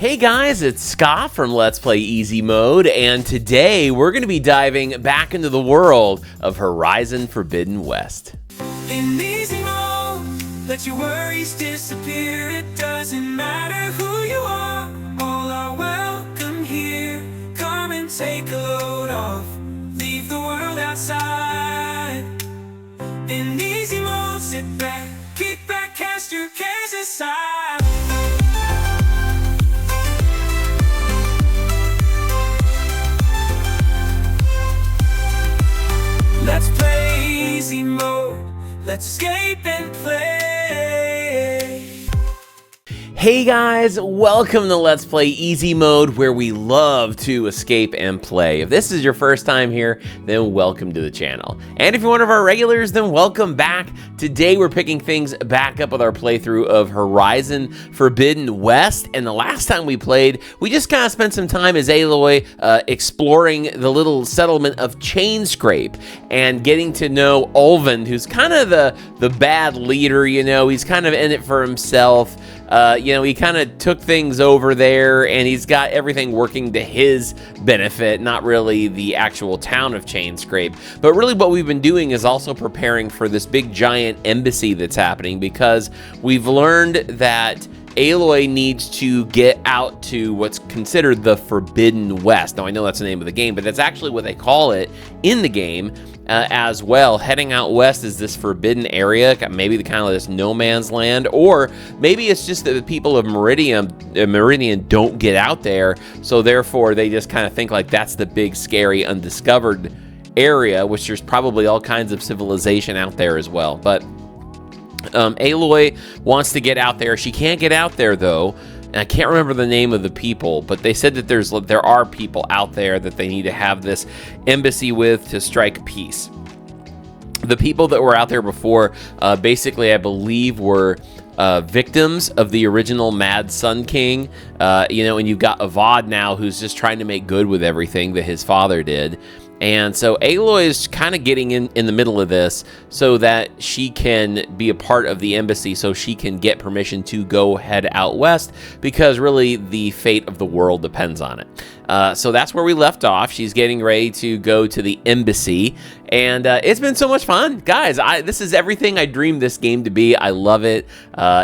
Hey guys, it's Scott from Let's Play Easy Mode, and today we're going to be diving back into the world of Horizon Forbidden West. In easy mode, let your worries disappear. It doesn't matter who you are, all are welcome here. Come and take a load off, leave the world outside. In easy mode, sit back, kick back, cast your cares aside. Let's play easy mode, let's escape and play. Hey guys, welcome to Let's Play Easy Mode, where we love to escape and play. If this is your first time here, then welcome to the channel. And if you're one of our regulars, then welcome back. Today we're picking things back up with our playthrough of Horizon Forbidden West. And the last time we played, we just kind of spent some time as Aloy exploring the little settlement of Chainscrape and getting to know Ulvund, who's kind of the bad leader, you know. He's kind of in it for himself. You know, he kind of took things over there, and he's got everything working to his benefit, not really the actual town of Chainscrape. But really what we've been doing is also preparing for this big giant embassy that's happening, because we've learned that Aloy needs to get out to what's considered the Forbidden West. Now, I know that's the name of the game, but that's actually what they call it in the game as well. Heading out west is this forbidden area, maybe the kind of this no man's land, or maybe it's just that the people of Meridian don't get out there, so therefore they just kind of think like that's the big, scary, undiscovered area, which there's probably all kinds of civilization out there as well. But Aloy wants to get out there. She can't get out there though, and I can't remember the name of the people, but they said that there are people out there that they need to have this embassy with to strike peace. The people that were out there before, basically, I believe, were victims of the original Mad Sun King, you know, and you've got Avad now, who's just trying to make good with everything that his father did. And so Aloy is kind of getting in the middle of this so that she can be a part of the embassy, so she can get permission to go head out west, because really the fate of the world depends on it. So that's where we left off. She's getting ready to go to the embassy, and it's been so much fun. Guys, this is everything I dreamed this game to be. I love it.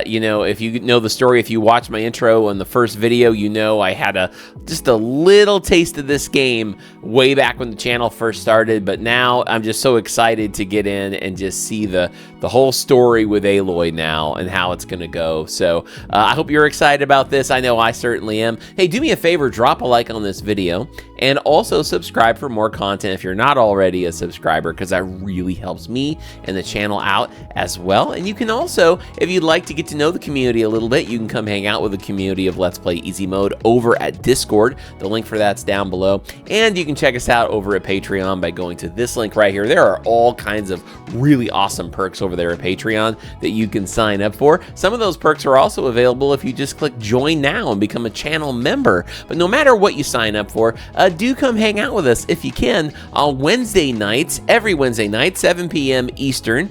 You know, if you know the story, if you watch my intro on the first video, you know I had just a little taste of this game way back when the channel first started, but now I'm just so excited to get in and just see the whole story with Aloy now and how it's gonna go. So I hope you're excited about this. I know I certainly am. Hey, do me a favor, drop a like on this video, and also subscribe for more content if you're not already a subscriber, because that really helps me and the channel out as well. And you can also, if you'd like to get to know the community a little bit, you can come hang out with the community of Let's Play Easy Mode over at Discord. The link for that's down below. And you can check us out over at Patreon by going to this link right here. There are all kinds of really awesome perks over there at Patreon that you can sign up for. Some of those perks are also available if you just click join now and become a channel member. But no matter what you sign up for, do come hang out with us if you can on Wednesday nights. Every Wednesday night, 7 p.m. Eastern,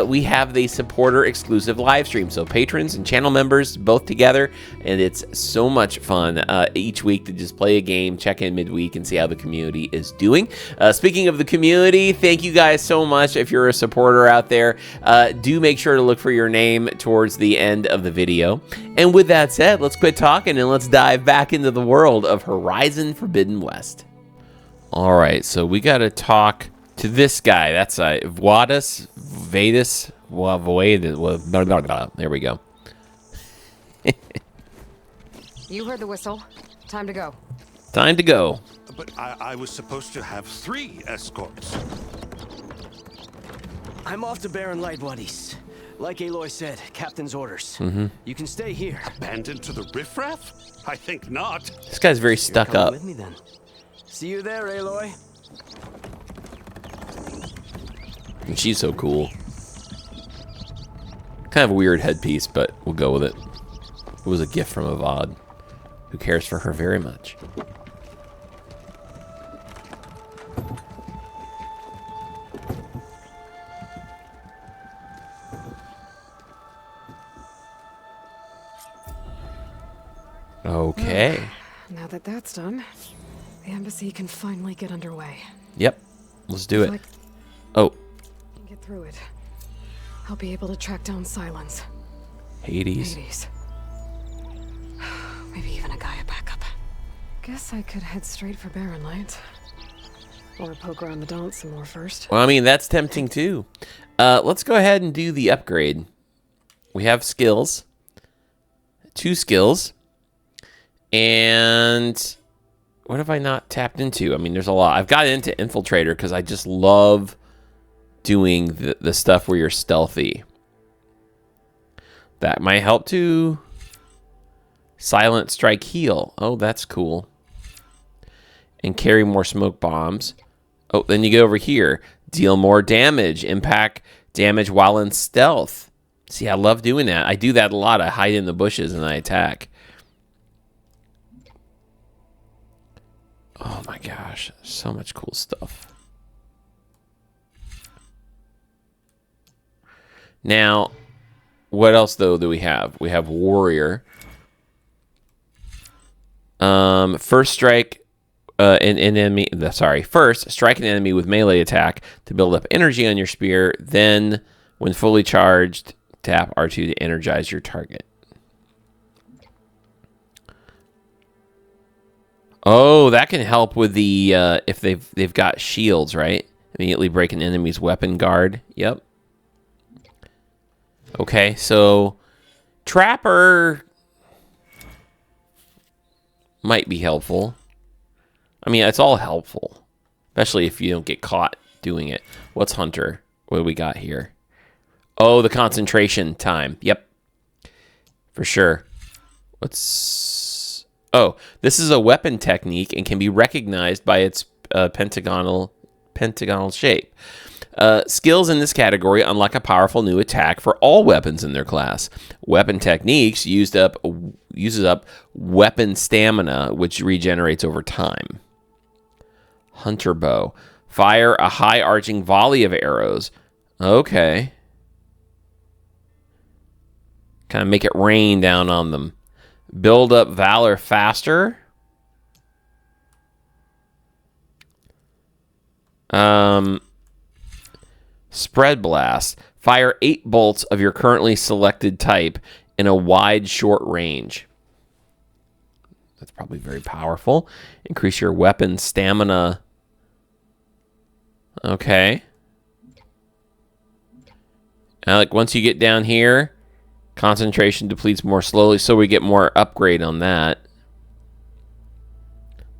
we have the supporter exclusive live stream. So patrons and channel members both together, and it's so much fun each week to just play a game, check in midweek, and see how the community is doing. Speaking of the community, thank you guys so much. If you're a supporter out there, do make sure to look for your name towards the end of the video. And with that said, let's quit talking and let's dive back into the world of Horizon Forbidden West. All right, so we got to talk to this guy. That's Vadis, there we go. You heard the whistle. Time to go. Time to go. But I was supposed to have 3 escorts. I'm off to Baron Lightwaddies. Like Aloy said, Captain's orders. You can stay here. Abandoned to the riffraff? I think not. This guy's very stuck up. With me then. See you there, Aloy. And she's so cool. Kind of a weird headpiece, but we'll go with it. It was a gift from Avad, who cares for her very much. Oh, Okay. Now that that's done, the embassy can finally get underway. Yep. Let's do it. If Oh, I can get through it, I'll be able to track down Silence. Hades. Hades. Maybe even a Gaia backup. Guess I could head straight for Barren Light. Or poke around the Daunt some more first. Well, I mean, that's tempting too. Let's go ahead and do the upgrade. We have skills. 2 skills. And what have I not tapped into? I mean, there's a lot. I've got into Infiltrator because I just love doing the stuff where you're stealthy. That might help too. Silent Strike Heal. Oh, that's cool. And carry more smoke bombs. Oh, then you go over here. Deal more damage. Impact damage while in stealth. See, I love doing that. I do that a lot. I hide in the bushes and I attack. Oh my gosh. So much cool stuff. Now, what else though do we have? We have Warrior. First strike an enemy. First strike an enemy with melee attack to build up energy on your spear. Then, when fully charged, tap R2 to energize your target. Oh, that can help with the if they've got shields, right? Immediately break an enemy's weapon guard. Yep. Okay, so Trapper might be helpful. I mean, it's all helpful, especially if you don't get caught doing it. What's Hunter? What do we got here? Oh, the concentration time. Yep, for sure. What's... Oh, this is a weapon technique and can be recognized by its pentagonal shape. Skills in this category unlock a powerful new attack for all weapons in their class. Weapon techniques uses up weapon stamina, which regenerates over time. Hunter bow. Fire a high arching volley of arrows. Okay. Kind of make it rain down on them. Build up valor faster. Spread blast. Fire 8 bolts of your currently selected type in a wide, short range. That's probably very powerful. Increase your weapon stamina. Okay. And like once you get down here, concentration depletes more slowly, so we get more upgrade on that.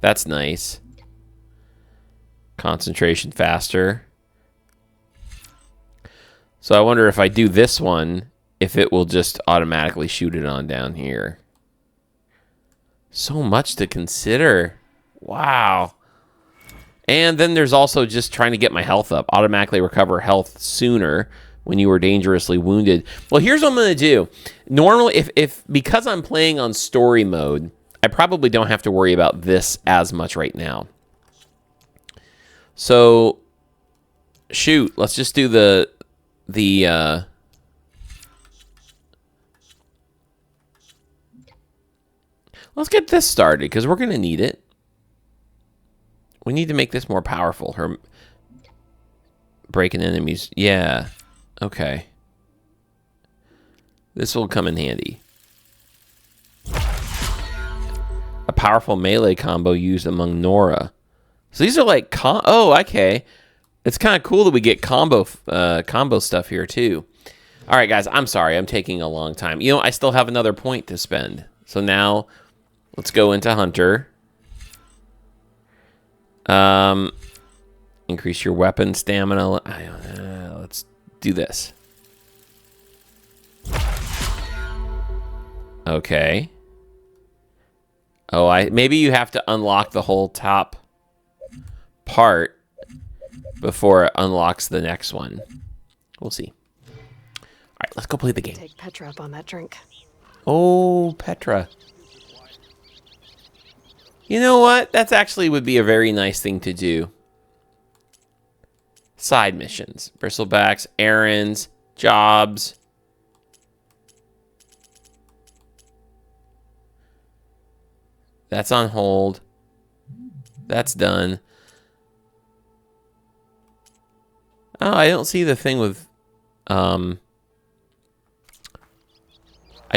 That's nice. Concentration faster. So I wonder if I do this one, if it will just automatically shoot it on down here. So much to consider. Wow. And then there's also just trying to get my health up. Automatically recover health sooner when you were dangerously wounded. Well, here's what I'm going to do. Normally, because I'm playing on story mode, I probably don't have to worry about this as much right now. So, shoot, let's just do let's get this started, because we're going to need it. We need to make this more powerful. Her breaking enemies. Yeah. Okay. This will come in handy. A powerful melee combo used among Nora. So these are like... oh, okay. It's kind of cool that we get combo stuff here, too. All right, guys. I'm sorry. I'm taking a long time. You know, I still have another point to spend. So now, let's go into Hunter. Increase your weapon stamina. Let's do this. Okay. Oh, maybe you have to unlock the whole top part before it unlocks the next one. We'll see. All right, let's go play the game. Take Petra up on that drink. Oh, Petra. You know what? That's actually would be a very nice thing to do. Side missions. Bristlebacks, errands, jobs. That's on hold. That's done. Oh, I don't see the thing with... I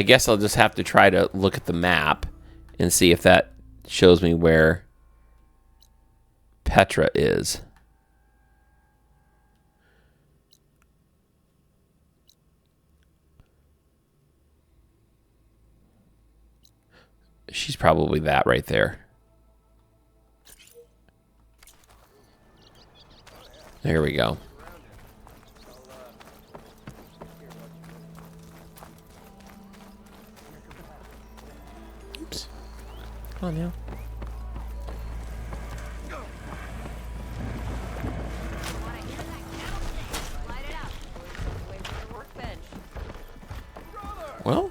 guess I'll just have to try to look at the map and see if that shows me where Petra is. She's probably that right there. There we go. Oops. Come on now. Well,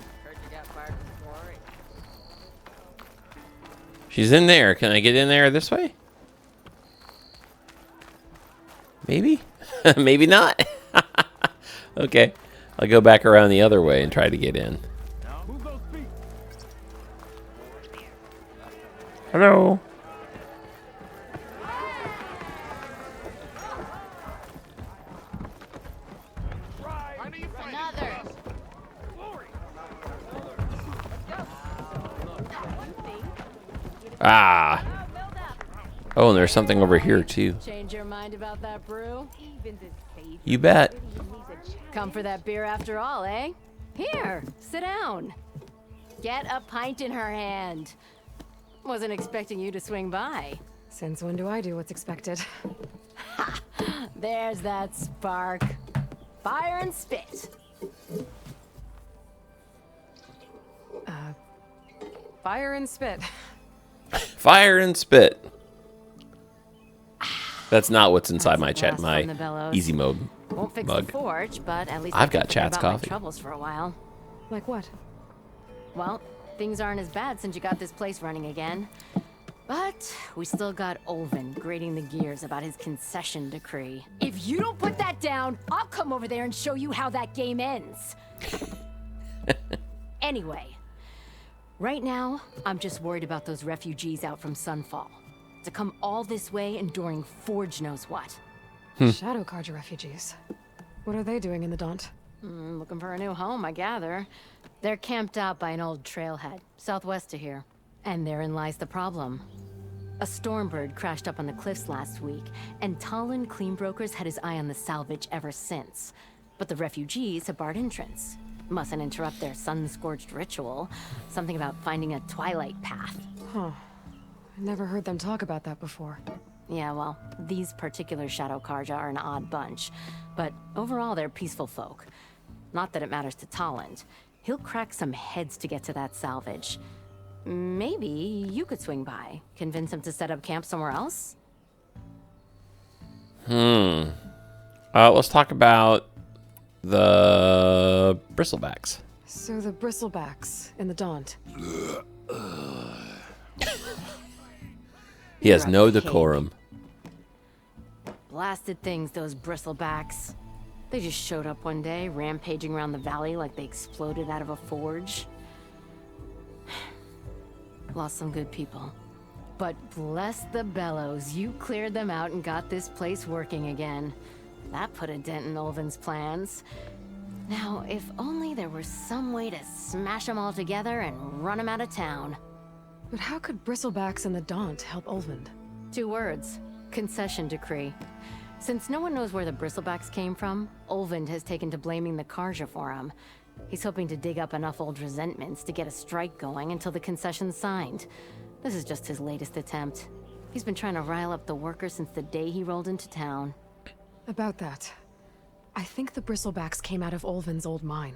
she's in there. Can I get in there this way? Maybe? Maybe not. Okay. I'll go back around the other way and try to get in. Hello. Ah. Oh, and there's something over here too. Change your mind about that brew? You bet. Come for that beer after all, eh? Here, sit down. Get a pint in her hand. Wasn't expecting you to swing by. Since when do I do what's expected? There's that spark. Fire and spit. Fire and spit. Fire and spit. That's not what's inside my chat, Blast my from the bellows. easy mode Won't fix mug. the forge, but at least I've I can got forget Chat's about my coffee. troubles for a while. Like what? Well, things aren't as bad since you got this place running again. But we still got Olvin grating the gears about his concession decree. If you don't put that down, I'll come over there and show you how that game ends. Anyway, right now, I'm just worried about those refugees out from Sunfall. To come all this way enduring Forge knows what. Shadow Carja refugees. What are they doing in the Daunt? Looking for a new home, I gather. They're camped out by an old trailhead, southwest of here. And therein lies the problem. A Stormbird crashed up on the cliffs last week, and Talon Cleanbrokers had his eye on the salvage ever since. But the refugees have barred entrance. Mustn't interrupt their sun-scorched ritual. Something about finding a twilight path. Huh. I never heard them talk about that before. Yeah, well, these particular Shadow Carja are an odd bunch. But overall, they're peaceful folk. Not that it matters to Talon. He'll crack some heads to get to that salvage. Maybe you could swing by, convince him to set up camp somewhere else? Let's talk about the bristlebacks. So the bristlebacks in the Daunt. He has You're a no pig. decorum. Blasted things, those bristlebacks. They just showed up one day, rampaging around the valley like they exploded out of a forge. Lost some good people. But bless the bellows, you cleared them out and got this place working again. That put a dent in Olvin's plans. Now, if only there was some way to smash them all together and run them out of town. But how could bristlebacks in the Daunt help Olvind? 2 words. Concession decree. Since no one knows where the bristlebacks came from, Olvind has taken to blaming the Carja for them. He's hoping to dig up enough old resentments to get a strike going until the concession's signed. This is just his latest attempt. He's been trying to rile up the workers since the day he rolled into town. About that, I think the bristlebacks came out of Olvin's old mine.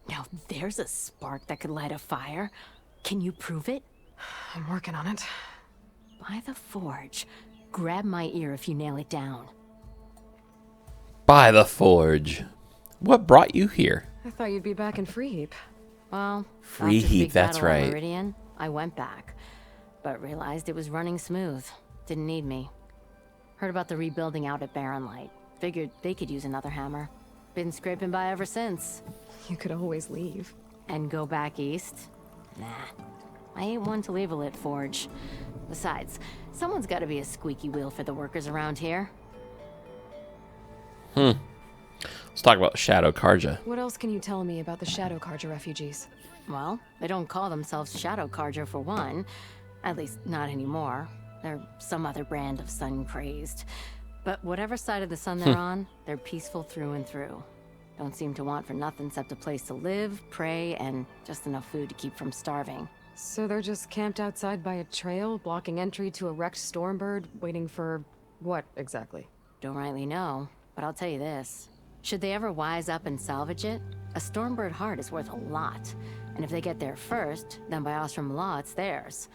Now there's a spark that could light a fire. Can you prove it? I'm working on it. By the forge. Grab my ear if you nail it down. By the forge. What brought you here? I thought you'd be back in Freeheap. Well, Free after the heat, big that's battle at right. Meridian, I went back, but realized it was running smooth. Didn't need me. Heard about the rebuilding out at Barren Light. Figured they could use another hammer. Been scraping by ever since. You could always leave. And go back east? Nah. I ain't one to leave a lit forge. Besides, someone's got to be a squeaky wheel for the workers around here. Let's talk about Shadow Karja. What else can you tell me about the Shadow Karja refugees? Well, they don't call themselves Shadow Karja for one. At least, not anymore. They're some other brand of sun-crazed. But whatever side of the sun they're on, they're peaceful through and through. Don't seem to want for nothing except a place to live, pray, and just enough food to keep from starving. So they're just camped outside by a trail, blocking entry to a wrecked Stormbird, waiting for what exactly? Don't rightly know, but I'll tell you this. Should they ever wise up and salvage it, a Stormbird heart is worth a lot. And if they get there first, then by Ostrom law, it's theirs.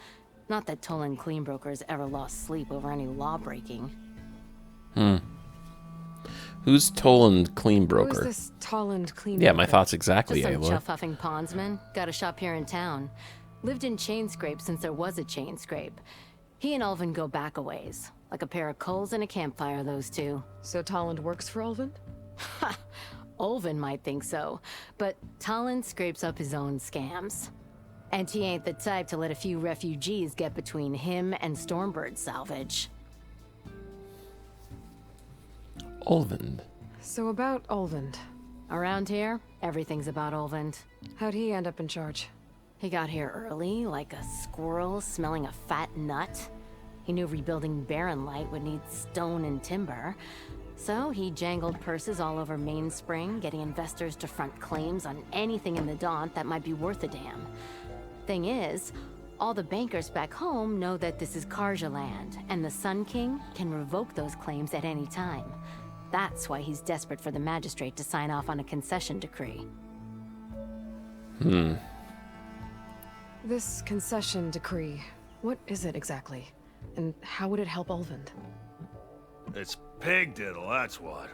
Not that Tolan Cleanbrokers ever lost sleep over any law breaking. Who's Toland Cleanbroker? Who's this Tolland Cleanbroker? Yeah, my thoughts exactly, Just some Aloy. chuff-huffing pondsman. Got a shop here in town. Lived in Chainscrape since there was a Chainscrape. He and Ulvin go back a ways. Like a pair of coals and a campfire, those two. So Tolland works for Ulvin? Ha! Ulvin might think so, but Tolland scrapes up his own scams. And he ain't the type to let a few refugees get between him and Stormbird salvage. Olvind. So about Ulvin. Around here, everything's about Ulvin. How'd he end up in charge? He got here early, like a squirrel smelling a fat nut. He knew rebuilding Barren Light would need stone and timber. So he jangled purses all over Mainspring, getting investors to front claims on anything in the Daunt that might be worth a damn. Thing is, all the bankers back home know that this is Karja land, and the Sun King can revoke those claims at any time. That's why he's desperate for the magistrate to sign off on a concession decree. This concession decree, what is it exactly? And how would it help Ulvin? It's pig diddle, that's what.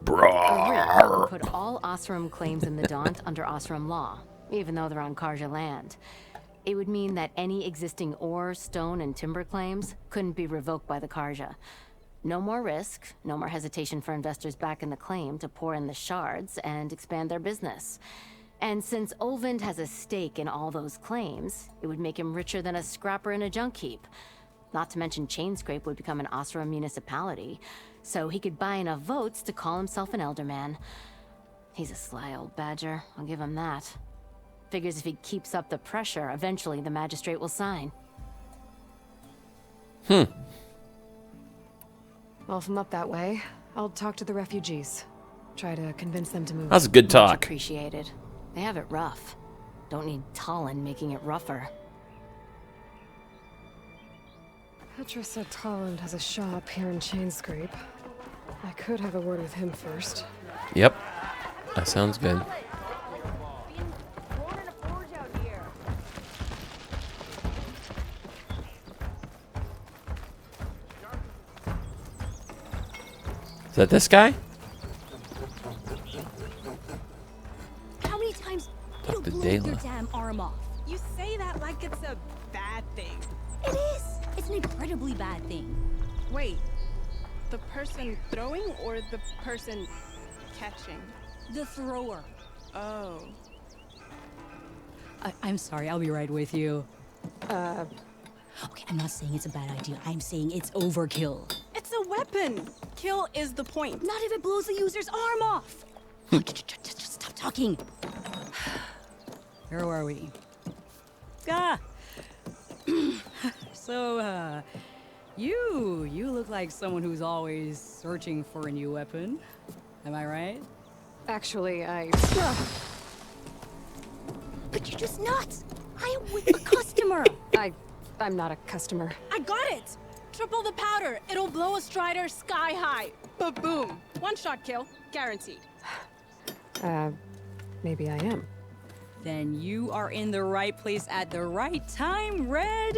A writ would put all Osram claims in the Daunt under Osram law, even though they're on Karja land. It would mean that any existing ore, stone, and timber claims couldn't be revoked by the Karja. No more risk, no more hesitation for investors back in the claim to pour in the shards and expand their business. And since Ulvin has a stake in all those claims, it would make him richer than a scrapper in a junk heap. Not to mention Chainscrape would become an Osram municipality, so he could buy enough votes to call himself an elderman. He's a sly old badger, I'll give him that. Figures if he keeps up the pressure, eventually the magistrate will sign. Well, if I'm up that way, I'll talk to the refugees. Try to convince them to move. That's a good Much talk. appreciated. They have it rough. Don't need Tallinn making it rougher. Petra said Tolland has a shop here in Chainscrape. I could have a word with him first. Yep. That sounds good. Is that this guy? How many times it'll Dr. blow Dela. your damn arm off? You say that like it's a bad thing. It is. It's an incredibly bad thing. Wait, the person throwing or the person catching? The thrower. Oh. I'm sorry. I'll be right with you. Okay, I'm not saying it's a bad idea. I'm saying it's overkill. It's a weapon. Kill is the point. Not if it blows the user's arm off. Just stop talking. Where are we? Ah. So, you look like someone who's always searching for a new weapon. Am I right? Actually, But you're just nuts. I am with a customer. I'm not a customer. I got it. Triple the powder. It'll blow a Strider sky high. Ba-boom. One shot kill. Guaranteed. Maybe I am. Then you are in the right place at the right time, Red.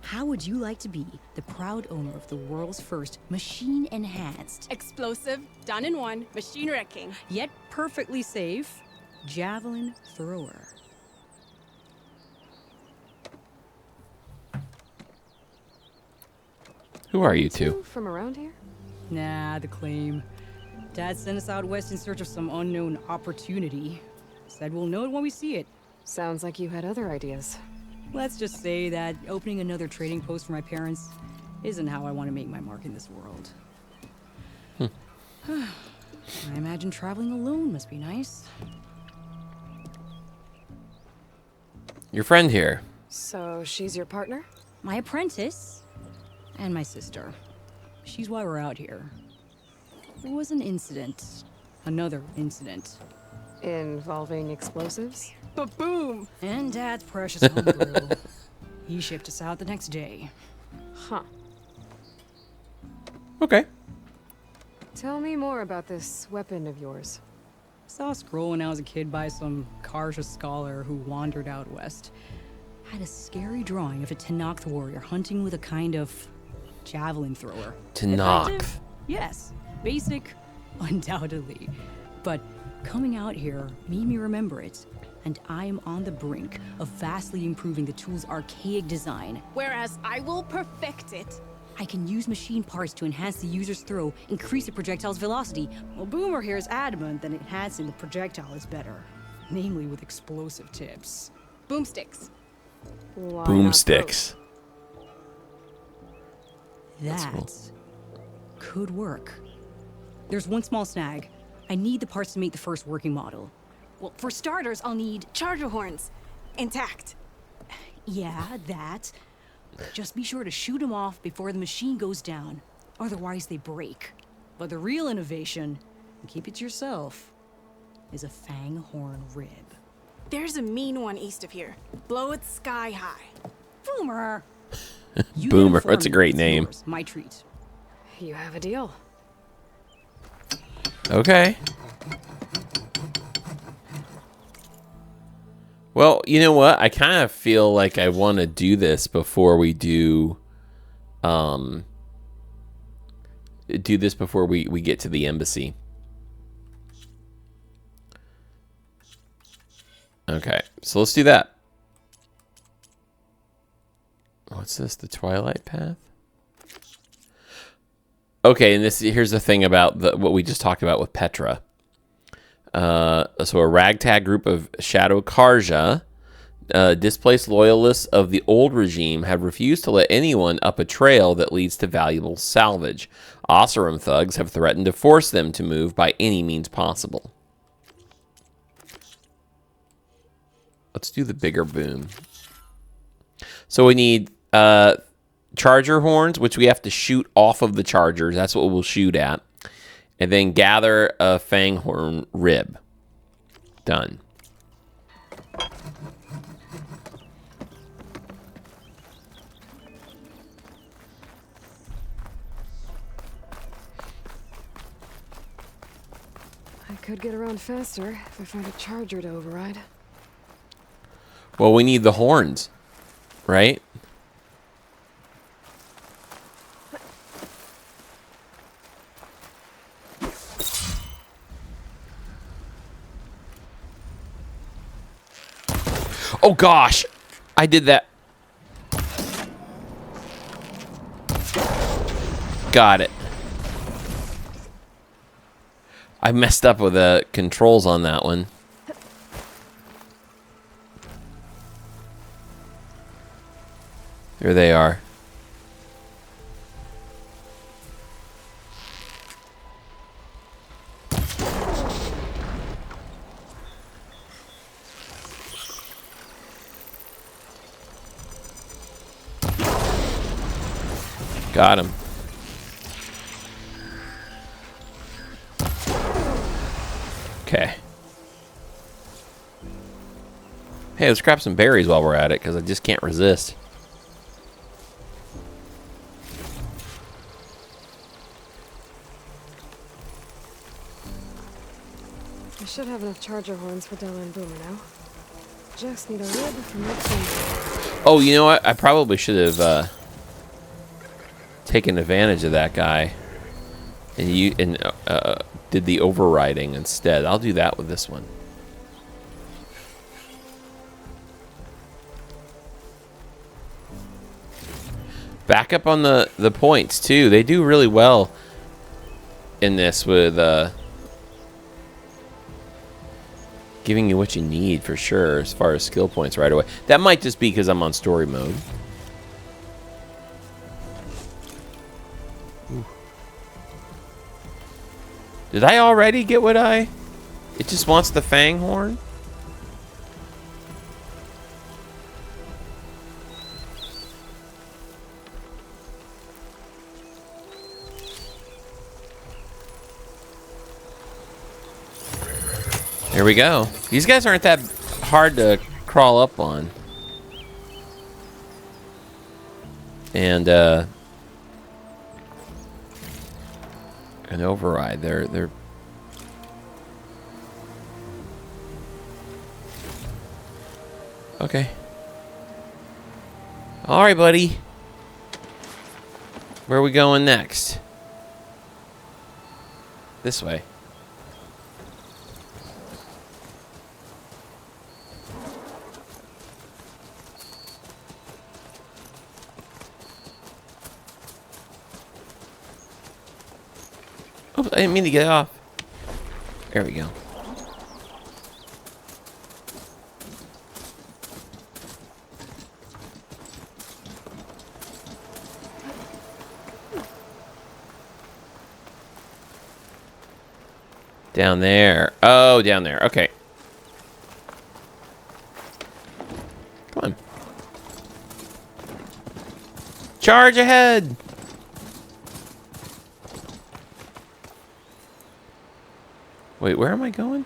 How would you like to be the proud owner of the world's first machine-enhanced, Explosive, done in one, machine wrecking. yet perfectly safe, javelin thrower? Who are you two? You from around here? Nah, the claim. Dad sent us out west in search of some unknown opportunity. Said we'll know it when we see it. Sounds like you had other ideas. Let's just say that opening another trading post for my parents isn't how I want to make my mark in this world. I imagine traveling alone must be nice. Your friend here. So she's your partner? My apprentice and my sister. She's why we're out here. There was an incident. Another incident. Involving explosives? Ba-boom! And Dad's precious homebrew. He shipped us out the next day. Huh. Okay. Tell me more about this weapon of yours. Saw a scroll when I was a kid by some Karja scholar who wandered out west. Had a scary drawing of a Tenakth warrior hunting with a kind of javelin thrower. Tenakth. Effective? Yes. Basic? Undoubtedly. But coming out here made me remember it. And I am on the brink of vastly improving the tool's archaic design. Whereas I will perfect it. I can use machine parts to enhance the user's throw, increase the projectile's velocity. Well, Boomer here is adamant that enhancing the projectile is better. Namely with explosive tips. Boomsticks. Why not Boomsticks. That could work. There's one small snag. I need the parts to make the first working model. Well, for starters, I'll need charger horns. Intact. Yeah, that. Just be sure to shoot them off before the machine goes down. Otherwise, they break. But the real innovation, and keep it to yourself, is a fang horn rib. There's a mean one east of here. Blow it sky high. Boomer! You Boomer, get that's a great it's name. yours, my treat. You have a deal. Okay. Well, you know what? I kind of feel like I want to do this before we do this before we get to the embassy. Okay, so let's do that. What's this? The Twilight Path? Okay, and here's the thing about what we just talked about with Petra. So a ragtag group of Shadow Karja, displaced loyalists of the old regime, have refused to let anyone up a trail that leads to valuable salvage. Oseram thugs have threatened to force them to move by any means possible. Let's do the bigger boom. So we need charger horns, which we have to shoot off of the chargers. That's what we'll shoot at. And then gather a fang horn rib. Done. I could get around faster if I find a charger to override. Well, we need the horns, right? Oh gosh, I did that. Got it. I messed up with the controls on that one. There they are. Got him. Okay. Hey, let's grab some berries while we're at it, because I just can't resist. I should have enough charger horns for Della and Boomer now. Just need a rib from that thing. Oh, you know what? I probably should have taken advantage of that guy and did the overriding instead. I'll do that with this one. Back up on the points too. They do really well in this with giving you what you need for sure as far as skill points right away. That might just be because I'm on story mode. Ooh. Did I already get what I... It just wants the fang horn? Here we go. These guys aren't that hard to crawl up on. And an override. They're okay. All right, buddy. Where are we going next? This way. Oops, I didn't mean to get off. There we go. Down there. Oh, down there. Okay. Come on. Charge ahead! Wait, where am I going?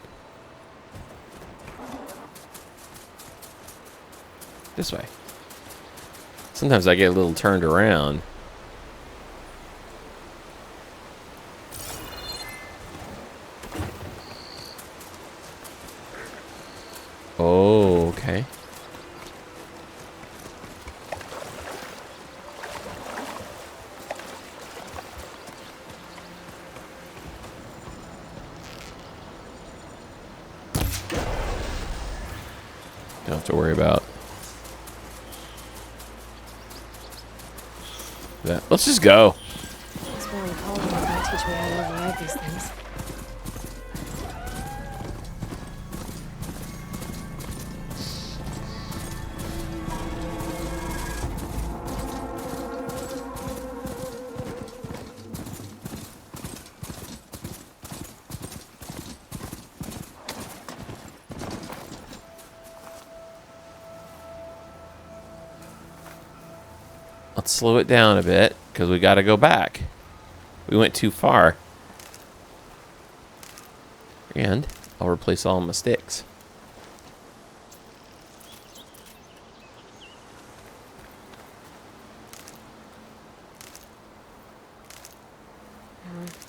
This way. Sometimes I get a little turned around. Oh, okay. Don't have to worry about that. Let's just go. That's why I'm calling you to teach me how to override these things. Let's slow it down a bit, because we got to go back. We went too far. And I'll replace all my sticks.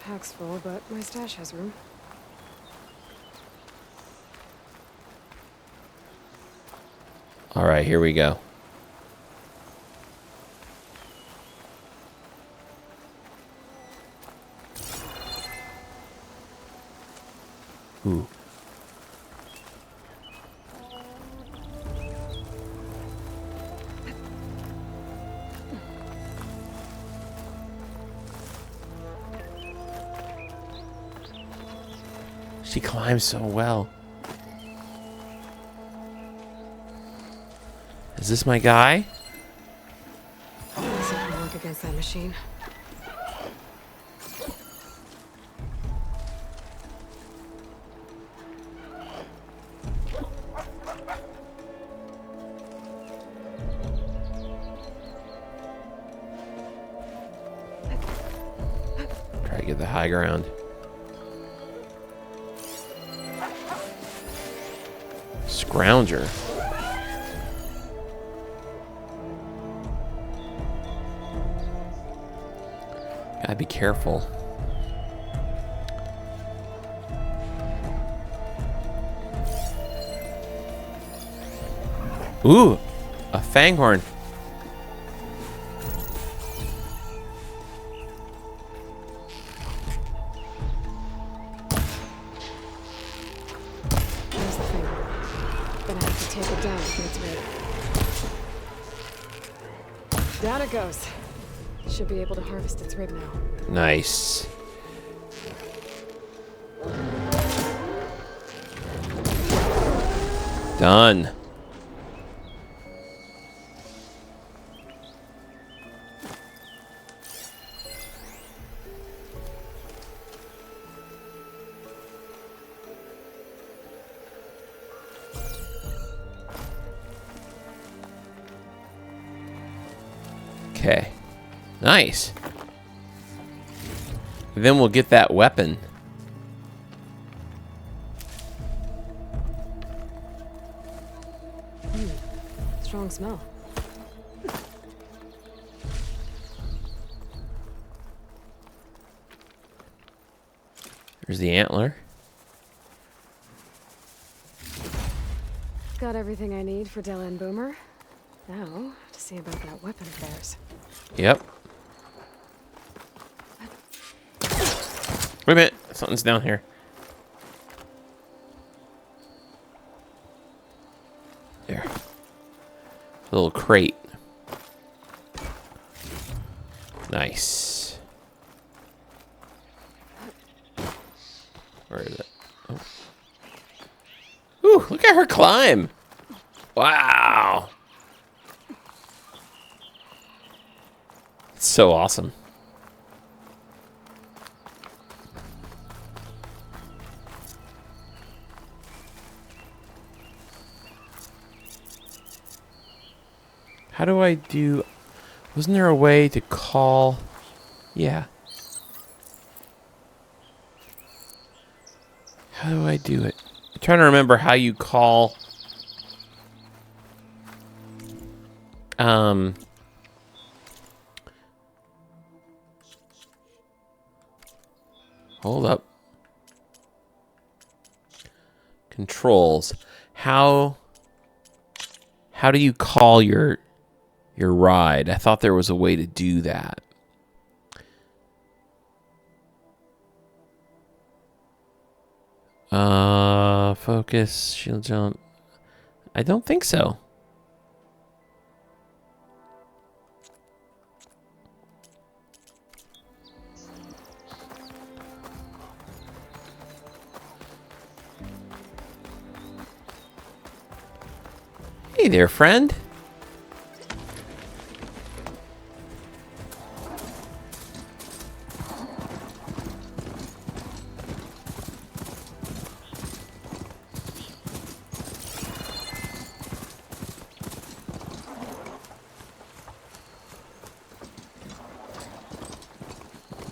Pack's full, but my stash has room. All right, here we go. Ooh. She climbs so well. Is this my guy? This can work against that machine. Try to get the high ground. Scrounger. Gotta be careful. Ooh, a fanghorn. There's the thing. Gonna have to take it down when it's ready. Down it goes. Should be able to harvest its rib now. Nice. Done. Okay. Nice. Then we'll get that weapon. Strong smell. There's the antler. Got everything I need for Della and Boomer. Now, to see about that weapon of theirs. Yep. Wait a minute. Something's down here. There. A little crate. Nice. Where is it? Oh. Ooh, look at her climb. Wow. It's so awesome. How do I do... Wasn't there a way to call... Yeah. How do I do it? I'm trying to remember how you call... Hold up. Controls. How do you call your ride? I thought there was a way to do that. Focus, shield jump. I don't think so. Hey there, friend.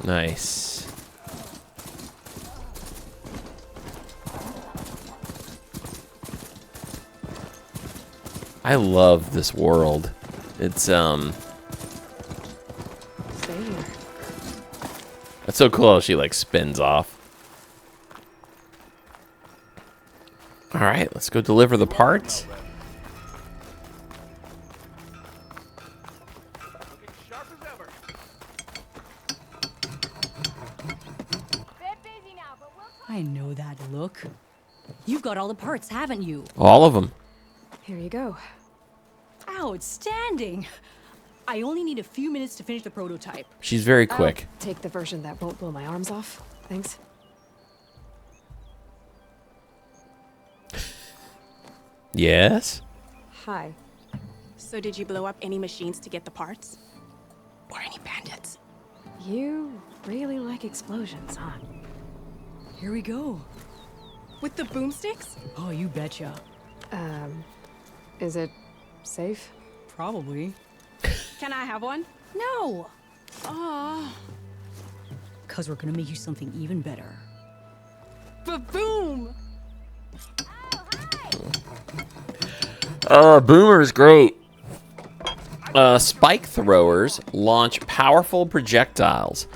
Nice. I love this world. It's Stay here. That's so cool how she like spins off. All right, let's go deliver the parts. I know that look. You've got all the parts, haven't you? All of them. Here you go. Outstanding. I only need a few minutes to finish the prototype. She's very quick. I'll take the version that won't blow my arms off. Thanks. Yes. Hi. So did you blow up any machines to get the parts? Or any bandits? You really like explosions, huh? Here we go. With the boomsticks? Oh, you betcha. Is it safe? Probably. Can I have one? No, Aw. because we're gonna make you something even better. Ba-boom! Boomer's great. Spike throwers launch powerful projectiles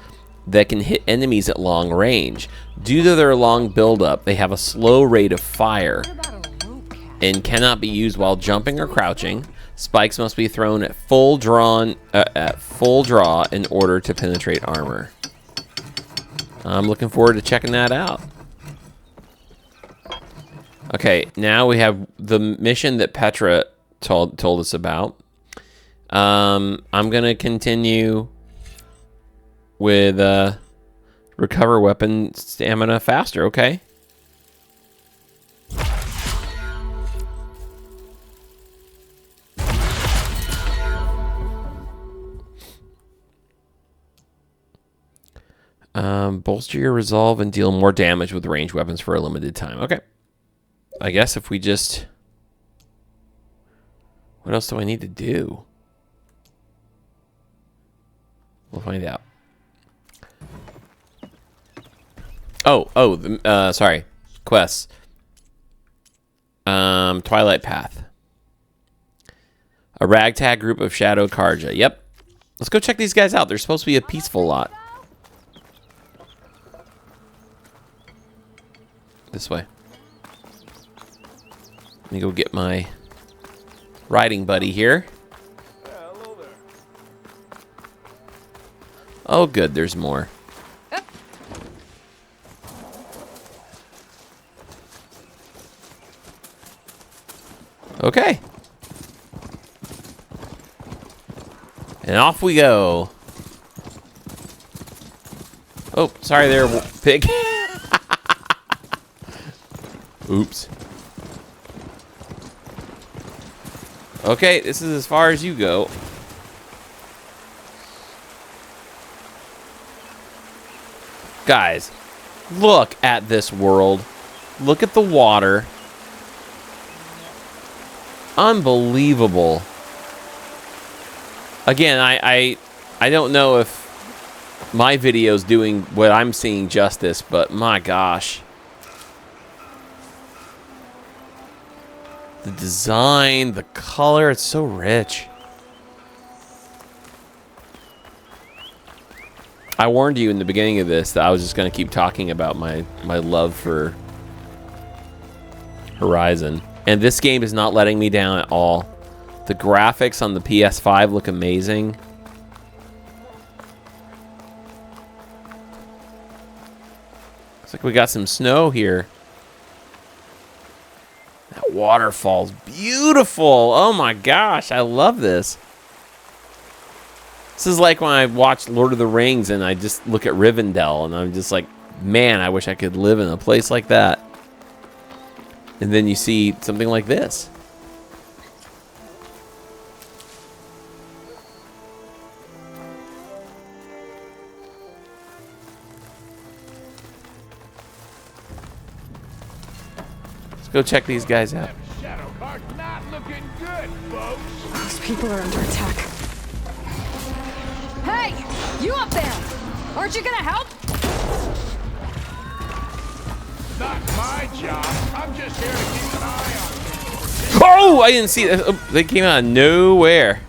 that can hit enemies at long range. Due to their long buildup, they have a slow rate of fire and cannot be used while jumping or crouching. Spikes must be thrown at full draw in order to penetrate armor. I'm looking forward to checking that out. Okay, now we have the mission that Petra told us about. I'm gonna continue with recover weapon stamina faster. Okay. Bolster your resolve and deal more damage with ranged weapons for a limited time. Okay. I guess if we just... What else do I need to do? We'll find out. Sorry. Quests. Twilight Path. A ragtag group of Shadow Karja. Yep. Let's go check these guys out. They're supposed to be a peaceful lot. This way. Let me go get my riding buddy here. Oh, good. There's more. Okay. And off we go. Oh, sorry there, pig. Oops. Okay, this is as far as you go. Guys, look at this world. Look at the water. Unbelievable. Again, I don't know if my video's doing what I'm seeing justice, but my gosh. The design, the color, it's so rich. I warned you in the beginning of this that I was just going to keep talking about my love for Horizon. And this game is not letting me down at all. The graphics on the PS5 look amazing. Looks like we got some snow here. That waterfall's beautiful. Oh my gosh, I love this. This is like when I watch Lord of the Rings and I just look at Rivendell and I'm just like, man, I wish I could live in a place like that. And then you see something like this. Let's go check these guys out. Not looking good, folks. These people are under attack. Hey! You up there! Aren't you gonna help? Not my job. I'm just here to keep an eye on things. Oh, I didn't see that. Oh, they came out of nowhere.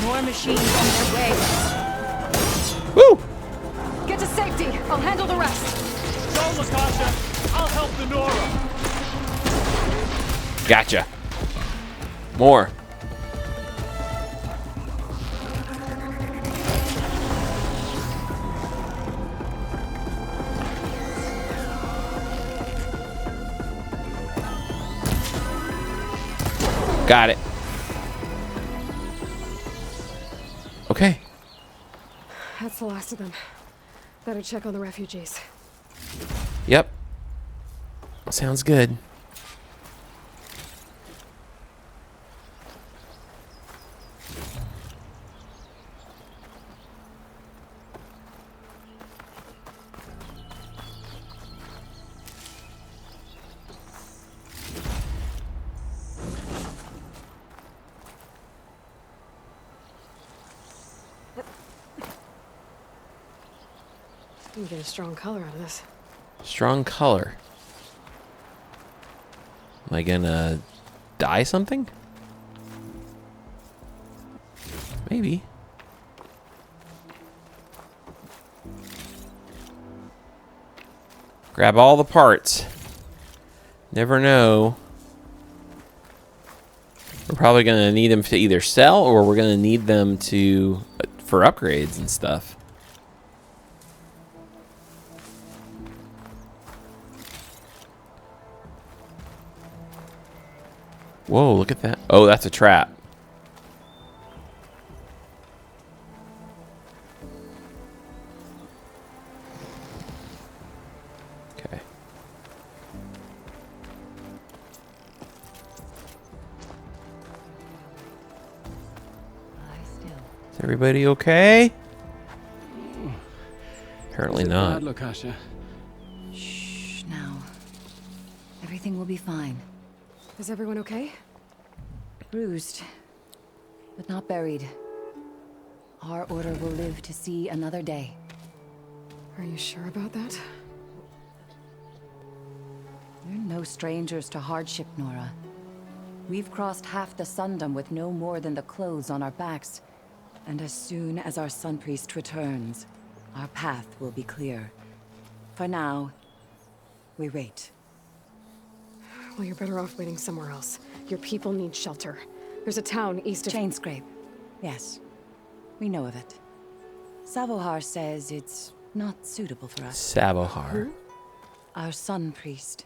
More machines on their way. Woo! Get to safety. I'll handle the rest. Go, Latasha. I'll help the Nora. Gotcha. More. Got it. Okay. That's the last of them. Better check on the refugees. Yep. Sounds good. You get a strong color out of this. Strong color. Am I gonna dye something? Maybe. Grab all the parts. Never know. We're probably gonna need them to either sell or we're gonna need them to for upgrades and stuff. Whoa, look at that. Oh, that's a trap. Is everybody okay? Apparently not. Shh, now. Everything will be fine. Is everyone okay? Bruised, but not buried. Our order will live to see another day. Are you sure about that? We're no strangers to hardship, Nora. We've crossed half the Sundom with no more than the clothes on our backs. And as soon as our Sun Priest returns, our path will be clear. For now, we wait. Well, you're better off waiting somewhere else. Your people need shelter. There's a town east of... Chainscrape. Yes. We know of it. Savohar says it's not suitable for us. Savohar. Our Sun Priest.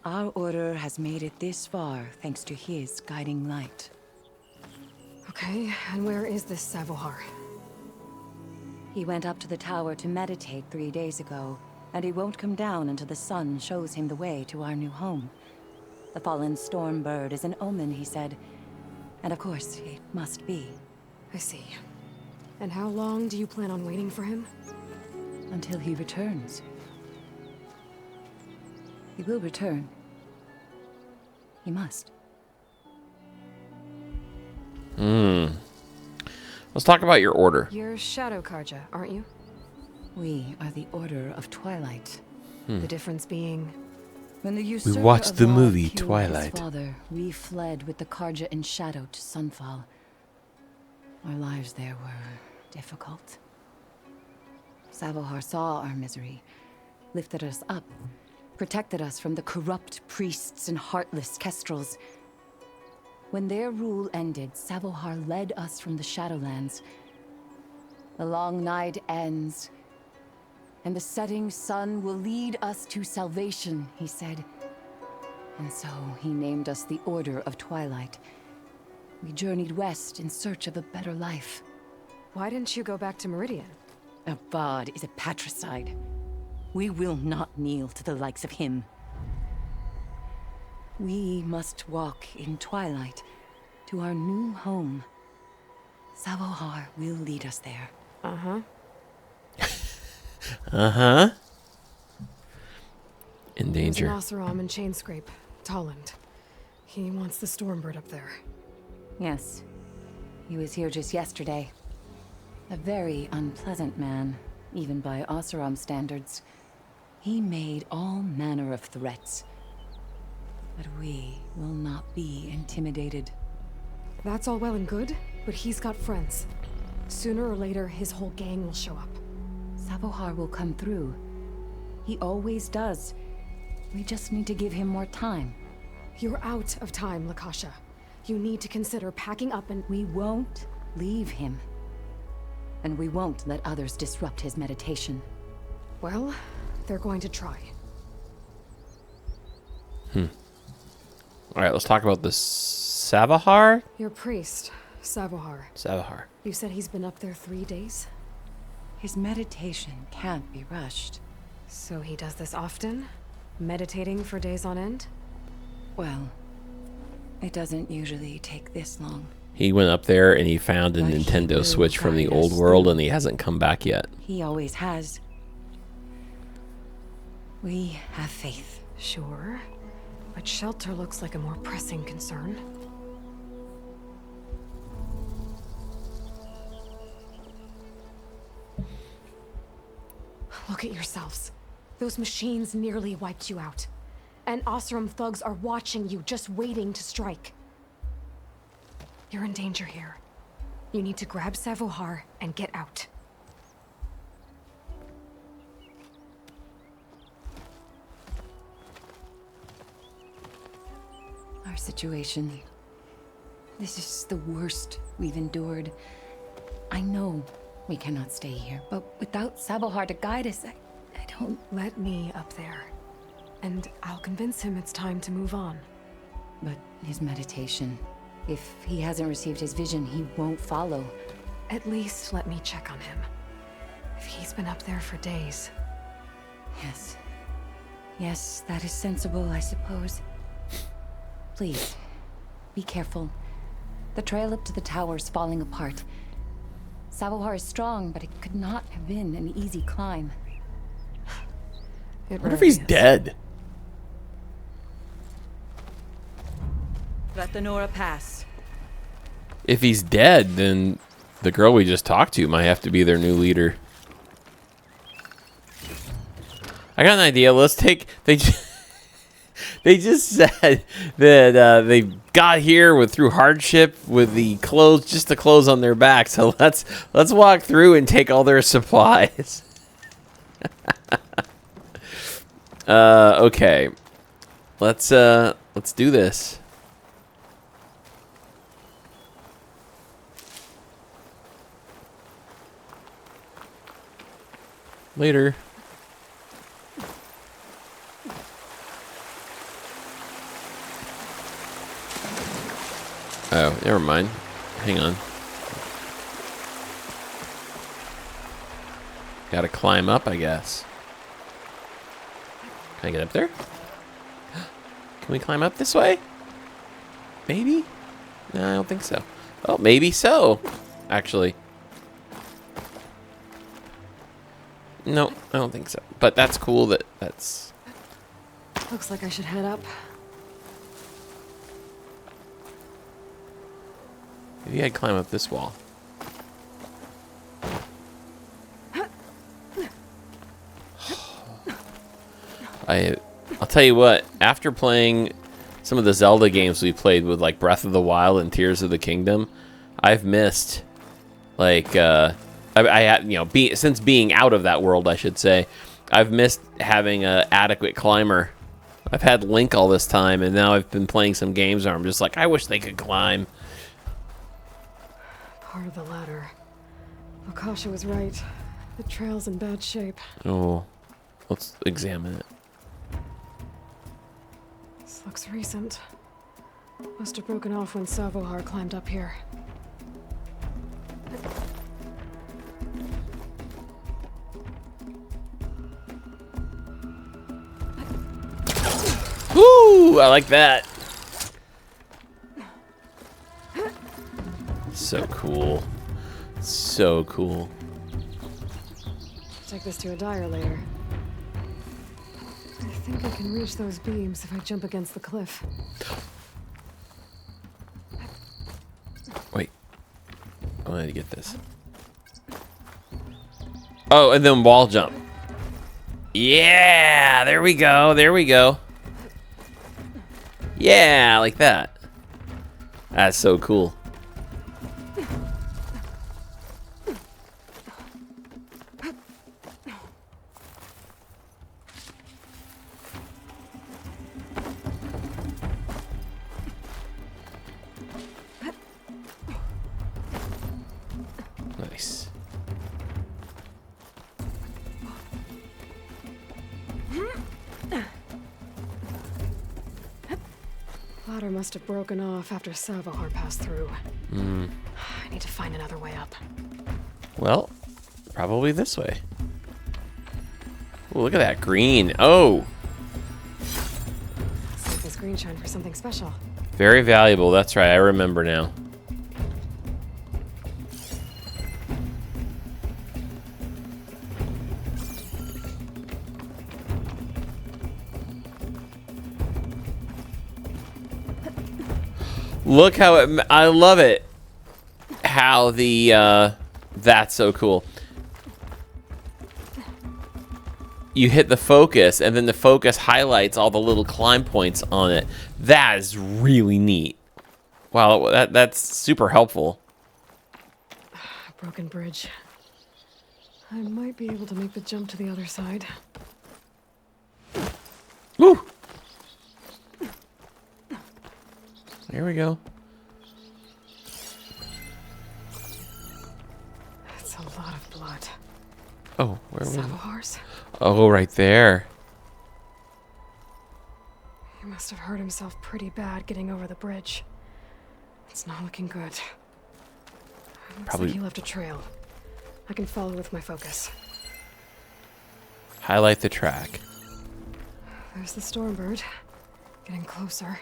Our order has made it this far thanks to his guiding light. Okay, and where is this Savohar? He went up to the tower to meditate 3 days ago, and he won't come down until the sun shows him the way to our new home. The fallen storm bird is an omen, he said. And of course, it must be. I see. And how long do you plan on waiting for him? Until he returns. He will return. He must. Let's talk about your order. You're Shadow Karja, aren't you? We are the Order of Twilight. The difference being... When the usurper watched of the Lod movie killed Twilight. His father, we fled with the Karja in Shadow to Sunfall. Our lives there were difficult. Savohar saw our misery, lifted us up, protected us from the corrupt priests and heartless kestrels. When their rule ended, Savohar led us from the Shadowlands. The long night ends, and the setting sun will lead us to salvation, he said. And so he named us the Order of Twilight. We journeyed west in search of a better life. Why didn't you go back to Meridian? Avad is a patricide. We will not kneel to the likes of him. We must walk in twilight to our new home. Savohar will lead us there. Uh-huh. Uh-huh. In There's danger. an Oseram and Chainscrape, Tolland. He wants the Stormbird up there. Yes. He was here just yesterday. A very unpleasant man, even by Oseram standards. He made all manner of threats. But we will not be intimidated. That's all well and good, but he's got friends. Sooner or later, his whole gang will show up. Savohar will come through. He always does. We just need to give him more time. You're out of time, Lakasha. You need to consider packing up and... We won't leave him. And we won't let others disrupt his meditation. Well, they're going to try. All right, let's talk about this Savohar. Your priest, Savohar. Savohar. You said he's been up there 3 days? His meditation can't be rushed. So he does this often? Meditating for days on end? Well, it doesn't usually take this long. He went up there and he found a But he Nintendo will Switch from the guide old us world through. and he hasn't come back yet. He always has. We have faith. Sure. But shelter looks like a more pressing concern. Look at yourselves. Those machines nearly wiped you out. And Oseram thugs are watching you, just waiting to strike. You're in danger here. You need to grab Savohar and get out. Our situation. This is the worst we've endured. I know we cannot stay here, but without Savohar to guide us, I don't... Let me up there. And I'll convince him it's time to move on. But his meditation... If he hasn't received his vision, he won't follow. At least let me check on him. If he's been up there for days. Yes. Yes, that is sensible, I suppose. Please, be careful. The trail up to the tower's falling apart. Savohar is strong, but it could not have been an easy climb. What if he's dead? CHATTANOOGA Pass. If he's dead, then the girl we just talked to might have to be their new leader. I got an idea. Let's take... They just said that they got here through hardship with the clothes, just the clothes on their back. So let's walk through and take all their supplies. Okay. Let's do this. Later. Oh, never mind. Hang on. Gotta climb up, I guess. Can I get up there? Can we climb up this way? Maybe? No, I don't think so. Oh, maybe so. Actually. No, I don't think so. But that's cool that's... Looks like I should head up. Maybe I'd climb up this wall. I'll tell you what, after playing some of the Zelda games we played with, like Breath of the Wild and Tears of the Kingdom, I've missed, like, I had, you know, since being out of that world, I should say, I've missed having an adequate climber. I've had Link all this time, and now I've been playing some games where I'm just like, I wish they could climb. Part of the ladder. Akasha was right. The trail's in bad shape. Oh, let's examine it. This looks recent. Must have broken off when Savohar climbed up here. Woo! I like that. So cool. So cool. Take this to a dyer later. I think I can reach those beams if I jump against the cliff. Wait. I wanted to get this. Oh, and then wall jump. Yeah, there we go. There we go. Yeah, like that. That's so cool. Nice. Ladder must have broken off after Savohar passed through. I need to find another way up. Well, probably this way. Ooh, look at that green. Oh, Save this green shine for something special. very valuable. That's right. I remember now. Look how it, I love it. How the, that's so cool. You hit the focus, and then the focus highlights all the little climb points on it. That is really neat. Wow, that's super helpful. Broken bridge. I might be able to make the jump to the other side. Woo! There we go. That's a lot of blood. Oh, where was it? Savohar's? Oh, right there. He must have hurt himself pretty bad getting over the bridge. It's not looking good. Looks Probably like he left a trail. I can follow with my focus. highlight the track. There's the Stormbird. Getting closer.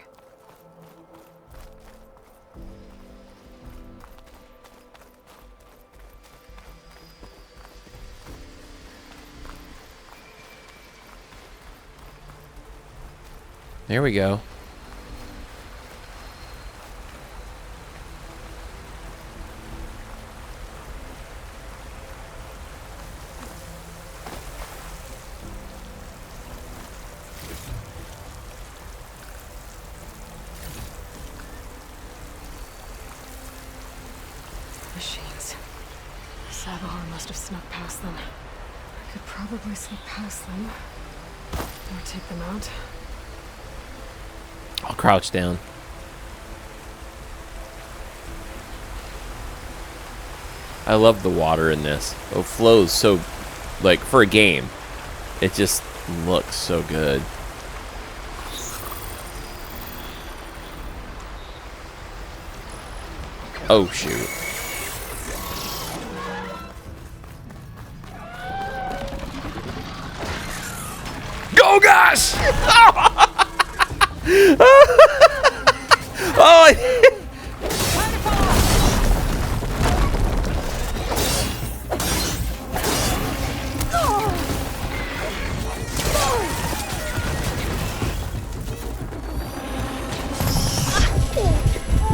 There we go. Machines. Savahar must have snuck past them. I could probably slip past them. Or take them out. I'll crouch down. I love the water in this. It flows so, like, for a game, it just looks so good. Oh, shoot. Go, gosh! Oh!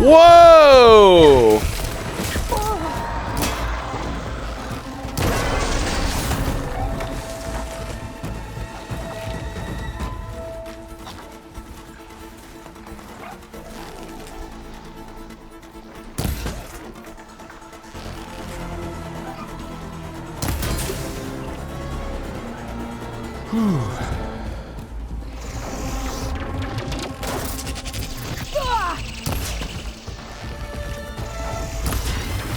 Whoa!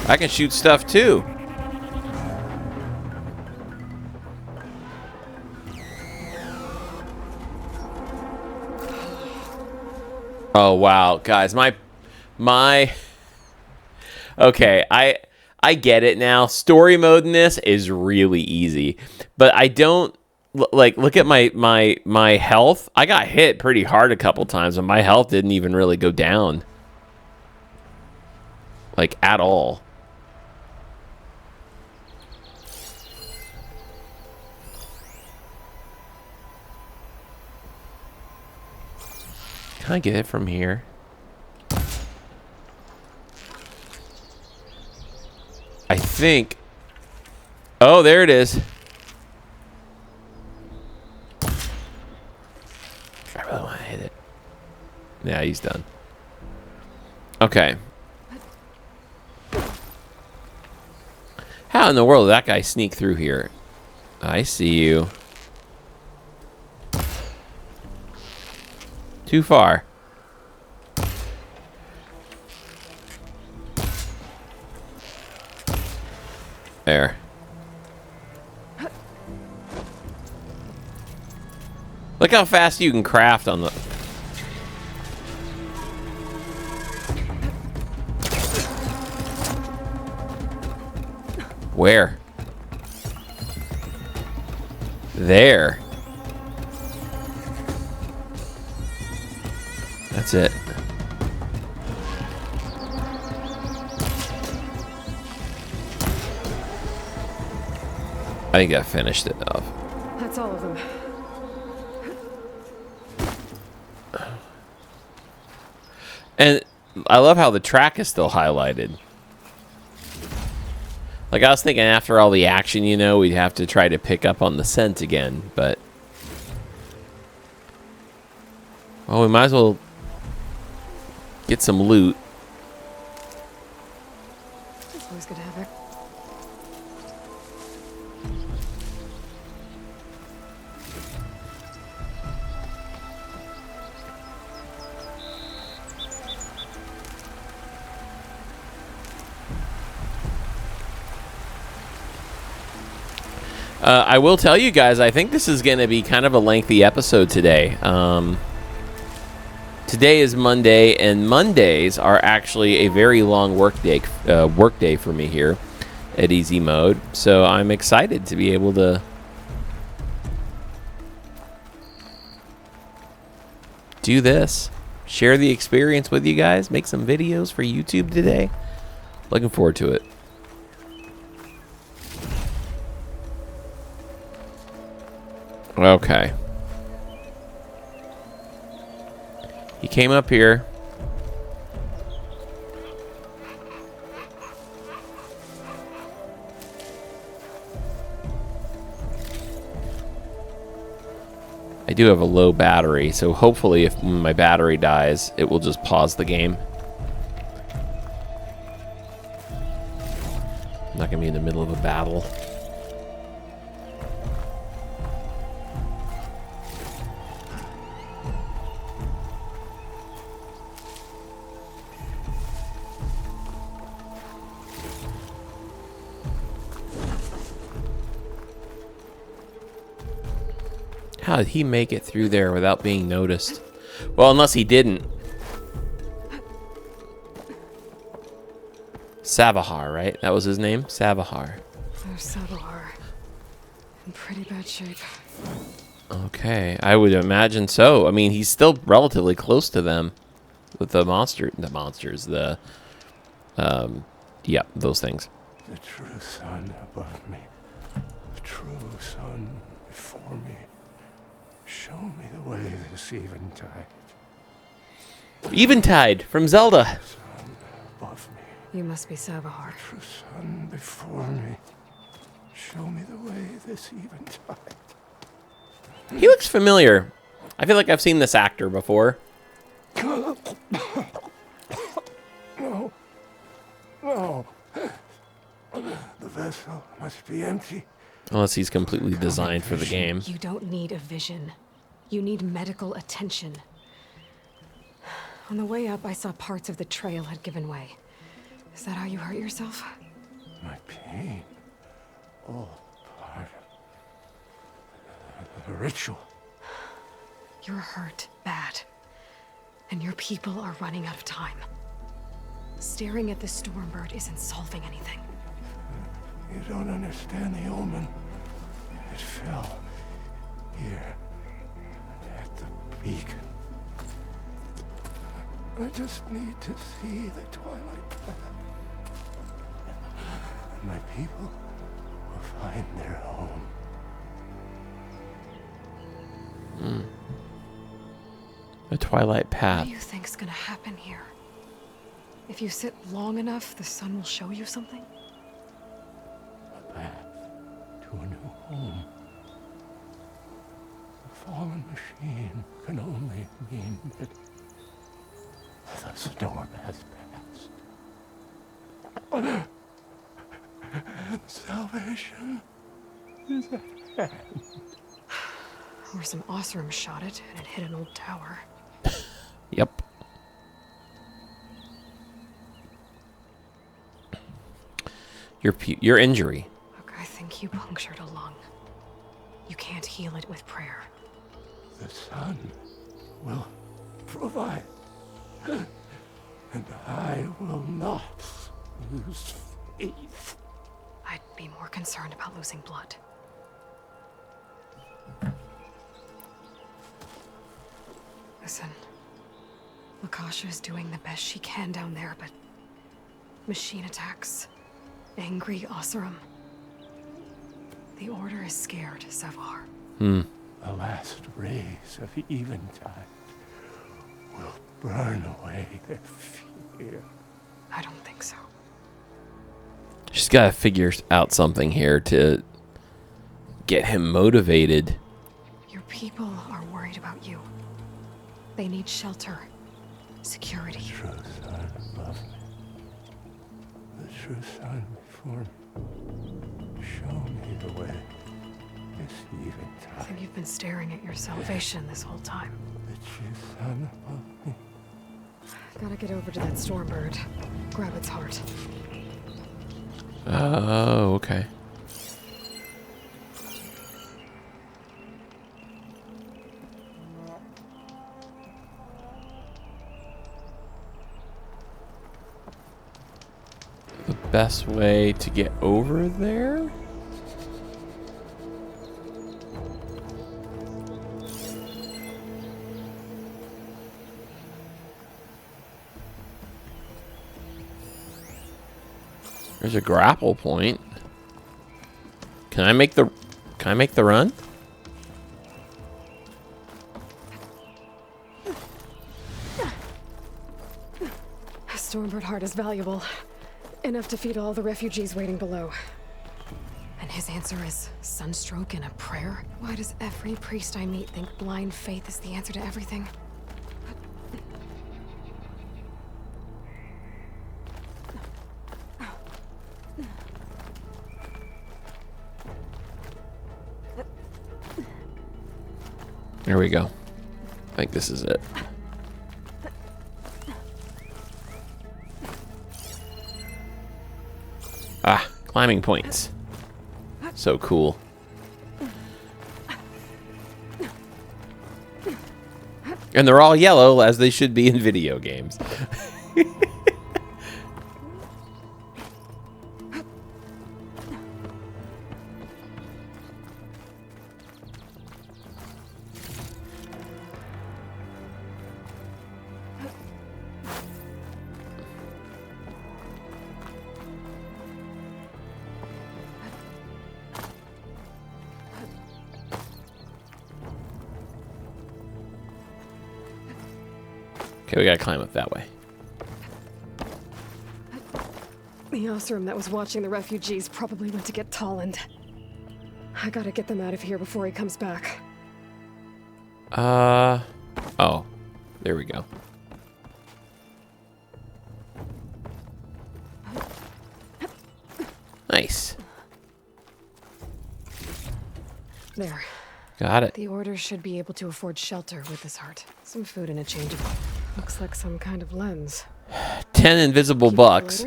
I can shoot stuff too. Oh wow, guys, my okay, I get it now. Story mode in this is really easy, but I don't like look at my health. I got hit pretty hard a couple times, and my health didn't even really go down, like at all. Can I get it from here? I think. Oh, there it is. I really want to hit it. Yeah, he's done. Okay. How in the world did that guy sneak through here? I see you. Too far. There. Look how fast you can craft on the... Where? There. That's it. I think I finished it off. That's all of them. And I love how the track is still highlighted. Like, I was thinking after all the action, you know, we'd have to try to pick up on the scent again, but... Well, we might as well get some loot. It's always good to have it. I will tell you guys, I think this is going to be kind of a lengthy episode today. Today is Monday, and Mondays are actually a very long work day for me here at Easy Mode. So I'm excited to be able to do this, share the experience with you guys, make some videos for YouTube today. Looking forward to it. Okay. He came up here. I do have a low battery, so hopefully if my battery dies, it will just pause the game. I'm not gonna be in the middle of a battle. How did he make it through there without being noticed? Well, unless he didn't. Savahar, right? That was his name? Savahar. There's Savahar. In pretty bad shape. Okay, I would imagine so. I mean, he's still relatively close to them with the monsters, yeah, those things. The true sun above me, the true sun before me. Show me the way this eventide. Eventide from Zelda. Sun above me, You must be Savahar. the true sun before me. Show me the way this eventide. He looks familiar. I feel like I've seen this actor before. No. No. The vessel must be empty. Unless he's completely designed for the game. You don't need a vision. You need medical attention. On the way up, I saw parts of the trail had given way. Is that how you hurt yourself? My pain. All part of the ritual. You're hurt bad. And your people are running out of time. Staring at the Stormbird isn't solving anything. You don't understand the omen. It fell here at the beacon. I just need to see the twilight path. And my people will find their home. The Twilight What Path. do you think's gonna happen here? If you sit long enough, the sun will show you something? A path to a new home. The fallen machine can only mean that the storm has passed. Salvation is at hand. Or some Osram shot it and it hit an old tower. Yep. Your injury. Look, I think you punctured a lung. You can't heal it with prayer. The sun will provide. And I will not lose faith. I'd be more concerned about losing blood. Listen, Lakasha is doing the best she can down there, but machine attacks, angry Osram. The Order is scared, Savahar. The last rays of eventide will burn away their fear. I don't think so. She's got to figure out something here to get him motivated. Your people are worried about you. They need shelter, security. The true sun above me. The true sun before me. Show me the way. This I eventide. think you've been staring at your salvation this whole time. The true sun above me. Gotta get over to that Stormbird. Grab its heart. Oh, okay. The best way to get over there? There's a grapple point. Can I make the run? Stormbird heart is valuable. Enough to feed all the refugees waiting below. And his answer is sunstroke and a prayer? Why does every priest I meet think blind faith is the answer to everything? There we go. I think this is it. Ah, climbing points. So cool. And they're all yellow, as they should be in video games. Okay, we gotta climb up that way. The Osram that was watching the refugees probably went to get Tolland. I gotta get them out of here before he comes back. Oh, there we go. Nice. There. Got it. The Order should be able to afford shelter with this heart. Some food and a change of... Looks like some kind of lens. 10 invisible bucks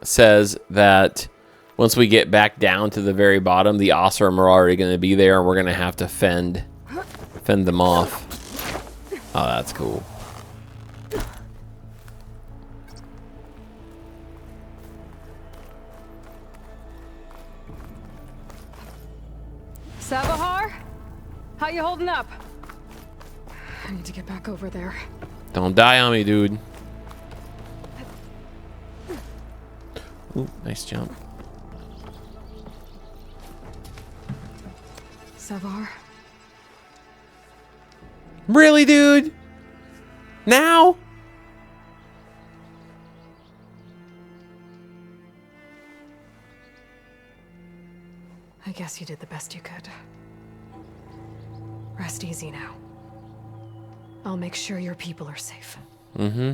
says that once we get back down to the very bottom, the Osram are already going to be there, and we're going to have to fend them off. Oh, that's cool. Savahar? How you holding up? I need to get back over there. Don't die on me, dude. Ooh, nice jump. Savahar? Really, dude? Now? I guess you did the best you could. Rest easy now. I'll make sure your people are safe. Mm-hmm.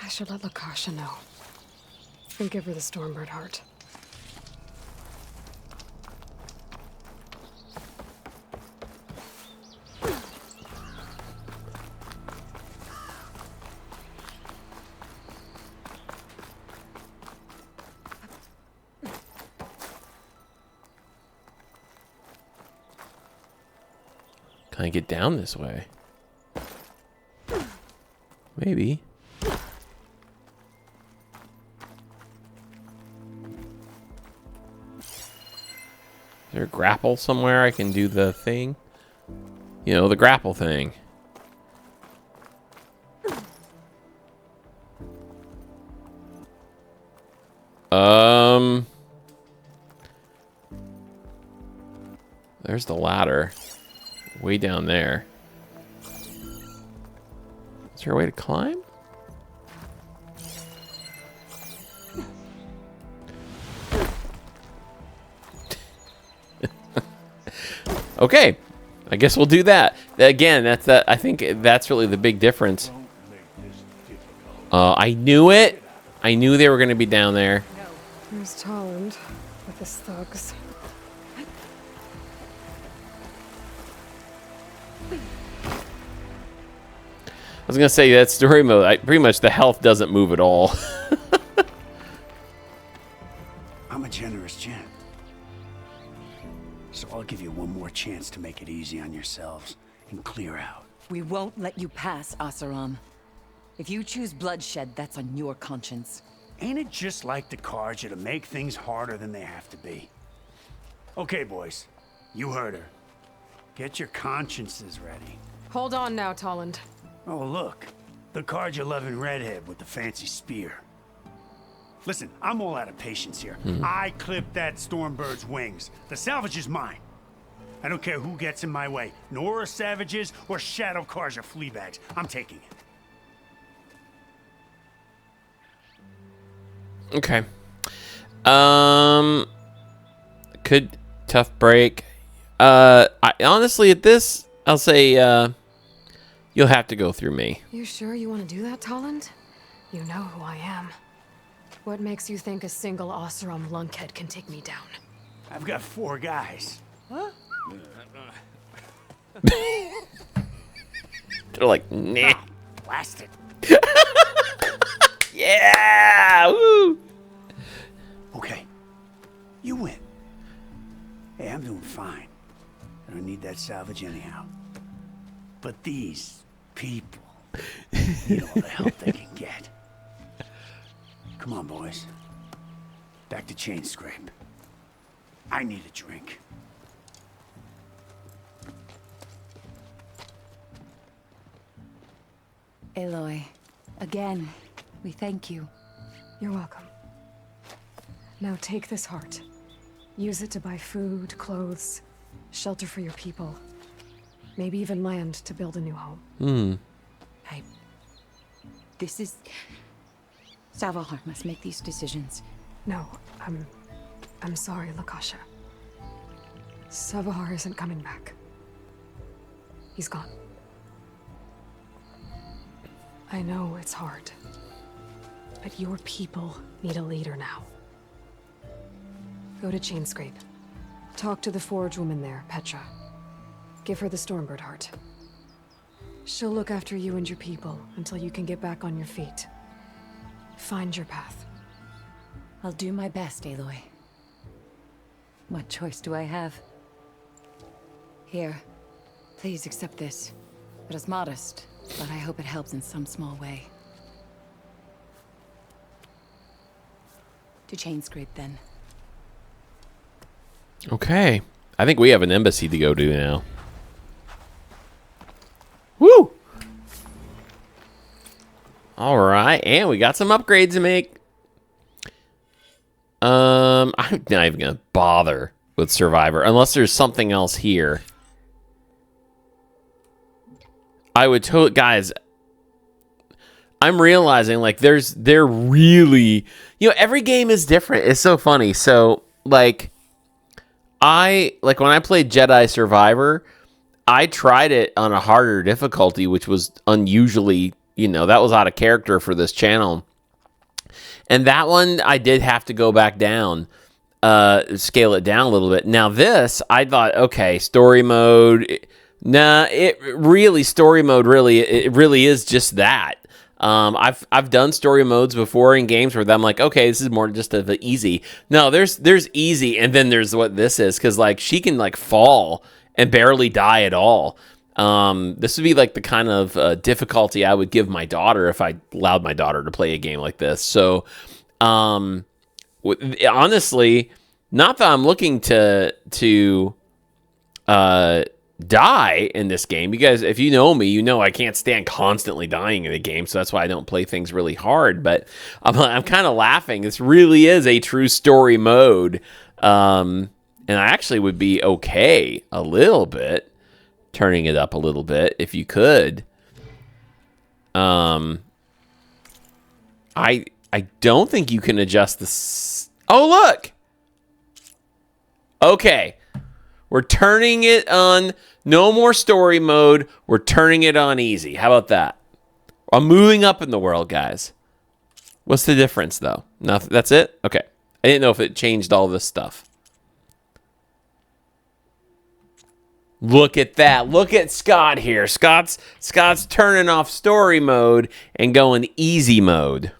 I should let Lakasha know. And give her the Stormbird heart. Can I get down this way? Maybe. Is there a grapple somewhere I can do the thing? You know, the grapple thing. There's the ladder. Way down there. Is there a way to climb? Okay, I guess we'll do that. Again, that's that. I think that's really the big difference. I knew it. I knew they were going to be down there. There's Tolland with his thugs. I was gonna say that story mode. Pretty much the health doesn't move at all. I'm a generous champ, so I'll give you one more chance to make it easy on yourselves and clear out. We won't let you pass, Asaram. If you choose bloodshed, that's on your conscience. Ain't it just like the Carja to make things harder than they have to be? Okay, boys, you heard her. Get your consciences ready. Hold on now, Tolland. Oh, look. The Carja-loving redhead with the fancy spear. Listen, I'm all out of patience here. I clipped that Stormbird's wings. The salvage is mine. I don't care who gets in my way. Nora savages or shadow cars or flea bags. I'm taking it. Okay. Tough break. Honestly, at this, I'll say, you'll have to go through me. You sure you want to do that, Tolland? You know who I am. What makes you think a single Oseram lunkhead can take me down? I've got 4 guys. Huh? They're like, nah. Blast it. Yeah! Woo! Okay. You win. Hey, I'm doing fine. I don't need that salvage anyhow. But these people need all the help they can get. Come on, boys. Back to Chain Scrape. I need a drink. Aloy, again, we thank you. You're welcome. Now take this heart. Use it to buy food, clothes, shelter for your people. Maybe even land to build a new home. This is... Savahar must make these decisions. No, I'm sorry, Lakasha. Savahar isn't coming back. He's gone. I know it's hard, but your people need a leader now. Go to Chainscrape. Talk to the forge woman there, Petra. Give her the Stormbird heart. She'll look after you and your people until you can get back on your feet. Find your path. I'll do my best, Aloy. What choice do I have? Here, please accept this. It is modest, but I hope it helps in some small way. To Chainscrape, then. Okay. I think we have an embassy to go to now. Woo! Alright, and we got some upgrades to make. I'm not even gonna bother with Survivor unless there's something else here. I would totally, guys. I'm realizing like they're really, every game is different. It's so funny. So like when I played Jedi Survivor, I tried it on a harder difficulty, which was unusually, that was out of character for this channel. And that one, I did have to go back down, scale it down a little bit. Now this, I thought, okay, story mode. Nah, it really is just that. I've done story modes before in games where I'm like, okay, this is more just of the easy. No, there's easy, and then there's what this is, because like she can like fall and barely die at all. This would be like the kind of difficulty I would give my daughter if I allowed my daughter to play a game like this. So, honestly, not that I'm looking to die in this game. You guys, if you know me, you know I can't stand constantly dying in a game, so that's why I don't play things really hard. But I'm kind of laughing. This really is a true story mode, and I actually would be okay a little bit turning it up a little bit if you could. I don't think you can adjust this. Oh, look. Okay. We're turning it on no more story mode. We're turning it on easy. How about that? I'm moving up in the world, guys. What's the difference, though? Nothing. That's it? Okay. I didn't know if it changed all this stuff. Look at that. Look at Scott here. Scott's turning off story mode and going easy mode.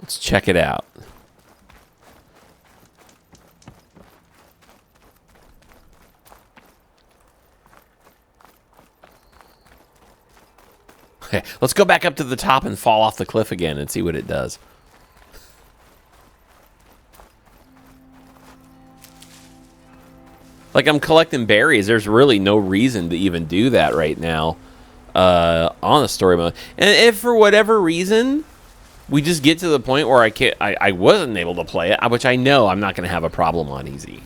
Let's check it out. Okay, let's go back up to the top and fall off the cliff again and see what it does. Like, I'm collecting berries. There's really no reason to even do that right now on the story mode. And if for whatever reason we just get to the point where I wasn't able to play it, which I know I'm not going to have a problem on easy.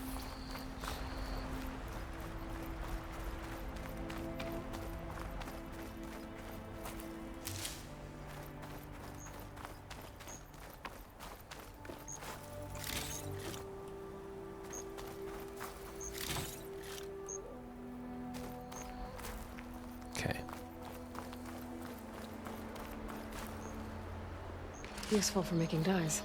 Useful for making dyes.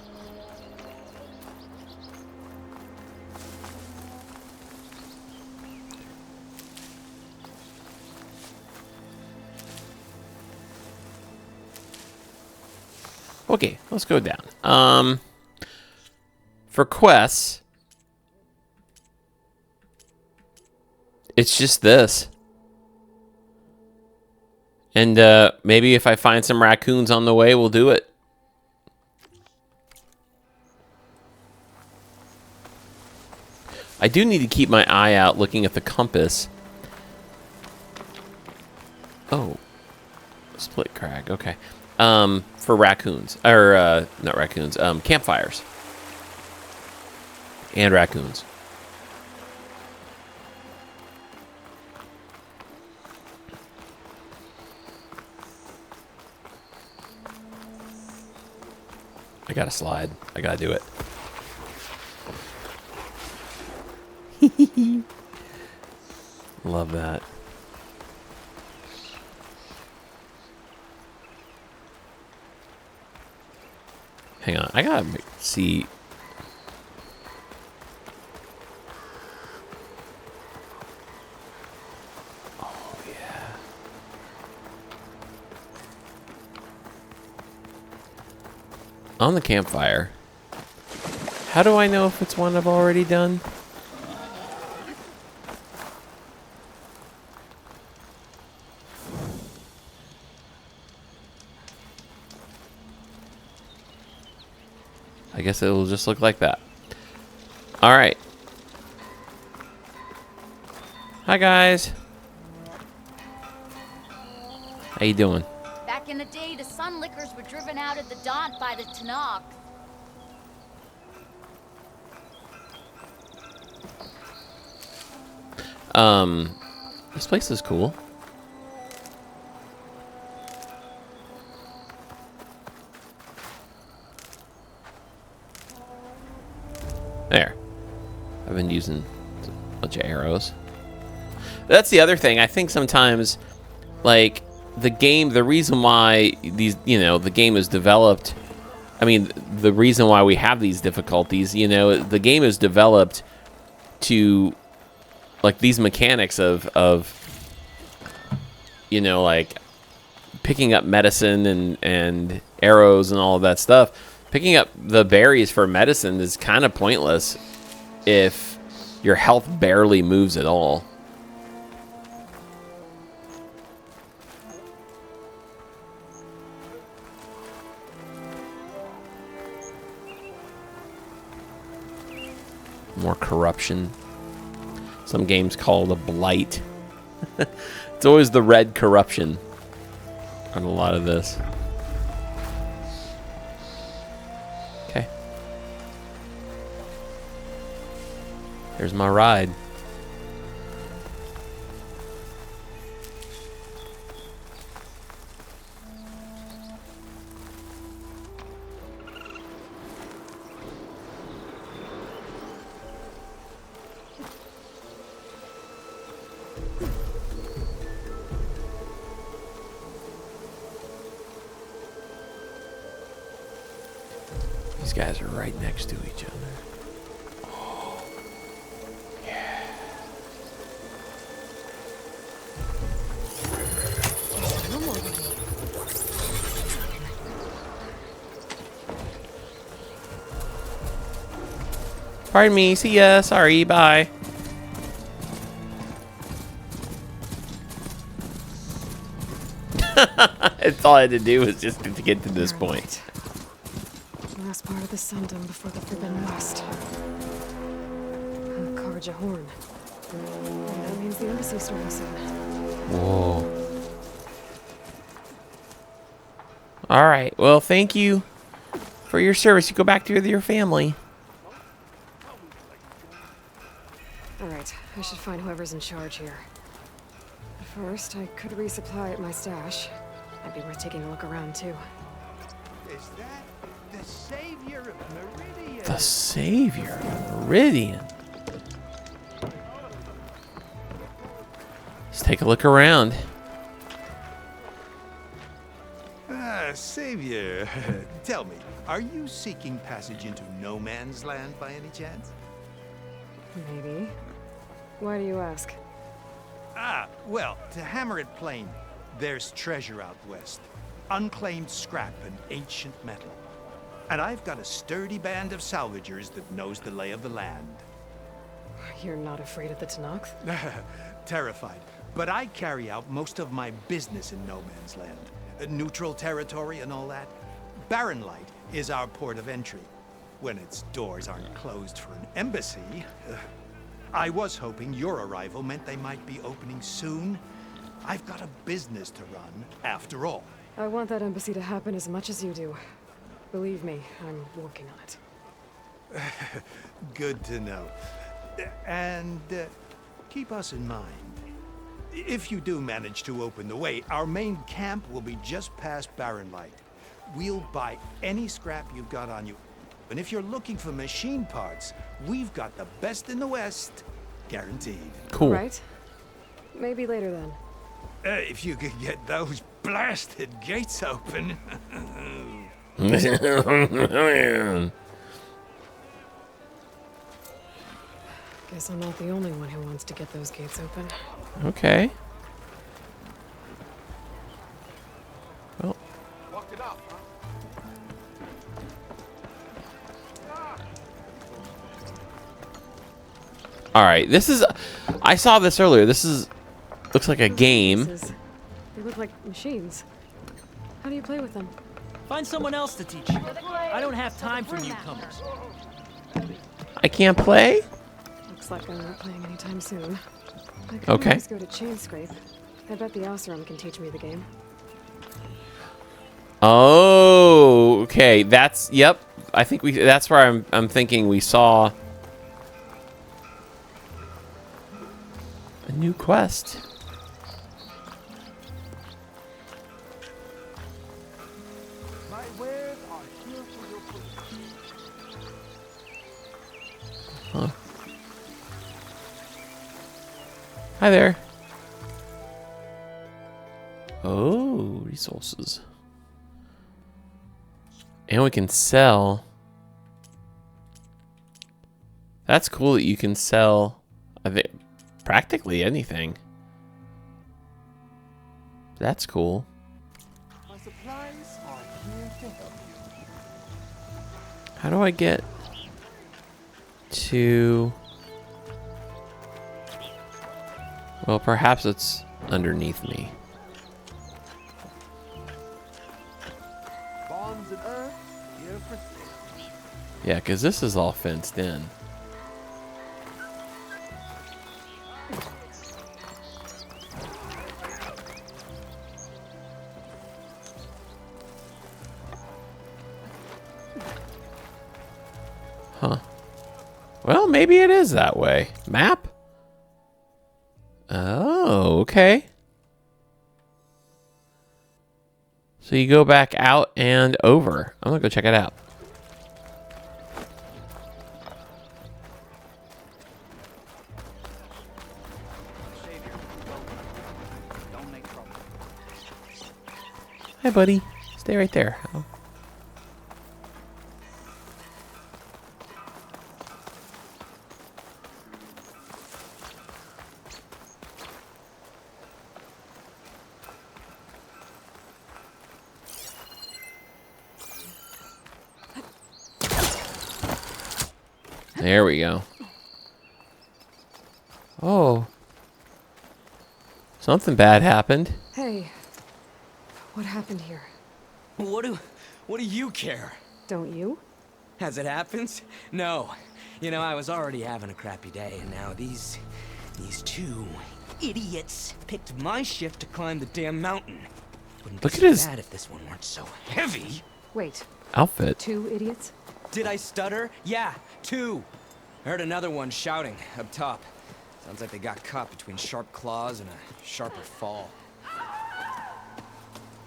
Okay, let's go down. For quests, it's just this. And maybe if I find some raccoons on the way, we'll do it. I do need to keep my eye out looking at the compass. Oh. Split crag, okay. For raccoons. Or, not raccoons. Campfires. And raccoons. I gotta slide. I gotta do it. Love that. Hang on, I gotta see. Oh, yeah. On the campfire. How do I know if it's one I've already done? I guess it will just look like that. All right. Hi, guys. How you doing? Back in the day, the Sunlickers were driven out at the Daunt by the Tannoog. This place is cool. There. I've been using a bunch of arrows. That's the other thing. I think sometimes, like, the game, the reason why these, you know, the game is developed, I mean, the reason why we have these difficulties, you know, the game is developed to, like, these mechanics of you know, like, picking up medicine and arrows and all of that stuff. Picking up the berries for medicine is kind of pointless if your health barely moves at all. More corruption. Some games call it a blight. It's always the red corruption on a lot of this. Okay. Here's my ride. These guys are right next to each other. Oh, yeah. Pardon me. See ya. Sorry. Bye. That's all I had to do was just to get to this point. Last part of the Sundom before the Forbidden West. And the Karja Horn. That means the embassy storm soon. Whoa. All right. Well, thank you For your service, you go back to your family. Alright, I should find whoever's in charge here. First, I could resupply at my stash. Might be worth taking a look around, too. Is that the savior of Meridian? The savior of Meridian. Let's take a look around. Savior, tell me, are you seeking passage into no man's land by any chance? Maybe. Why do you ask? Well, to hammer it plain, there's treasure out west. Unclaimed scrap and ancient metal. And I've got a sturdy band of salvagers that knows the lay of the land. You're not afraid of the Tanakh? Terrified. But I carry out most of my business in no man's land. Neutral territory and all that. Barren Light is our port of entry. When its doors aren't closed for an embassy. I was hoping your arrival meant they might be opening soon. I've got a business to run, after all. I want that embassy to happen as much as you do. Believe me, I'm working on it. Good to know. And keep us in mind. If you do manage to open the way, our main camp will be just past Barren Light. We'll buy any scrap you've got on you. And if you're looking for machine parts, we've got the best in the West. Guaranteed. Cool. Right? Maybe later then. If you could get those blasted gates open. Guess I'm not the only one who wants to get those gates open. Okay. Well. All right, this is. I saw this earlier. This is. Looks like a game. They look like machines. How do you play with them? Find someone else to teach you. I don't have time for newcomers. I can't play? Looks like I'm not playing anytime soon. I could Okay. always go to Chain Scrape. I bet the Osram can teach me the game. Oh, okay. That's yep. I think we. That's where I'm thinking we saw a new quest. My wares are here for your purchase. Huh. Hi there. Oh, resources. And we can sell. That's cool that you can sell, I think, practically anything. That's cool. My supplies are here to help you. How do I get to... Well, perhaps it's underneath me. Bonds and earth here for sale. Yeah, because this is all fenced in. Huh. Well, maybe it is that way. Map? Oh, okay. So you go back out and over. I'm gonna go check it out. Don't make trouble. Hi, buddy. Stay right there. Oh. There we go. Oh. Something bad happened. Hey, what happened here? What do you care? Don't you? As it happens? No. You know, I was already having a crappy day, and now these two idiots picked my shift to climb the damn mountain. Wouldn't be Look at so his- bad if this one weren't so heavy. Wait, outfit. 2 idiots? Did I stutter? Yeah, 2. I heard another one shouting up top. Sounds like they got caught between sharp claws and a sharper fall.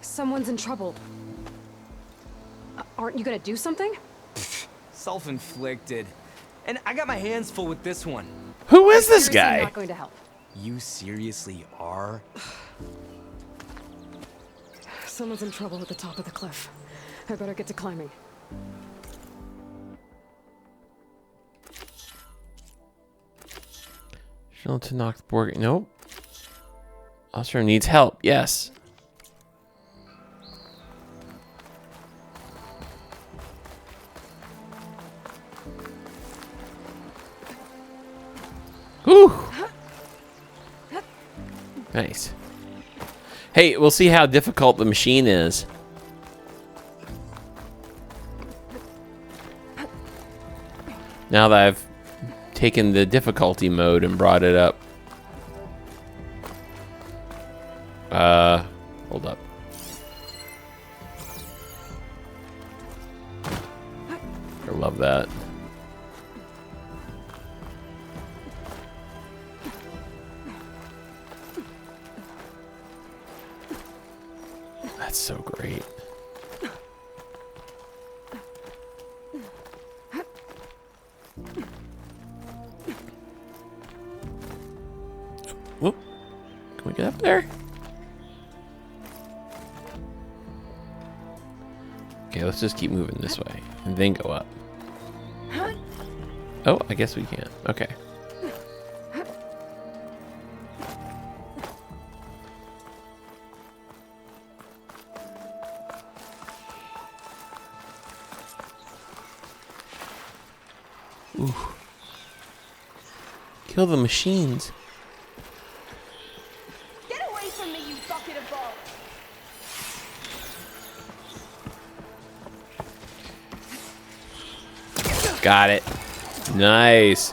Someone's in trouble. Aren't you gonna do something? Self-inflicted. And I got my hands full with this one. Who is this Seriously, guy? not going to help. You seriously are? Someone's in trouble at the top of the cliff. I better get to climbing. To knock the board. Nope. Ostrom needs help. Yes. Whew. Nice. Hey, we'll see how difficult the machine is. Now that I've taken the difficulty mode and brought it up. Hold up. I love that. That's so great. Whoop. Can we get up there? Okay, let's just keep moving this way and then go up. Oh, I guess we can't. Okay. Ooh. Kill the machines. Get away from me, you bucket of balls! Got it. Nice.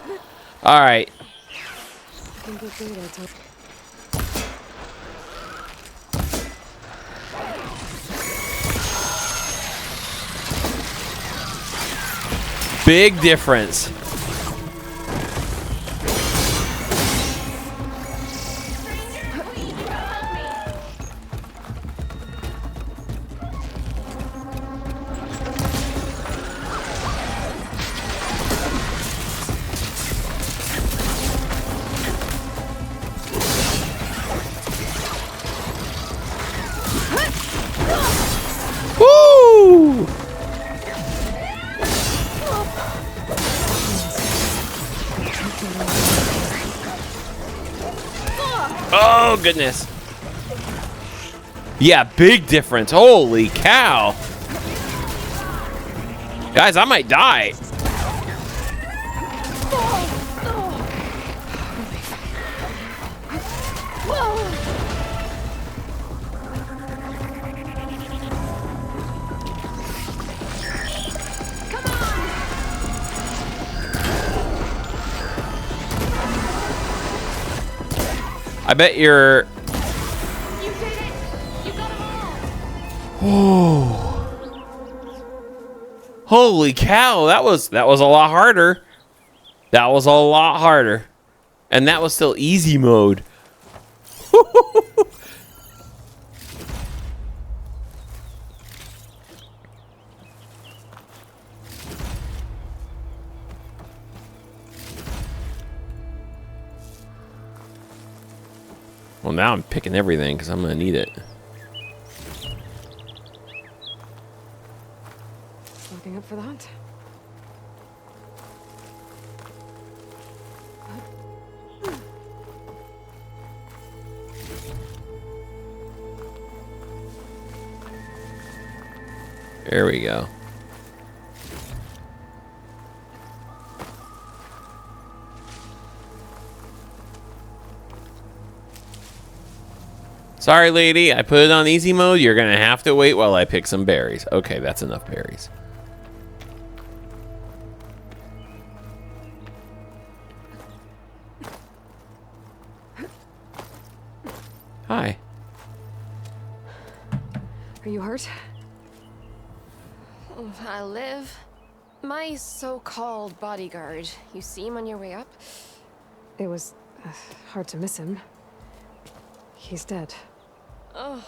All right. Big difference. Woo! Oh, goodness. Yeah, big difference. Holy cow. Guys, I might die. I bet you're... You did it! You got them all! Oh. Holy cow, that was a lot harder. That was a lot harder. And that was still easy mode. Well, now I'm picking everything because I'm going to need it. Looking up for that? There we go. Sorry, lady. I put it on easy mode. You're going to have to wait while I pick some berries. Okay, that's enough berries. Hi. Are you hurt? I live. My so-called bodyguard. You see him on your way up? It was hard to miss him. He's dead. Oh.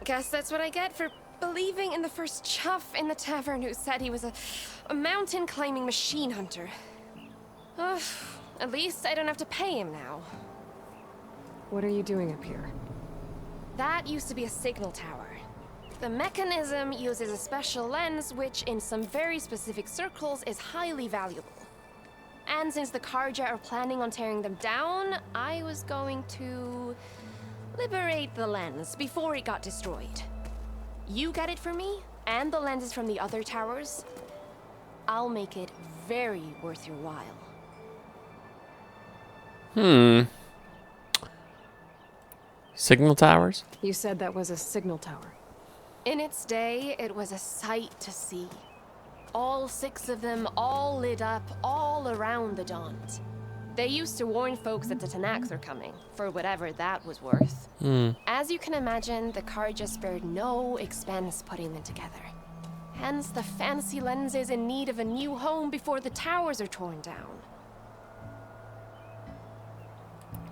Guess that's what I get for believing in the first chuff in the tavern who said he was a mountain-climbing machine hunter. At least I don't have to pay him now. What are you doing up here? That used to be a signal tower. The mechanism uses a special lens which, in some very specific circles, is highly valuable. And since the Karja are planning on tearing them down, I was going to liberate the lens before it got destroyed. You get it for me, and the lenses from the other towers. I'll make it very worth your while. Signal towers? You said that was a signal tower. In its day, it was a sight to see. All 6 of them, all lit up, all around the Dons. They used to warn folks that the Tanaks are coming, for whatever that was worth. As you can imagine, the Karja spared no expense putting them together. Hence the fancy lenses in need of a new home before the towers are torn down.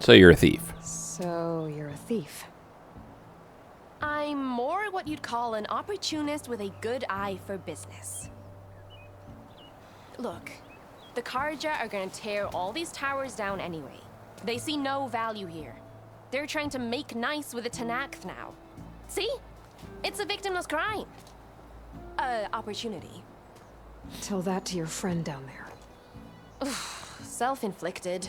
So you're a thief. So you're a thief. I'm more what you'd call an opportunist with a good eye for business. Look, the Karja are gonna tear all these towers down anyway. They see no value here. They're trying to make nice with the Tanakh now. See? It's a victimless crime. Opportunity. Tell that to your friend down there. Self-inflicted.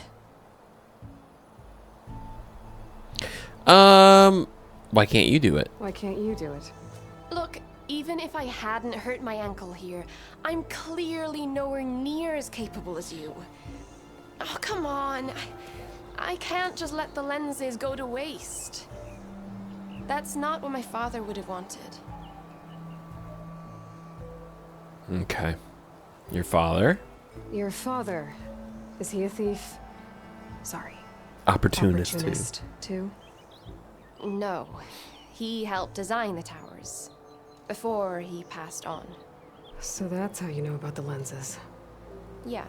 Why can't you do it? Why can't you do it? Look, even if I hadn't hurt my ankle here, I'm clearly nowhere near as capable as you. Oh, come on. I can't just let the lenses go to waste. That's not what my father would have wanted. Okay. Your father? Your father. Is he a thief? Sorry. Opportunist too? No. He helped design the towers. Before he passed on. So that's how you know about the lenses. Yeah.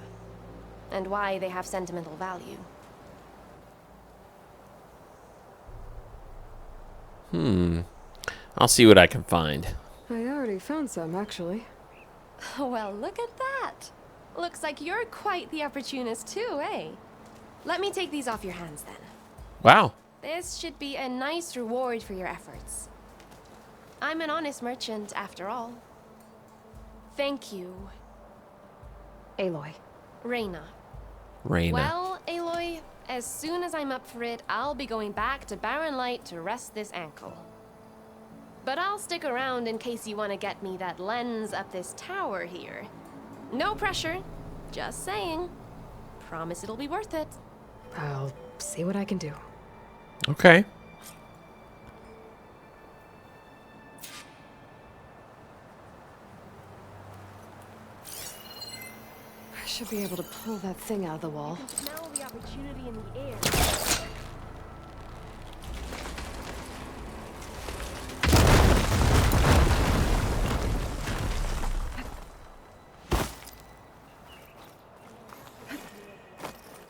And why they have sentimental value. I'll see what I can find. I already found some, actually. Well, look at that. Looks like you're quite the opportunist too, eh? Let me take these off your hands then. Wow. This should be a nice reward for your efforts. I'm an honest merchant, after all. Thank you. Aloy. Reyna. Well, Aloy, as soon as I'm up for it, I'll be going back to Barren Light to rest this ankle. But I'll stick around in case you want to get me that lens up this tower here. No pressure, just saying. Promise it'll be worth it. I'll see what I can do. Okay. I should be able to pull that thing out of the wall. I can smell the opportunity in the air.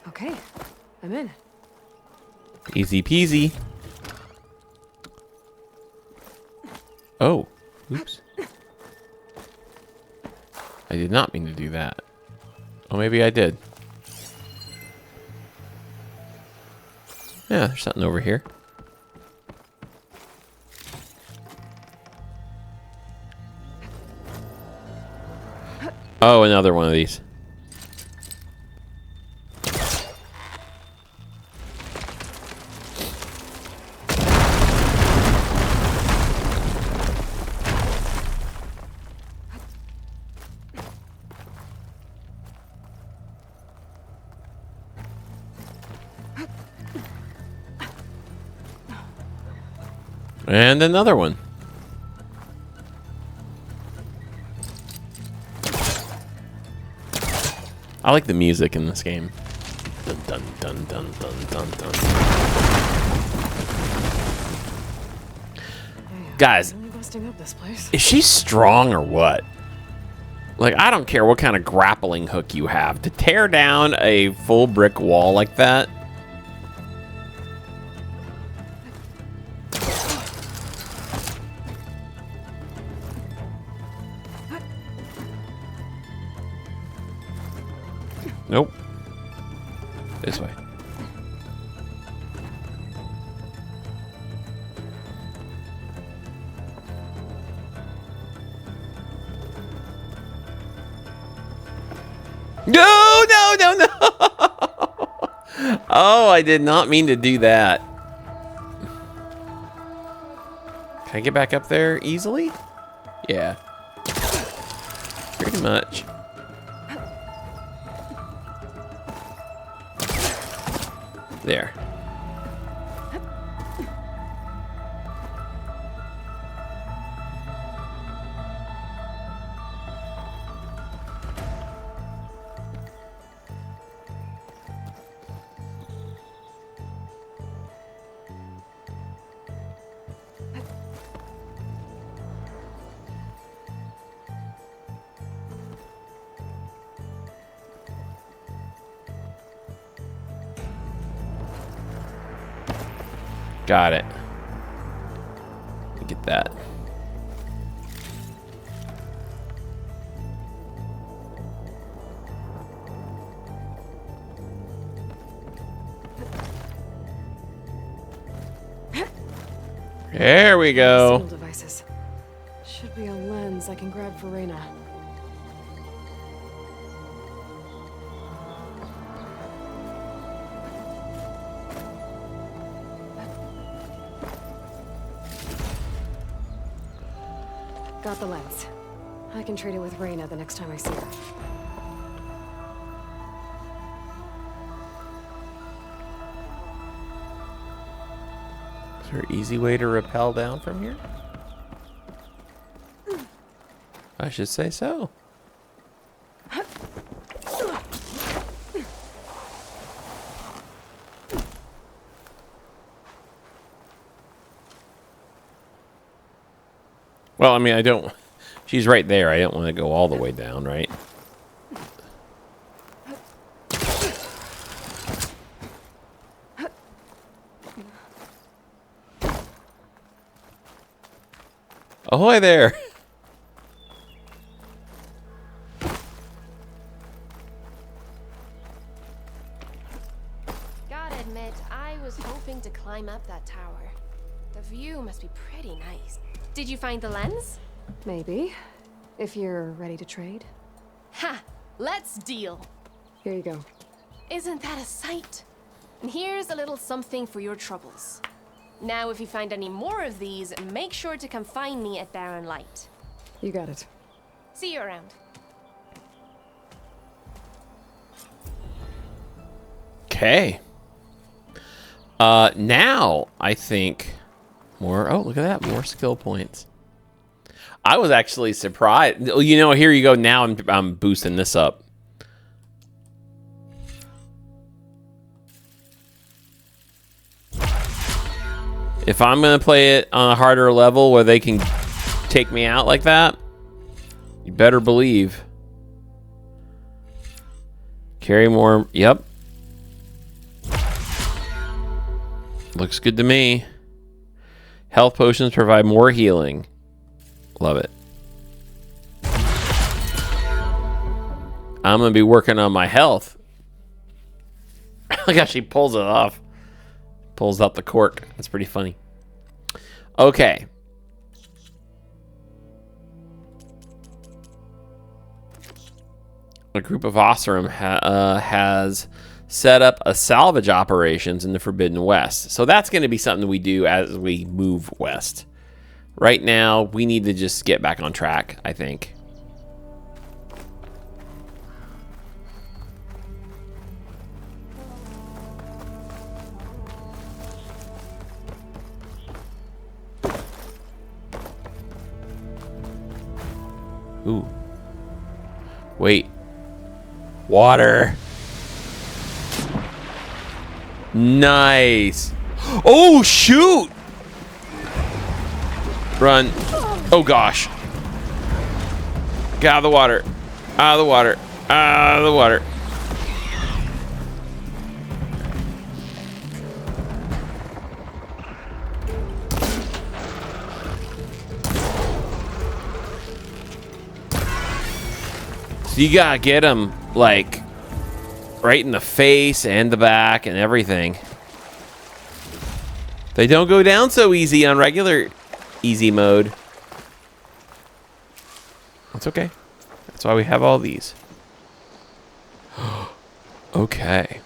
Okay, I'm in. Easy peasy. Oh, oops. I did not mean to do that. Oh, maybe I did. Yeah, there's something over here. Oh, another one of these. And another one. I like the music in this game. Dun dun dun dun dun dun dun. Guys, busting up this place. Is she strong or what? Like, I don't care what kind of grappling hook you have. To tear down a full brick wall like that. Nope. This way. No, no, no, no. Oh, I did not mean to do that. Can I get back up there easily? Yeah. Pretty much. There. Got it. Get that. There we go. Signal devices. Should be a lens I can grab for Reyna. Got the lens. I can trade it with Reyna the next time I see her. Is there an easy way to rappel down from here? I should say so. Well, I mean, I don't... She's right there. I don't want to go all the way down, right? Ahoy there! Gotta admit, I was hoping to climb up that tower. The view must be pretty nice. Did you find the lens? Maybe. If you're ready to trade. Ha! Let's deal! Here you go. Isn't that a sight? And here's a little something for your troubles. Now, if you find any more of these, make sure to come find me at Barren Light. You got it. See you around. Okay. Now, I think... More... Oh, look at that. More skill points. I was actually surprised. You know, here you go. Now I'm boosting this up. If I'm going to play it on a harder level where they can take me out like that, you better believe. Carry more. Yep. Looks good to me. Health potions provide more healing. Love it. I'm going to be working on my health. Look how she pulls it off. Pulls out the cork. That's pretty funny. Okay. A group of Oseram has set up a salvage operations in the Forbidden West. So that's going to be something we do as we move west. Right now, we need to just get back on track, I think. Ooh. Wait. Water. Nice. Oh, shoot. Run. Oh gosh. Get out of the water. Out of the water. Out of the water. So you gotta get them, like, right in the face and the back and everything. They don't go down so easy on regular easy mode. That's okay. That's why we have all these. Okay.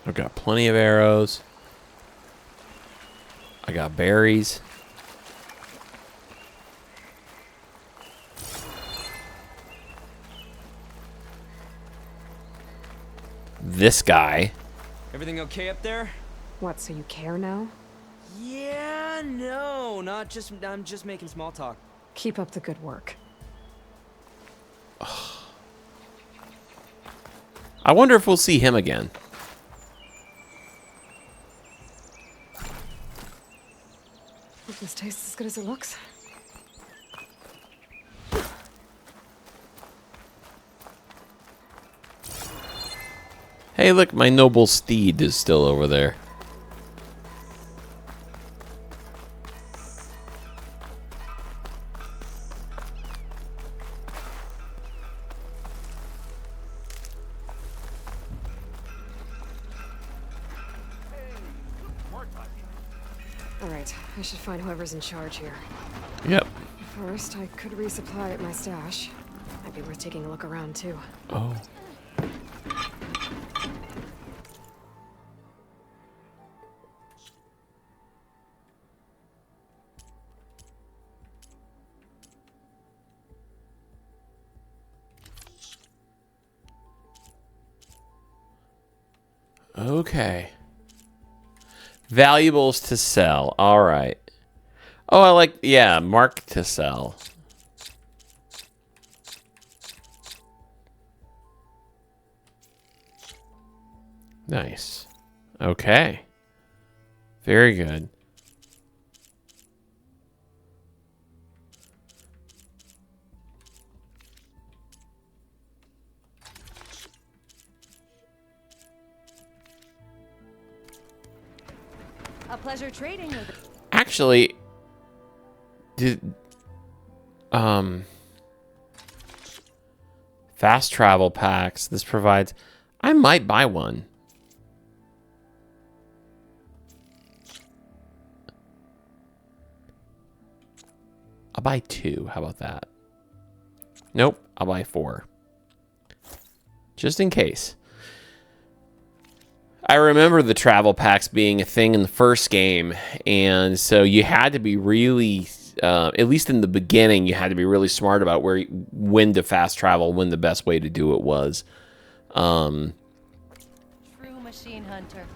I've got plenty of arrows. I got berries. This guy. Everything okay up there? What, so you care now? Yeah, no, not just. I'm just making small talk. Keep up the good work. I wonder if we'll see him again. Hope this tastes as good as it looks. Hey, look, my noble steed is still over there. Alright, I should find whoever's in charge here. Yep. First, I could resupply at my stash. Might be worth taking a look around, too. Oh. Okay. Valuables to sell. All right. Oh, I like, yeah, mark to sell. Nice. Okay. Very good. A pleasure trading with. Actually, fast travel packs. This provides. I might buy one. I'll buy 2. How about that? Nope. I'll buy 4. Just in case. I remember the travel packs being a thing in the first game, and so you had to be really, at least in the beginning, you had to be really smart about when to fast travel, when the best way to do it was. True machine hunter.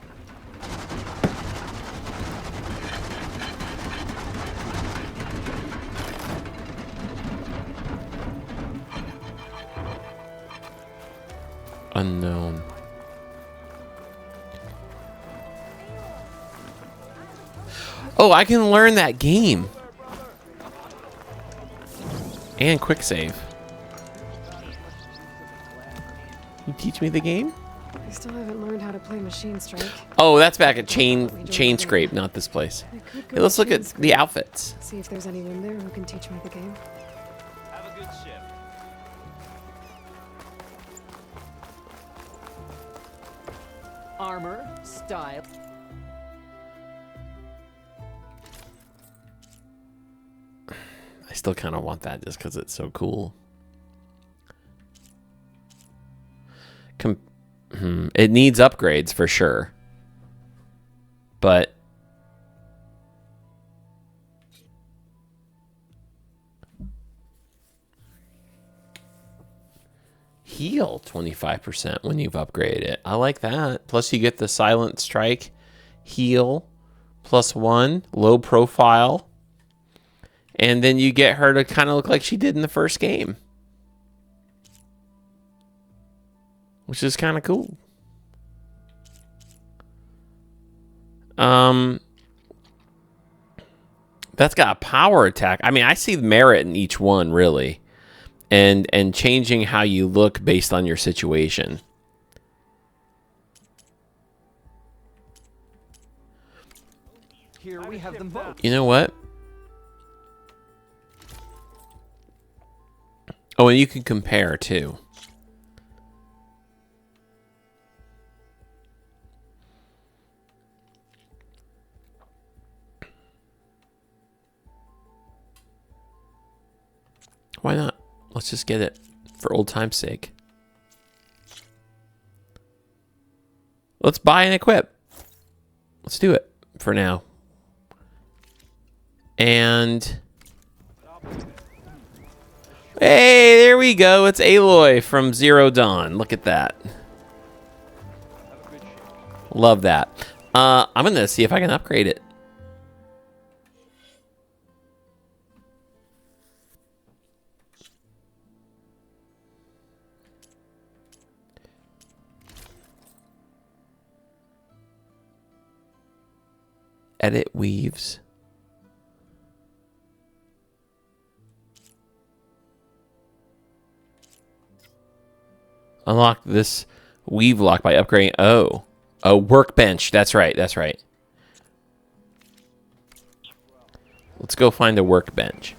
Unknown. Oh, I can learn that game. And quick save. You teach me the game? I still haven't learned how to play Machine Strike. Oh, that's back at Chain Scrape, not this place. Hey, let's look at the outfits. See if there's anyone there who can teach me the game. Have a good shift. Armor, style. I still kind of want that just because it's so cool. It needs upgrades for sure. But heal 25% when you've upgraded it. I like that. Plus you get the silent strike, heal, +1, low profile. And then you get her to kind of look like she did in the first game. Which is kind of cool. That's got a power attack. I mean, I see merit in each one, really. And changing how you look based on your situation. Here we have them both. You know what? Oh, and you can compare, too. Why not? Let's just get it for old time's sake. Let's buy and equip. Let's do it for now. And hey, there we go. It's Aloy from Zero Dawn. Look at that. Love that. I'm gonna see if I can upgrade it. Edit weaves. Unlock this weave lock by upgrading. Oh, a workbench. That's right. That's right. Let's go find a workbench.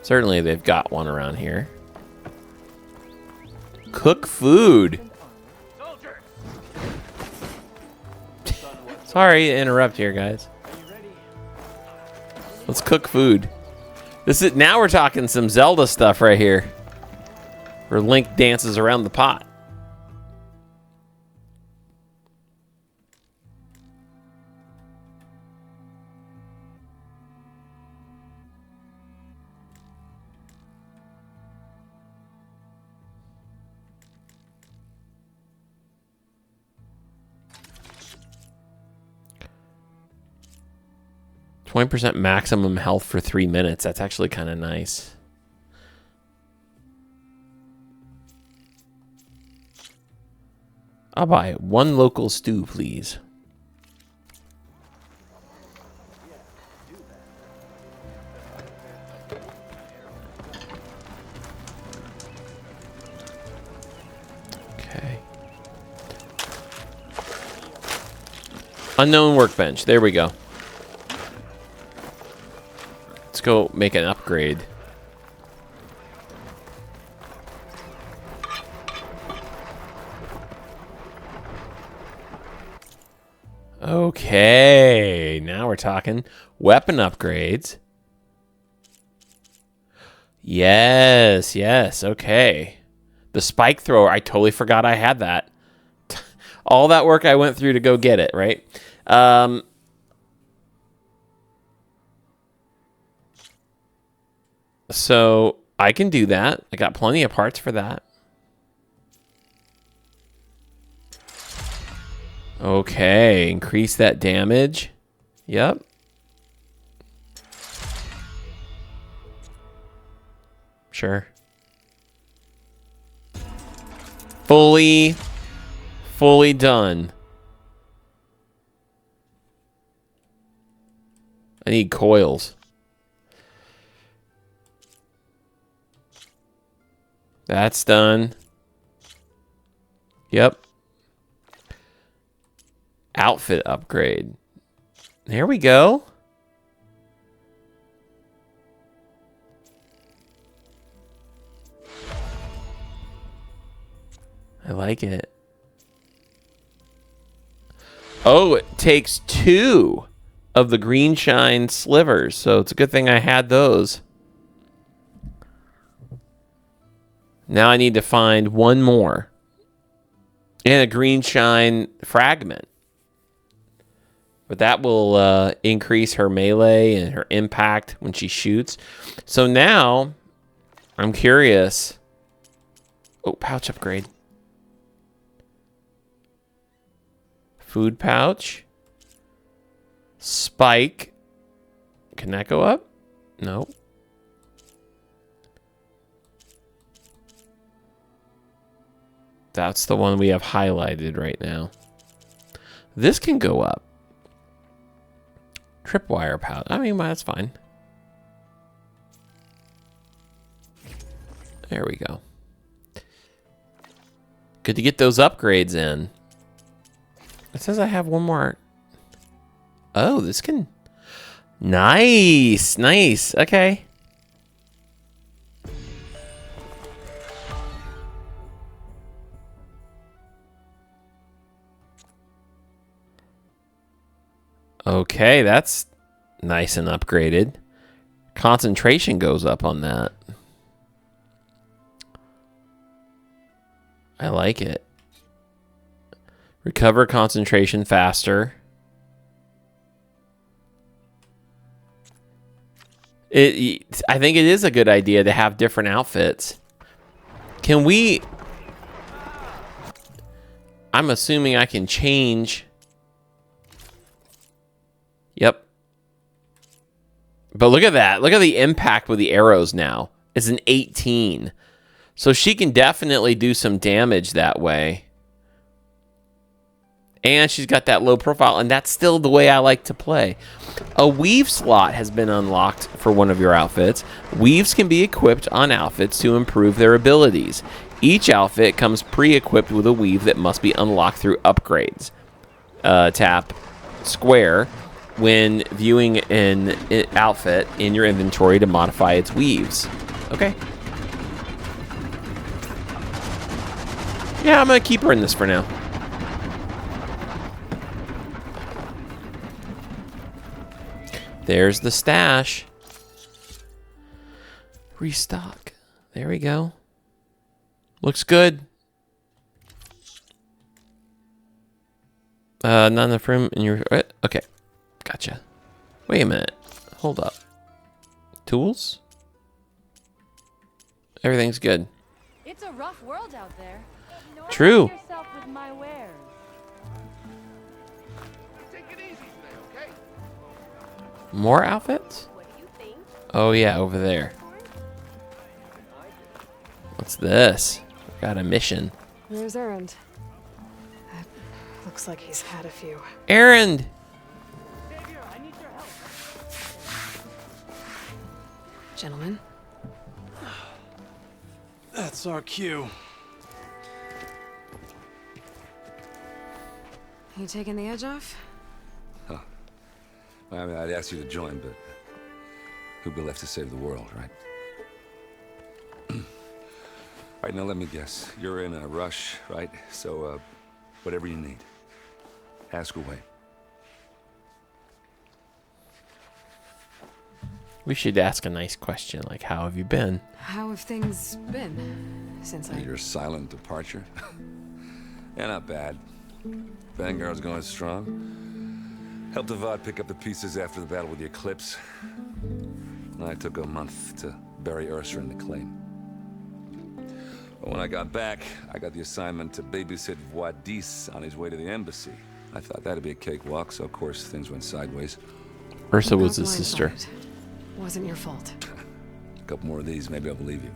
Certainly they've got one around here. Cook food. Sorry to interrupt here, guys. Let's cook food. This is now we're talking some Zelda stuff right here. Where Link dances around the pot. %, maximum health for 3 minutes. That's actually kind of nice. I'll buy 1 local stew, please. Okay. Unknown workbench. There we go. Let's go make an upgrade. Okay, now we're talking weapon upgrades. Yes, yes, okay. The spike thrower, I totally forgot I had that. All that work I went through to go get it, right? So I can do that. I got plenty of parts for that. Okay, increase that damage. Yep. Sure. Fully done. I need coils. That's done. Yep. Outfit upgrade. There we go. I like it. Oh, it takes 2 of the green shine slivers, so it's a good thing I had those. Now I need to find 1 more. And a green shine fragment. But that will increase her melee and her impact when she shoots. So now, I'm curious. Oh, pouch upgrade. Food pouch. Spike. Can that go up? No. That's the one we have highlighted right now. This can go up. Tripwire pouch. I mean, well, that's fine. There we go. Good to get those upgrades in. It says I have one more. Oh, this can... Nice, nice. Okay. Okay, that's nice and upgraded. Concentration goes up on that. I like it. Recover concentration faster. I think it is a good idea to have different outfits. Can we... I'm assuming I can change... Yep. But look at that. Look at the impact with the arrows now. It's an 18. So she can definitely do some damage that way. And she's got that low profile, and that's still the way I like to play. A weave slot has been unlocked for one of your outfits. Weaves can be equipped on outfits to improve their abilities. Each outfit comes pre-equipped with a weave that must be unlocked through upgrades. Tap square when viewing an outfit in your inventory to modify its weaves. Okay. Yeah, I'm going to keep her in this for now. There's the stash. Restock. There we go. Looks good. Not enough room in your... Okay. Gotcha. Wait a minute. Hold up. Tools? Everything's good. It's a rough world out there. True. Yourself with my wares. More outfits? Oh yeah, over there. What's this? Got a mission. There's Errand. Looks like he's had a few. Errand! Gentlemen. That's our cue. You taking the edge off? Huh. I mean, I'd ask you to join, but who'd be left to save the world, right? All right, now let me guess. You're in a rush, right? So, whatever you need, ask away. We should ask a nice question, like, how have you been? How have things been since Your silent departure? Yeah, not bad. Vanguard's going strong. Helped Avad pick up the pieces after the battle with the Eclipse. And I took a month to bury Ursa in the claim. But when I got back, I got the assignment to babysit Wadis on his way to the embassy. I thought that'd be a cakewalk, so of course things went sideways. Ursa was his sister. Wasn't your fault. A couple more of these, maybe I'll believe you.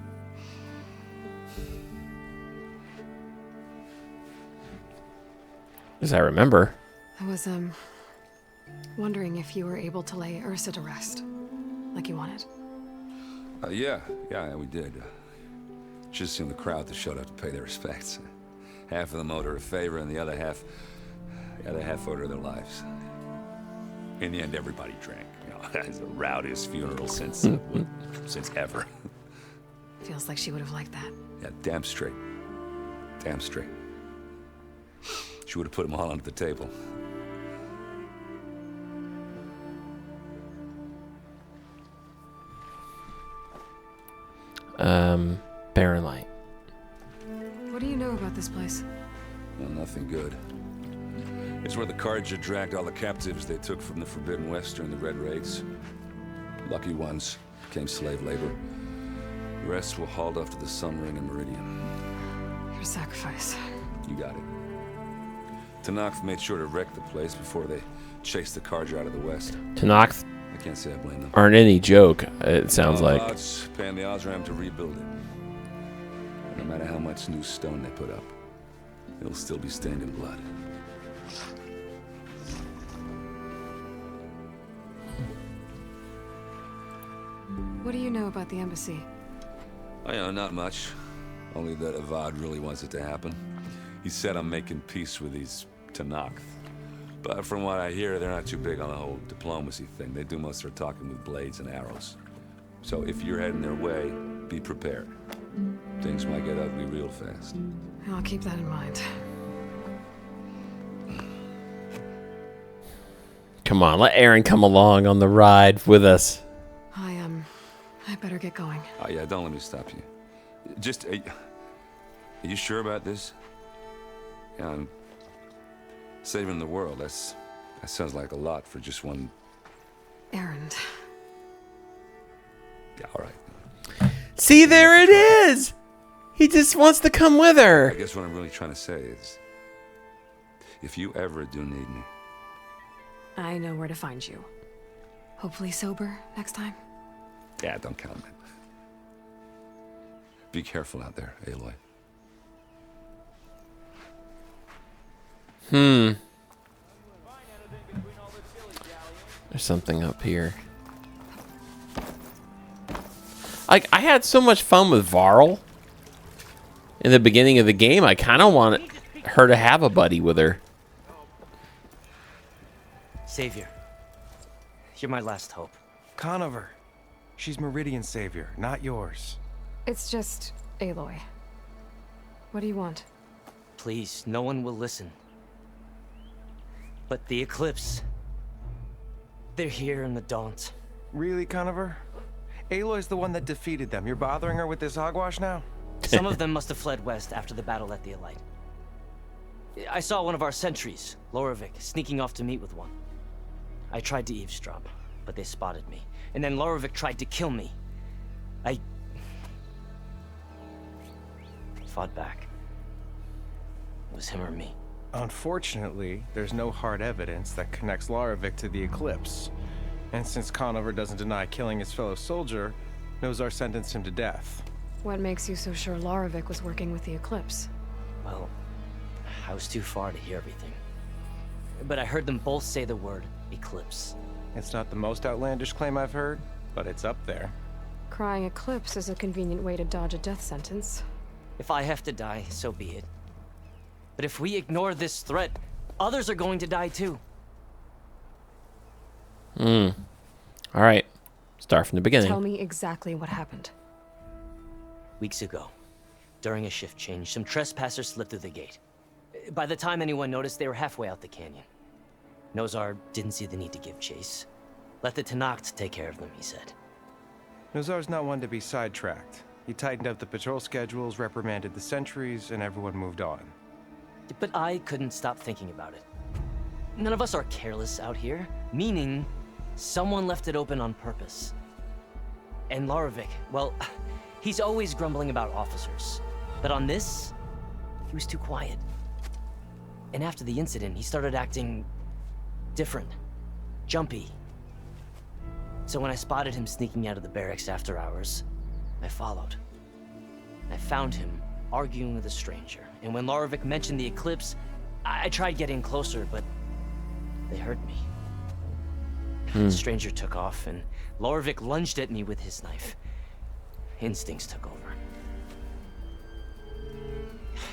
As I remember. I was, wondering if you were able to lay Ursa to rest, like you wanted. Yeah, we did. Just seen the crowd that showed up to pay their respects. Half of them owed her a favor, and the other half owed her their lives. In the end, everybody drank. You know, it's the rowdiest funeral since ever. Feels like she would have liked that. Yeah, damn straight. Damn straight. She would have put them all under the table. Barren Light. What do you know about this place? Well, nothing good. It's where the Carja dragged all the captives they took from the Forbidden West during the Red Raids. Lucky ones became slave labor. The rest were hauled off to the Sun Ring and Meridian. Your sacrifice. You got it. Tanakh made sure to wreck the place before they chased the Carja out of the West. Tanakh I can't say I blame them. aren't any joke, it sounds like. Odds paying the Osram to rebuild it. No matter how much new stone they put up, it'll still be stained in blood. What do you know about the embassy? I know not much. Only that Avad really wants it to happen. He said I'm making peace with these Tanakh. But from what I hear, they're not too big on the whole diplomacy thing. They do most of their talking with blades and arrows. So if you're heading their way, be prepared. Things might get ugly real fast. I'll keep that in mind. Come on, let Aaron come along on the ride with us. I better get going. Oh yeah, don't let me stop you. Just, are you sure about this? Yeah, I'm saving the world. That sounds like a lot for just one. Aaron. Yeah, all right. See, there it is! He just wants to come with her. I guess what I'm really trying to say is, if you ever do need me. I know where to find you. Hopefully sober next time. Yeah, don't count on it. Be careful out there, Aloy. There's something up here. Like, I had so much fun with Varl in the beginning of the game. I kind of want her to have a buddy with her. Savior, you're my last hope. Conover. She's Meridian's savior, not yours. It's just Aloy. What do you want? Please, no one will listen. But the Eclipse... they're here in the Daunt. Really, Conover? Aloy's the one that defeated them. You're bothering her with this hogwash now? Some of them must have fled west after the battle at the Elite. I saw one of our sentries, Loravik, sneaking off to meet with one. I tried to eavesdrop, but they spotted me. And then Loravik tried to kill me. I fought back. It was him or me. Unfortunately, there's no hard evidence that connects Loravik to the Eclipse. And since Conover doesn't deny killing his fellow soldier, Nozar sentenced him to death. What makes you so sure Loravik was working with the Eclipse? Well, I was too far to hear everything. But I heard them both say the word Eclipse. It's not the most outlandish claim I've heard, but it's up there. Crying Eclipse is a convenient way to dodge a death sentence. If I have to die, so be it. But if we ignore this threat, others are going to die too. All right. Start from the beginning. Tell me exactly what happened. Weeks ago, during a shift change, some trespassers slipped through the gate. By the time anyone noticed, they were halfway out the canyon. Nozar didn't see the need to give chase. Let the Tanakh take care of them, he said. Nozar's not one to be sidetracked. He tightened up the patrol schedules, reprimanded the sentries, and everyone moved on. But I couldn't stop thinking about it. None of us are careless out here, meaning someone left it open on purpose. And Loravik, well, he's always grumbling about officers. But on this, he was too quiet. And after the incident, he started acting different, jumpy. So when I spotted him sneaking out of the barracks after hours, I followed. I found him arguing with a stranger. And when Loravik mentioned the Eclipse, I tried getting closer, but they heard me. The stranger took off, and Loravik lunged at me with his knife. Instincts took over.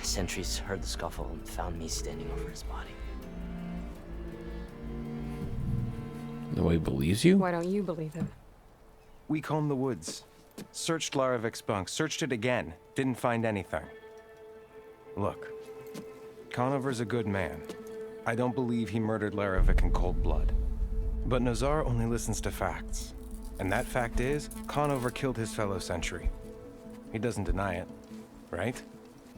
Sentries heard the scuffle and found me standing over his body. The way he believes you? Why don't you believe him? We combed the woods. Searched Laravik's bunk. Searched it again. Didn't find anything. Look. Conover's a good man. I don't believe he murdered Laravik in cold blood. But Nozar only listens to facts. And that fact is, Conover killed his fellow sentry. He doesn't deny it, right?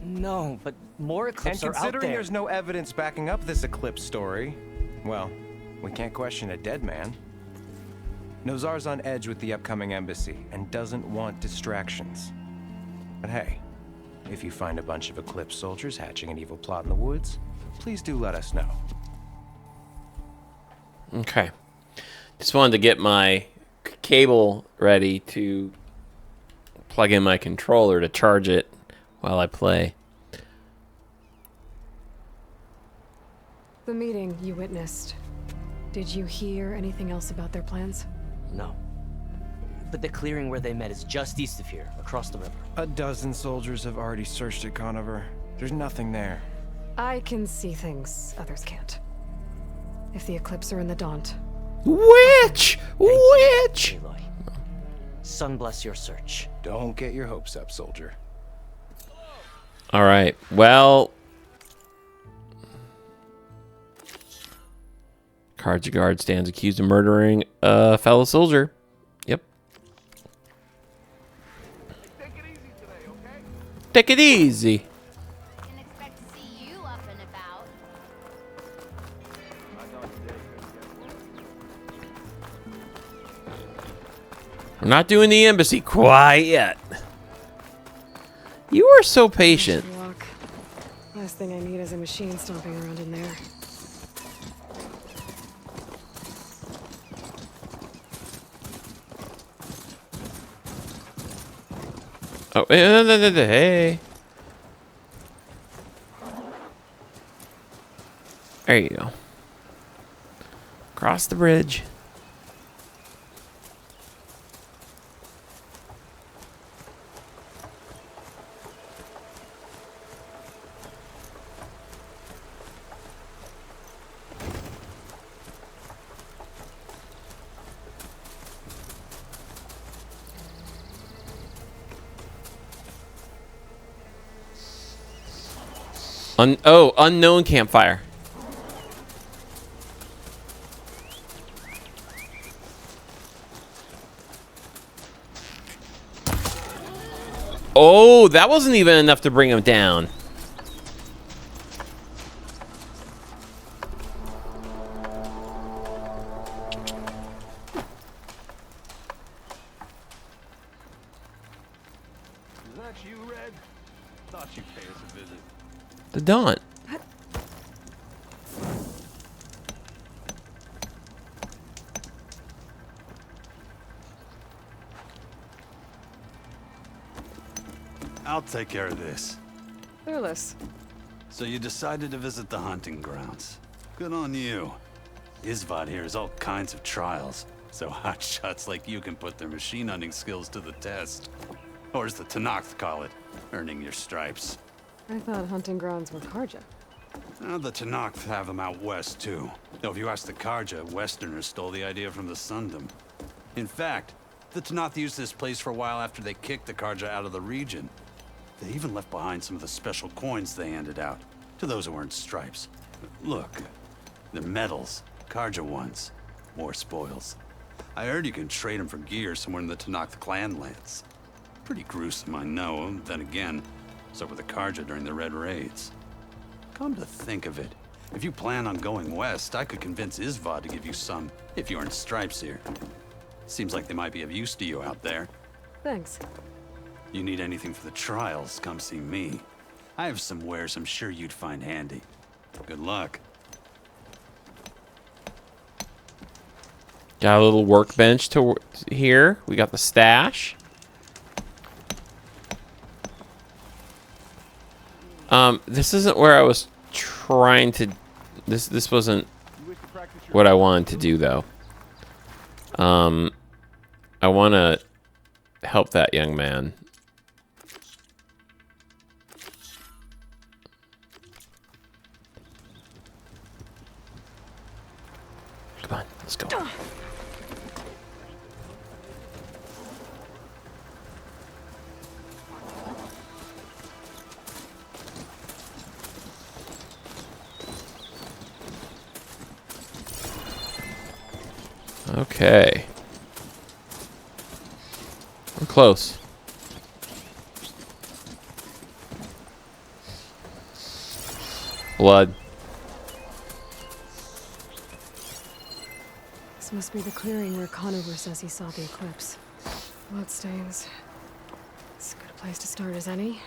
No, but more Eclipse are out there. And considering there's no evidence backing up this Eclipse story, well, we can't question a dead man. Nozar's on edge with the upcoming embassy and doesn't want distractions. But hey, if you find a bunch of Eclipse soldiers hatching an evil plot in the woods, please do let us know. Okay. Just wanted to get my cable ready to plug in my controller to charge it while I play. The meeting you witnessed. Did you hear anything else about their plans? No. but the clearing where they met is just east of here, across the river. A dozen soldiers have already searched it, Conover. There's nothing there. I can see things others can't. If the Eclipse are in the Daunt. Witch! Witch! Aloy. Sun bless your search. Don't get your hopes up, soldier. All right. Well, Carja guard stands accused of murdering a fellow soldier. Yep. Take it easy. Didn't expect to see you up and about. We're not doing the embassy quite yet. You are so patient. Walk. Last thing I need is a machine stomping around in there. Oh, hey. There you go. Cross the bridge. Unknown campfire. Oh, that wasn't even enough to bring him down. Is that you, Red? Thought you'd pay us a visit. The Daunt. I'll take care of this. Fearless. So you decided to visit the hunting grounds. Good on you. Isvad here has all kinds of trials, so hotshots like you can put their machine hunting skills to the test. Or as the Tenakth call it, earning your stripes. I thought hunting grounds were Karja. Now, the Tenakth have them out west, too. Though if you ask the Karja, Westerners stole the idea from the Sundom. In fact, the Tenakth used this place for a while after they kicked the Karja out of the region. They even left behind some of the special coins they handed out, to those who earned stripes. Look, the medals, Karja ones, more spoils. I heard you can trade them for gear somewhere in the Tenakth clan lands. Pretty gruesome, I know, then again, so were the Karja during the Red Raids. Come to think of it, if you plan on going west, I could convince Isvad to give you some, if you earned stripes here. Seems like they might be of use to you out there. Thanks. You need anything for the trials, come see me. I have some wares I'm sure you'd find handy. Good luck. Got a little workbench to here. We got the stash. This isn't where I was trying to. This wasn't what I wanted to do though. I want to help that young man. Come on, let's go. Okay. We're close. Blood. This must be the clearing where Conover says he saw the eclipse. Bloodstains. It's as good a place to start as any.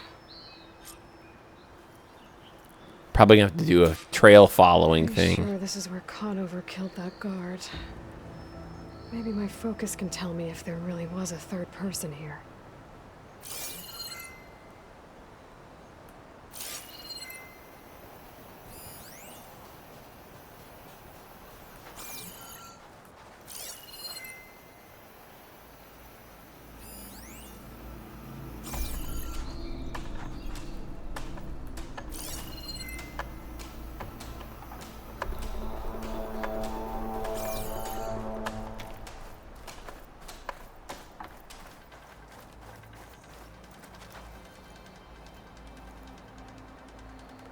Probably gonna have to do a trail following thing. Sure, this is where Conover killed that guard. Maybe my focus can tell me if there really was a third person here.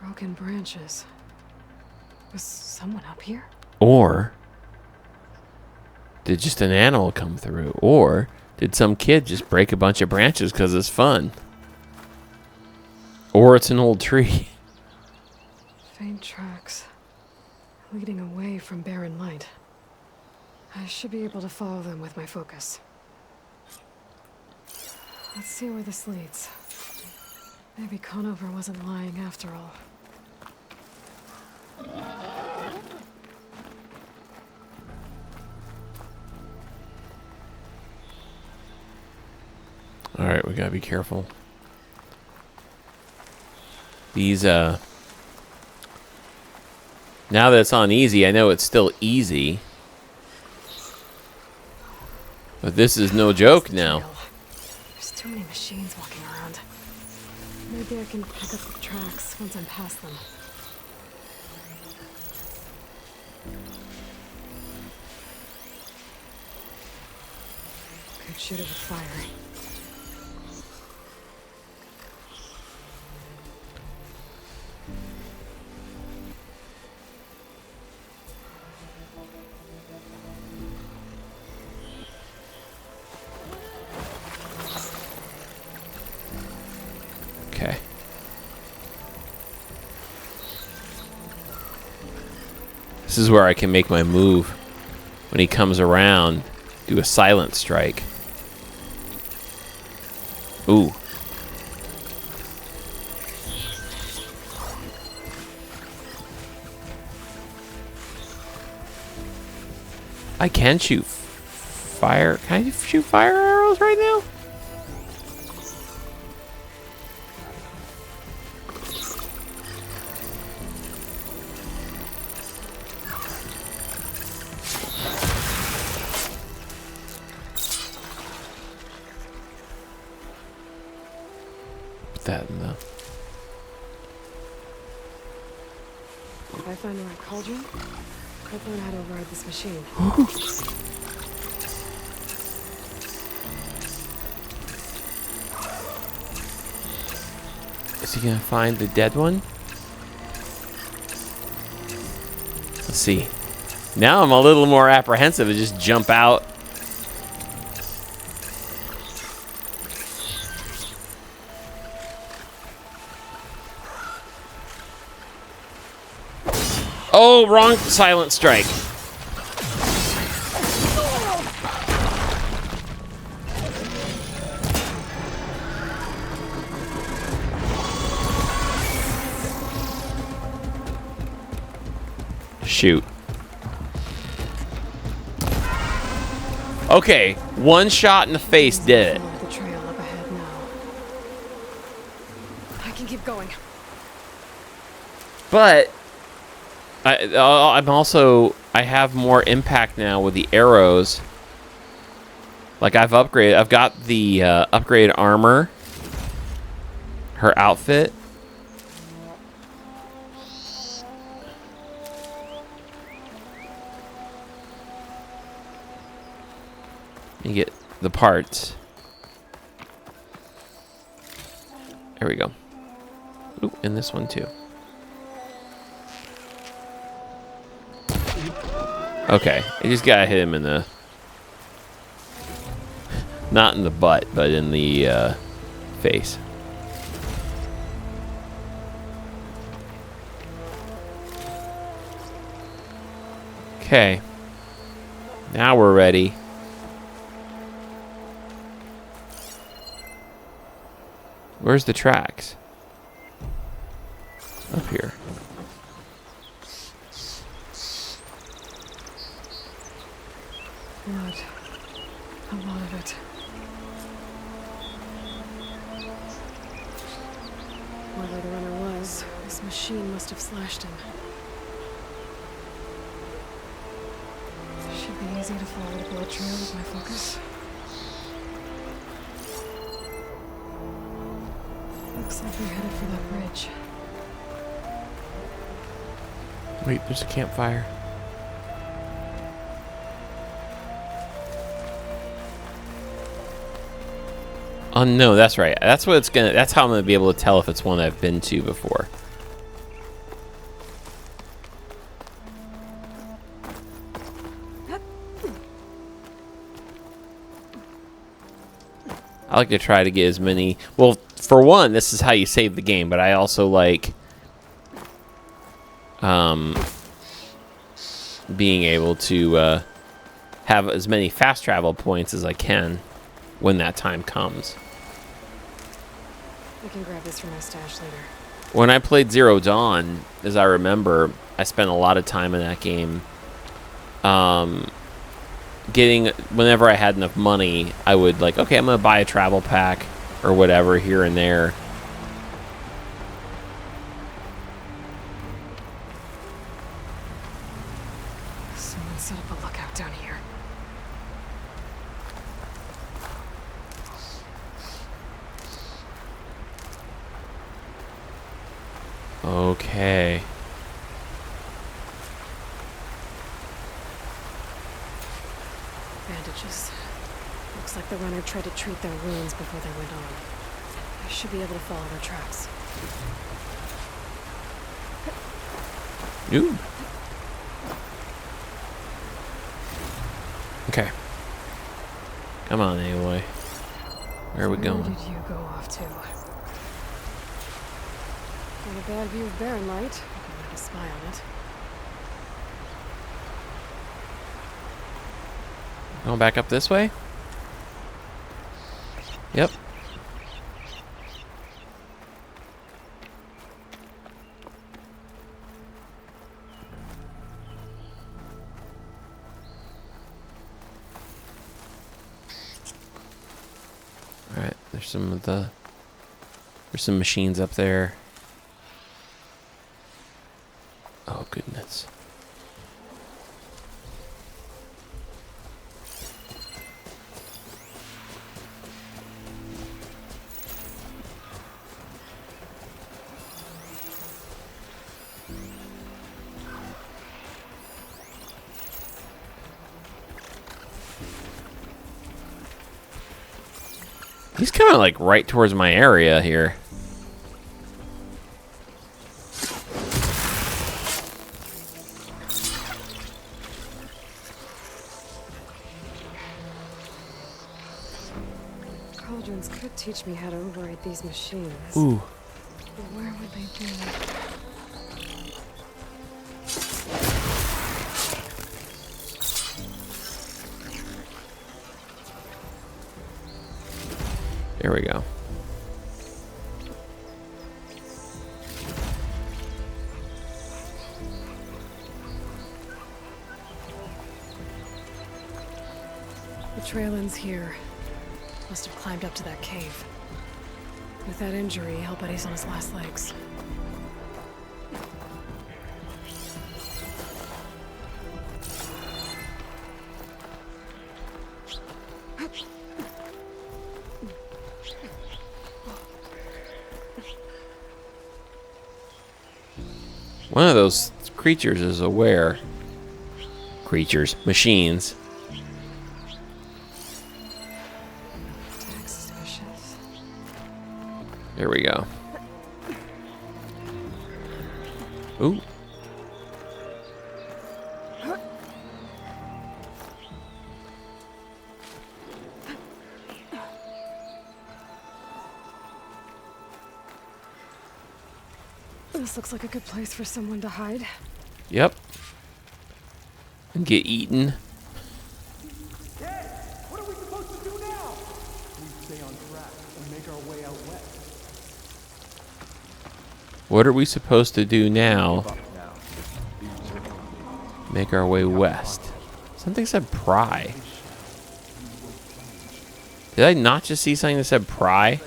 Broken branches. Was someone up here? Or did just an animal come through? Or did some kid just break a bunch of branches because it's fun? Or it's an old tree. Faint tracks leading away from barren light. I should be able to follow them with my focus. Let's see where this leads. Maybe Conover wasn't lying after all. Alright, we gotta be careful. These, now that it's on easy, I know it's still easy. But this is no joke now. There's too many machines walking around. Maybe I can pick up the tracks once I'm past them. Could shoot it with fire. Okay. This is where I can make my move. When he comes around, do a silent strike. Ooh. I can shoot fire. Can I shoot fire arrows right now? Put that in the... If I find the right cauldron, I'd learn how to ride this machine. Is he gonna find the dead one? Let's see. Now I'm a little more apprehensive to just jump out. Oh, wrong silent strike. Shoot. Okay, one shot in the face did it. Follow the trail up ahead now. I can keep going. But I'm also, I have more impact now with the arrows. Like I've upgraded, I've got the upgraded armor, her outfit. You get the parts. There we go. Ooh, and this one too. Okay, you just gotta hit him in the... Not in the butt, but in the face. Okay. Now we're ready. Where's the tracks? Up here. Blood. A lot of it. Whoever the runner was, this machine must have slashed him. Should be easy to follow the blood trail with my focus. Looks like we're headed for that bridge. Wait, there's a campfire. Oh no, that's right. That's what it's gonna. That's how I'm gonna be able to tell if it's one I've been to before. I like to try to get as many. Well, for one, this is how you save the game, but I also like being able to have as many fast travel points as I can when that time comes. I can grab this from my stash later. When I played Zero Dawn, as I remember, I spent a lot of time in that game. Whenever I had enough money, I would like, okay, I'm gonna buy a travel pack or whatever here and there. Someone set up a lookout down here. Okay. Bandages. Looks like the runner tried to treat their wounds before they went on. I should be able to follow their tracks. Ooh. Okay. Come on, Aloy. Where are we going? Where did you go off to? Got a bad view of Barren Light. I can make a spy on it. Going back up this way? Yep. Alright, there's some machines up there. Oh goodness. He's kind of like right towards my area here. Cauldrons could teach me how to override these machines. Ooh. But where would they be? There we go. The trail ends here. Must have climbed up to that cave. With that injury, I'll bet he's on his last legs. One of those creatures is aware. Machines. Suspicious. There we go. Ooh. This looks like a good place for someone to hide. Yep. And get eaten. What are we supposed to do now? We stay on track and make our way out west. What are we supposed to do now? Make our way west. Something said pry. Did I not just see something that said pry?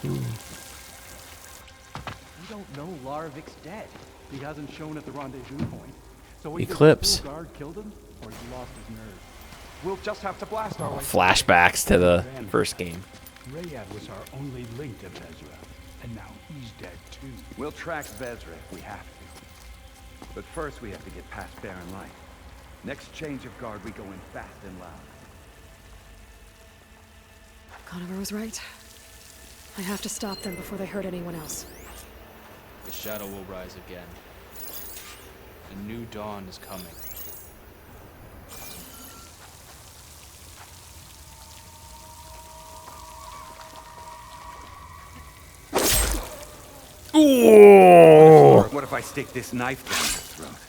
We don't know Larovik's dead. He hasn't shown at the rendezvous point. So Eclipse. either the guard killed him or he lost his nerve. We'll just have to blast our way. Flashbacks to the first game. Rayad was our only link to Vezra, and now he's dead too. We'll track Vezra if we have to. But first we have to get past Barren Light. Next change of guard, we go in fast and loud. Conover was right. I have to stop them before they hurt anyone else. The shadow will rise again. A new dawn is coming. What if I stick this knife down your throat?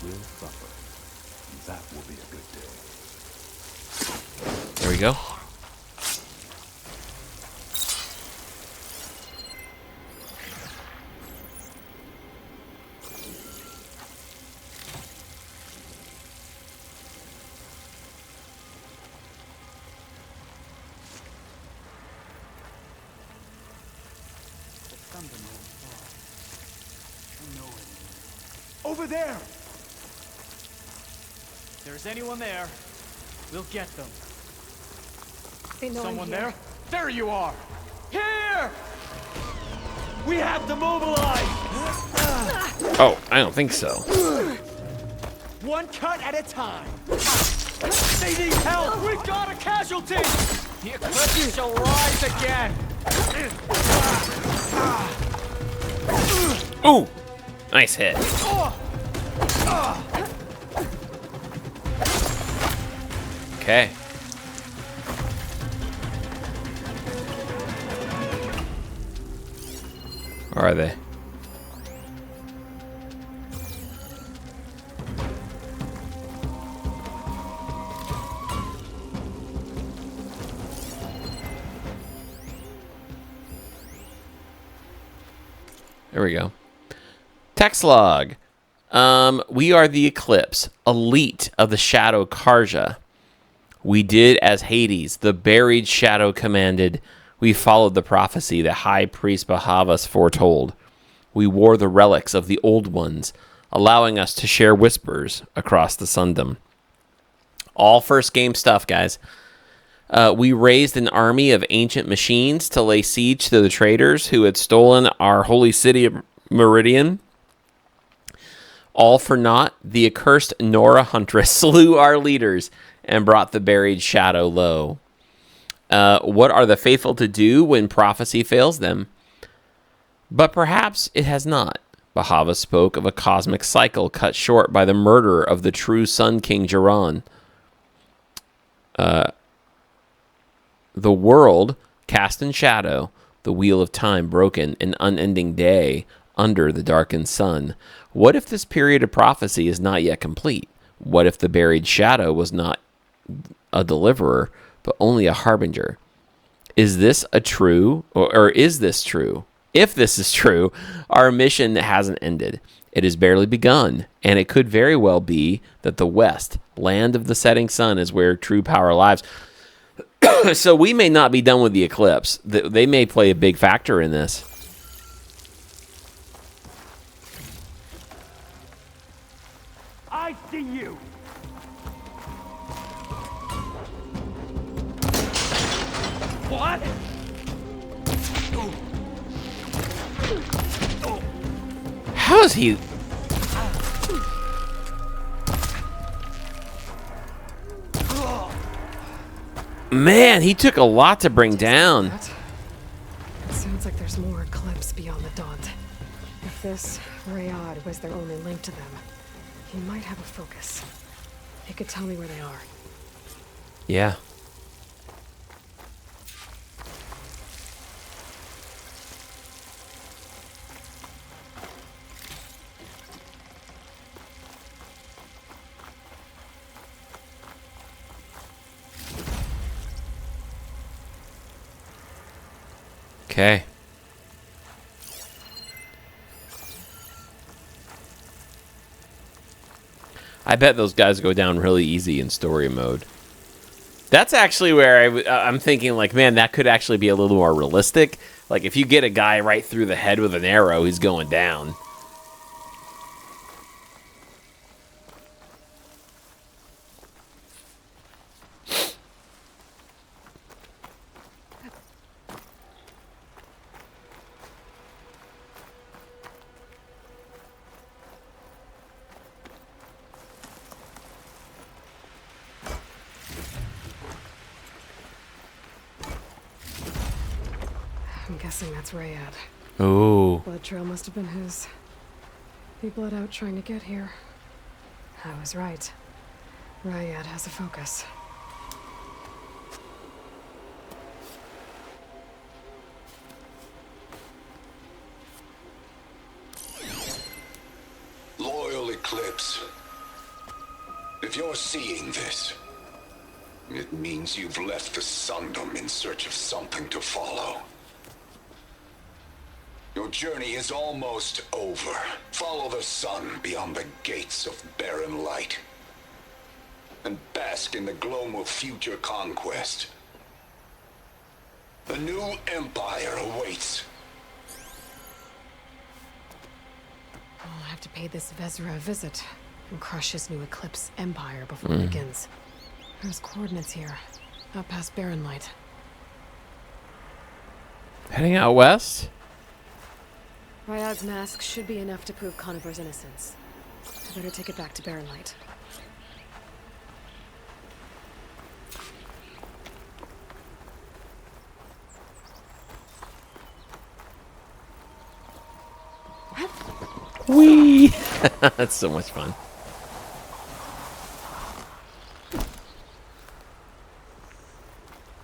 We'll suffer. That will be a good day. There we go. Over there! If there's anyone there, we'll get them. See no one Someone here. there? There you are! Here! We have to mobilize! Oh, I don't think so. One cut at a time. They need help! We've got a casualty! The eclipse shall rise again! Ooh! Nice hit. Okay. Where are they? There we go. Text log. We are the Eclipse, elite of the Shadow Karja. We did as Hades, the buried shadow, commanded. We followed the prophecy that High Priest Bahavas foretold. We wore the relics of the Old Ones, allowing us to share whispers across the Sundom. All first game stuff, guys. We raised an army of ancient machines to lay siege to the traitors who had stolen our holy city of Meridian. All for naught, the accursed Nora Huntress slew our leaders and brought the buried shadow low. What are the faithful to do when prophecy fails them? But perhaps it has not. Bahava spoke of a cosmic cycle cut short by the murder of the true Sun King Jiran. The world cast in shadow, the wheel of time broken, an unending day under the darkened sun. What if this period of prophecy is not yet complete? What if the buried shadow was not a deliverer, but only a harbinger? Is this a true, or is this true? If this is true, our mission hasn't ended. It has barely begun, and it could very well be that the West, land of the setting sun, is where true power lies. So we may not be done with the eclipse. They may play a big factor in this. I see you! What? How is he? Man, he took a lot to bring down. It sounds like there's more eclipse beyond the Daunt. If this Rayad was their only link to them, he might have a focus. He could tell me where they are. Yeah. Okay. I bet those guys go down really easy in story mode. That's actually where I'm thinking, like, man, that could actually be a little more realistic. Like, if you get a guy right through the head with an arrow, he's going down. I'm guessing that's Rayad. Ooh. Blood trail must have been his. He bled out trying to get here. I was right. Rayad has a focus. Loyal Eclipse. If you're seeing this, it means you've left the Sundom in search of something to follow. Your journey is almost over. Follow the sun beyond the gates of barren light, and bask in the gloam of future conquest. A new empire awaits. I'll have to pay this Vezra a visit and crush his new Eclipse empire before it begins. There's coordinates here, up past barren light. Heading out west? Ryad's mask should be enough to prove Conover's innocence. I better take it back to barren light. Whee! That's so much fun.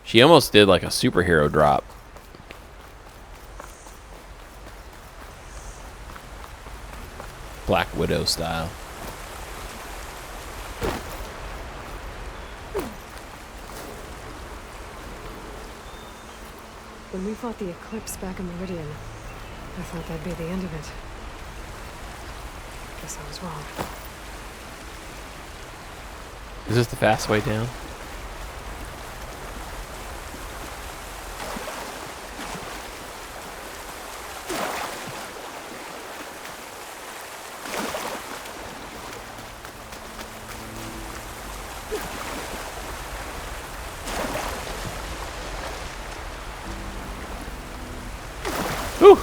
She almost did like a superhero drop. Black Widow style. When we fought the Eclipse back in Meridian, I thought that'd be the end of it. Guess I was wrong. Is this the fast way down? Whew.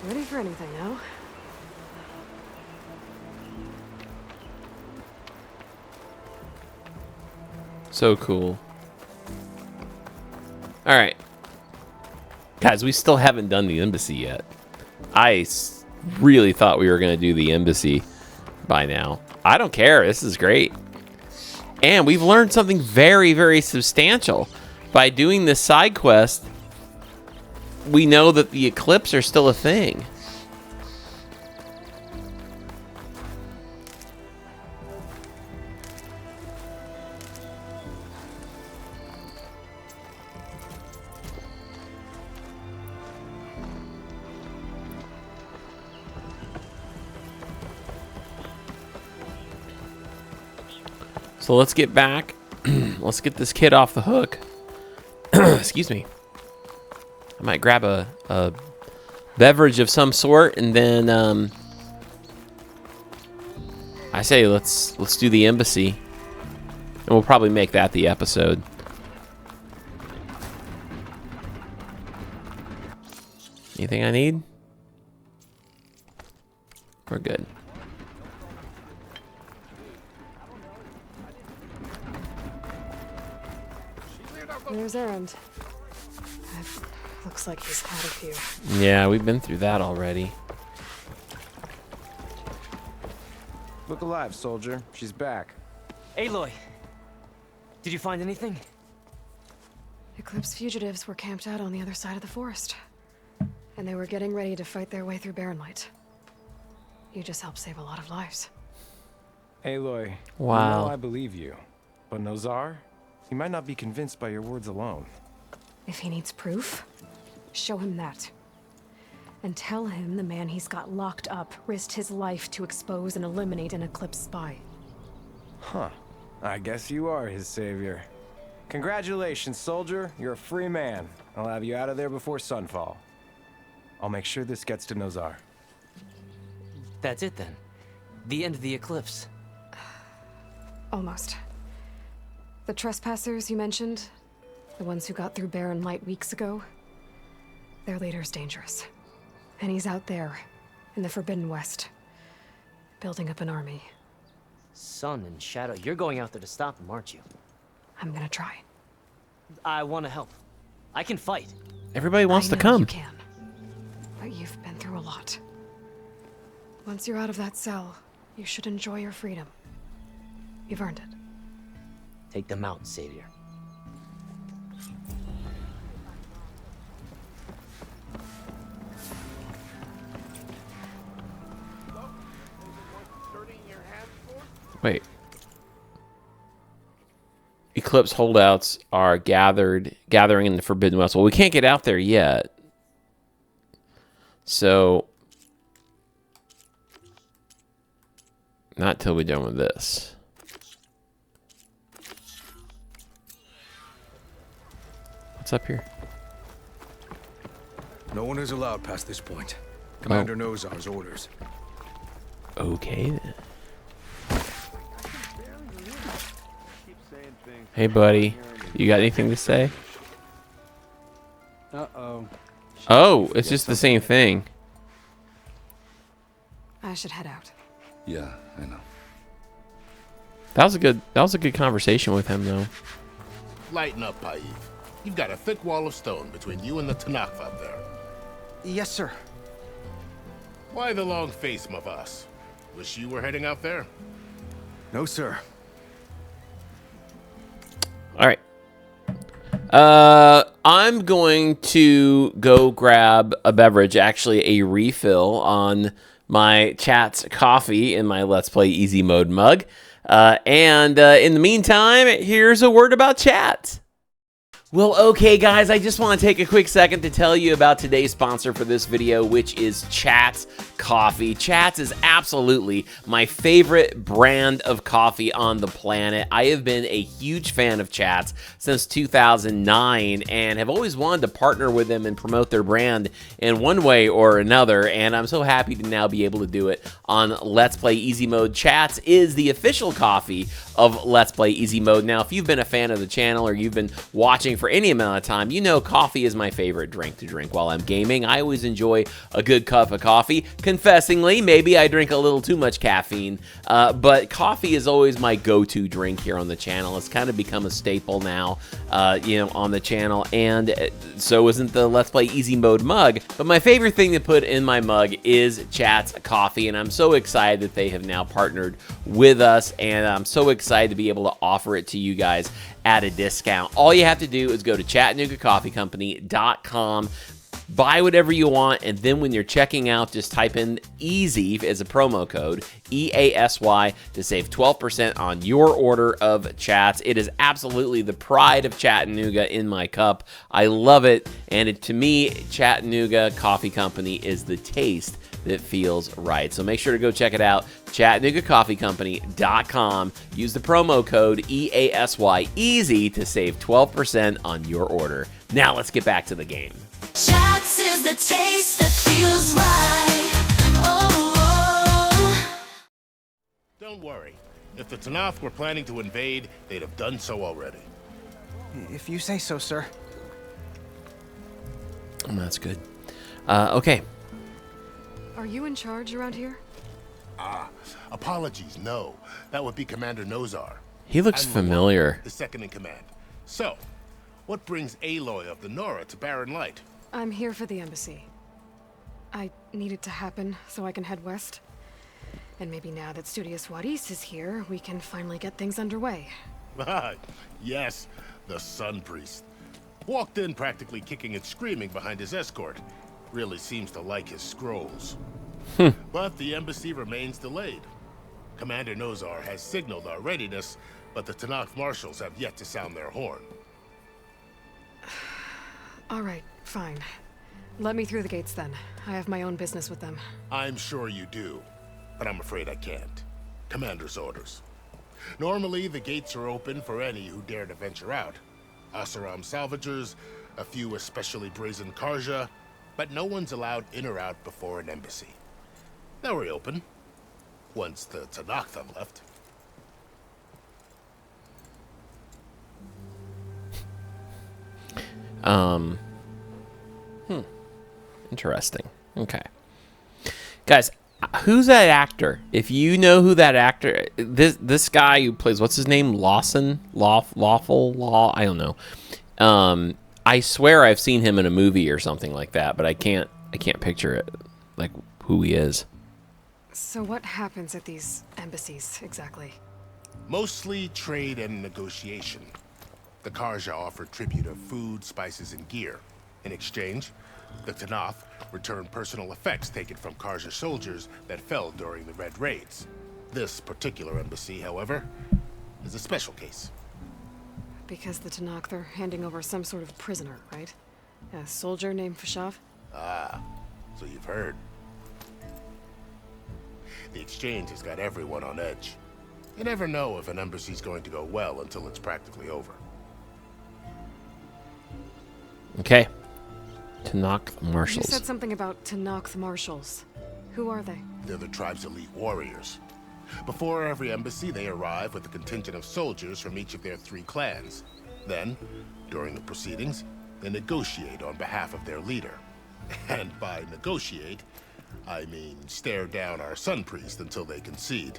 Ready for anything now? So cool. All right. Guys, we still haven't done the embassy yet. I really thought we were going to do the embassy by now. I don't care. This is great. And we've learned something very, very substantial. By doing this side quest, we know that the Eclipse are still a thing. So let's get back. Let's get this kid off the hook. Excuse me. I might grab a beverage of some sort, and then I say let's do the embassy, and we'll probably make that the episode. Anything I need? We're good. There's Errand. Looks like he's had a few. Yeah, we've been through that already. Look alive, soldier. She's back. Aloy, did you find anything? Eclipse fugitives were camped out on the other side of the forest. And they were getting ready to fight their way through barren light. You just helped save a lot of lives. Aloy, Wow. you know I believe you. But Nozar, he might not be convinced by your words alone. If he needs proof, show him that. And tell him the man he's got locked up risked his life to expose and eliminate an Eclipse spy. Huh. I guess you are his savior. Congratulations, soldier. You're a free man. I'll have you out of there before sunfall. I'll make sure this gets to Nozar. That's it then. The end of the Eclipse. Almost. The trespassers you mentioned, the ones who got through Barren Light weeks ago, their leader's dangerous. And he's out there, in the Forbidden West, building up an army. Sun and Shadow, you're going out there to stop him, aren't you? I'm gonna try. I want to help. I can fight. Everybody wants I to know come. You can, but you've been through a lot. Once you're out of that cell, you should enjoy your freedom. You've earned it. Take them out, Savior. Wait. Eclipse holdouts are gathering in the Forbidden West. Well, we can't get out there yet. So, not till we're done with this. What's up here? No one is allowed past this point. Commander Nozar's orders. Okay then. Hey buddy, you got anything to say? Uh-oh. Oh, it's just the same thing. I should head out. Yeah, I know. That was a good conversation with him though. Lighten up, Paiv. You've got a thick wall of stone between you and the Tanakh up there. Yes, sir. Why the long face, Mavas? Wish you were heading out there? No, sir. All right. I'm going to go grab a beverage, actually a refill on my chat's coffee in my Let's Play Easy Mode mug. And in the meantime, here's a word about chat. Well, okay, guys, I just want to take a quick second to tell you about today's sponsor for this video, which is Chat's Coffee. Chat's is absolutely my favorite brand of coffee on the planet. I have been a huge fan of Chat's since 2009 and have always wanted to partner with them and promote their brand in one way or another, and I'm so happy to now be able to do it on Let's Play Easy Mode. Chat's is the official coffee of Let's Play Easy Mode. Now, if you've been a fan of the channel or you've been watching for any amount of time, you know coffee is my favorite drink to drink while I'm gaming. I always enjoy a good cup of coffee. Confessingly, maybe I drink a little too much caffeine, but coffee is always my go-to drink here on the channel. It's kind of become a staple now, on the channel, and so isn't the Let's Play Easy Mode mug. But my favorite thing to put in my mug is Chat's Coffee, and I'm so excited that they have now partnered with us, and I'm so excited to be able to offer it to you guys at a discount. All you have to do is go to ChattanoogaCoffeeCompany.com, buy whatever you want, and then when you're checking out, just type in EASY as a promo code, EASY, to save 12% on your order of Chats. It is absolutely the pride of Chattanooga in my cup. I love it, and to me, Chattanooga Coffee Company is the taste that feels right. So make sure to go check it out, ChattanoogaCoffeeCompany.com. Use the promo code EASY, EASY, to save 12% on your order. Now let's get back to the game. Chats is the taste that feels right. Oh. Don't worry. If the Tanakh were planning to invade, they'd have done so already. If you say so, sir. That's good. Okay. Are you in charge around here? Apologies, no. That would be Commander Nozar. He looks I'm familiar. the second in command. So, what brings Aloy of the Nora to Barren Light? I'm here for the embassy. I need it to happen so I can head west. And maybe now that Studious Wadis is here, we can finally get things underway. Yes, the Sun Priest. Walked in practically kicking and screaming behind his escort. Really seems to like his scrolls. But the embassy remains delayed. Commander Nozar has signaled our readiness, but the Tanakh marshals have yet to sound their horn. All right, fine. Let me through the gates then. I have my own business with them. I'm sure you do, but I'm afraid I can't. Commander's orders. Normally, the gates are open for any who dare to venture out. Asaram salvagers, a few especially brazen Karja, but no one's allowed in or out before an embassy. They'll reopen, once the Tanakh have left. Interesting. Okay. Guys, who's that actor? If you know who that actor, this guy who plays, what's his name? Lawson? Lawful? I don't know. I swear I've seen him in a movie or something like that, but I can't picture it, like who he is. So what happens at these embassies, exactly? Mostly trade and negotiation. The Karja offer tribute of food, spices, and gear. In exchange, the Tanakh return personal effects taken from Karja soldiers that fell during the Red Raids. This particular embassy, however, is a special case. Because the Tanakh, they're handing over some sort of prisoner, right? A soldier named Fashav? Ah, so you've heard. The exchange has got everyone on edge. You never know if an embassy's going to go well until it's practically over. Okay. Tanakh marshals. You said something about Tanakh marshals. Who are they? They're the tribe's elite warriors. Before every embassy, they arrive with a contingent of soldiers from each of their 3 clans. Then, during the proceedings, they negotiate on behalf of their leader. And by negotiate, I mean stare down our sun priest until they concede.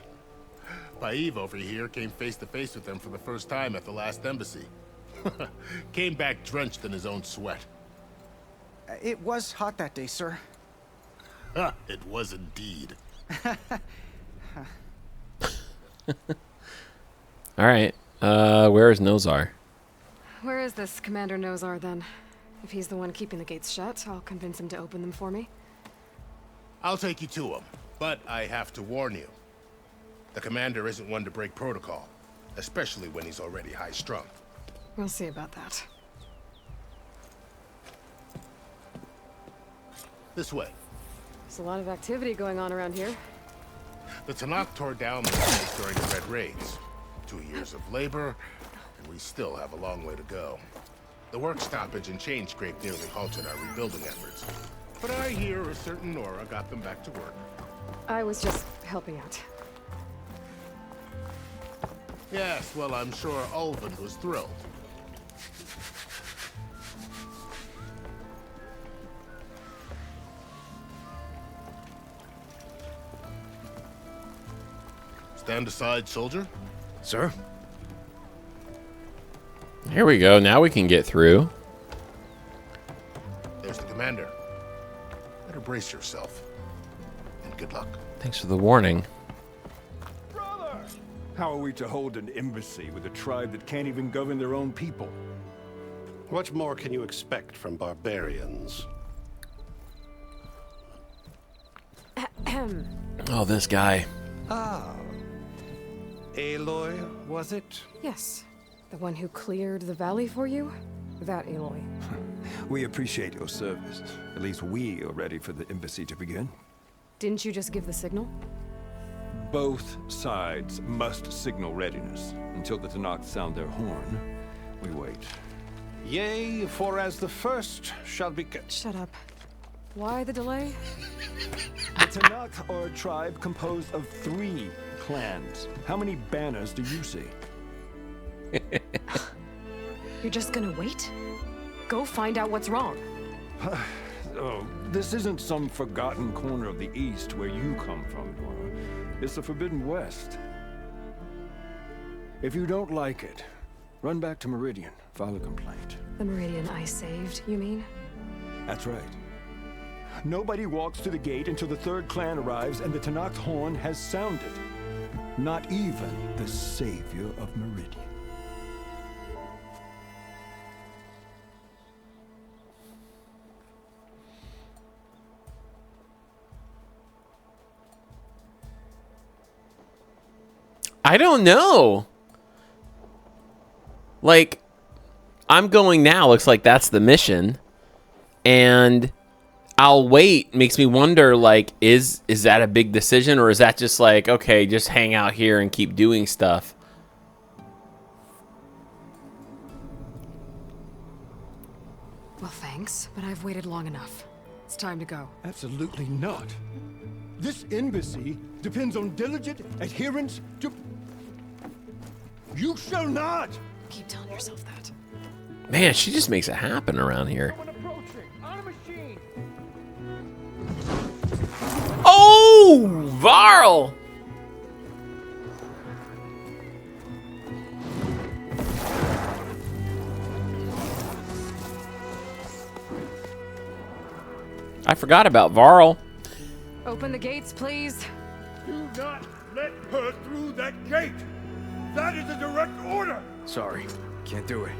Paiv over here came face to face with them for the first time at the last embassy. Came back drenched in his own sweat. It was hot that day, sir. It was indeed. All right. Where is Nozar? Where is this Commander Nozar, then? If he's the one keeping the gates shut, I'll convince him to open them for me. I'll take you to him, but I have to warn you. The commander isn't one to break protocol, especially when he's already high-strung. We'll see about that. This way. There's a lot of activity going on around here. The Tanakh tore down the place during the Red Raids. 2 years of labor, and we still have a long way to go. The work stoppage and chain scrape nearly halted our rebuilding efforts. But I hear a certain Nora got them back to work. I was just helping out. Yes, well, I'm sure Ulvin was thrilled. Stand aside, soldier. Sir? Here we go. Now we can get through. There's the commander. Better brace yourself. And good luck. Thanks for the warning. How are we to hold an embassy with a tribe that can't even govern their own people? What more can you expect from barbarians? Oh, this guy. Ah. Aloy, was it? Yes. The one who cleared the valley for you? That Aloy. We appreciate your service. At least we are ready for the embassy to begin. Didn't you just give the signal? Both sides must signal readiness. Until the Tanakh sound their horn, we wait. Yea, for as the first shall be... Shut up. Why the delay? The Tanakh are a tribe composed of 3 clans. How many banners do you see? You're just gonna wait? Go find out what's wrong. Oh, this isn't some forgotten corner of the East where you come from, Nora. It's the Forbidden West. If you don't like it, run back to Meridian, file a complaint. The Meridian I saved, you mean? That's right. Nobody walks to the gate until the 3rd clan arrives and the Tanakh's horn has sounded. Not even the savior of Meridian. I don't know. Like, I'm going now. Looks like that's the mission. And I'll wait. Makes me wonder, like, is that a big decision? Or is that just like, okay, just hang out here and keep doing stuff? Well, thanks, but I've waited long enough. It's time to go. Absolutely not. This embassy depends on diligent adherence to... You shall not! Keep telling yourself that. Man, she just makes it happen around here. Oh, Varl! I forgot about Varl. Open the gates, please. Do not let her through that gate! That is a direct order! Sorry, can't do it.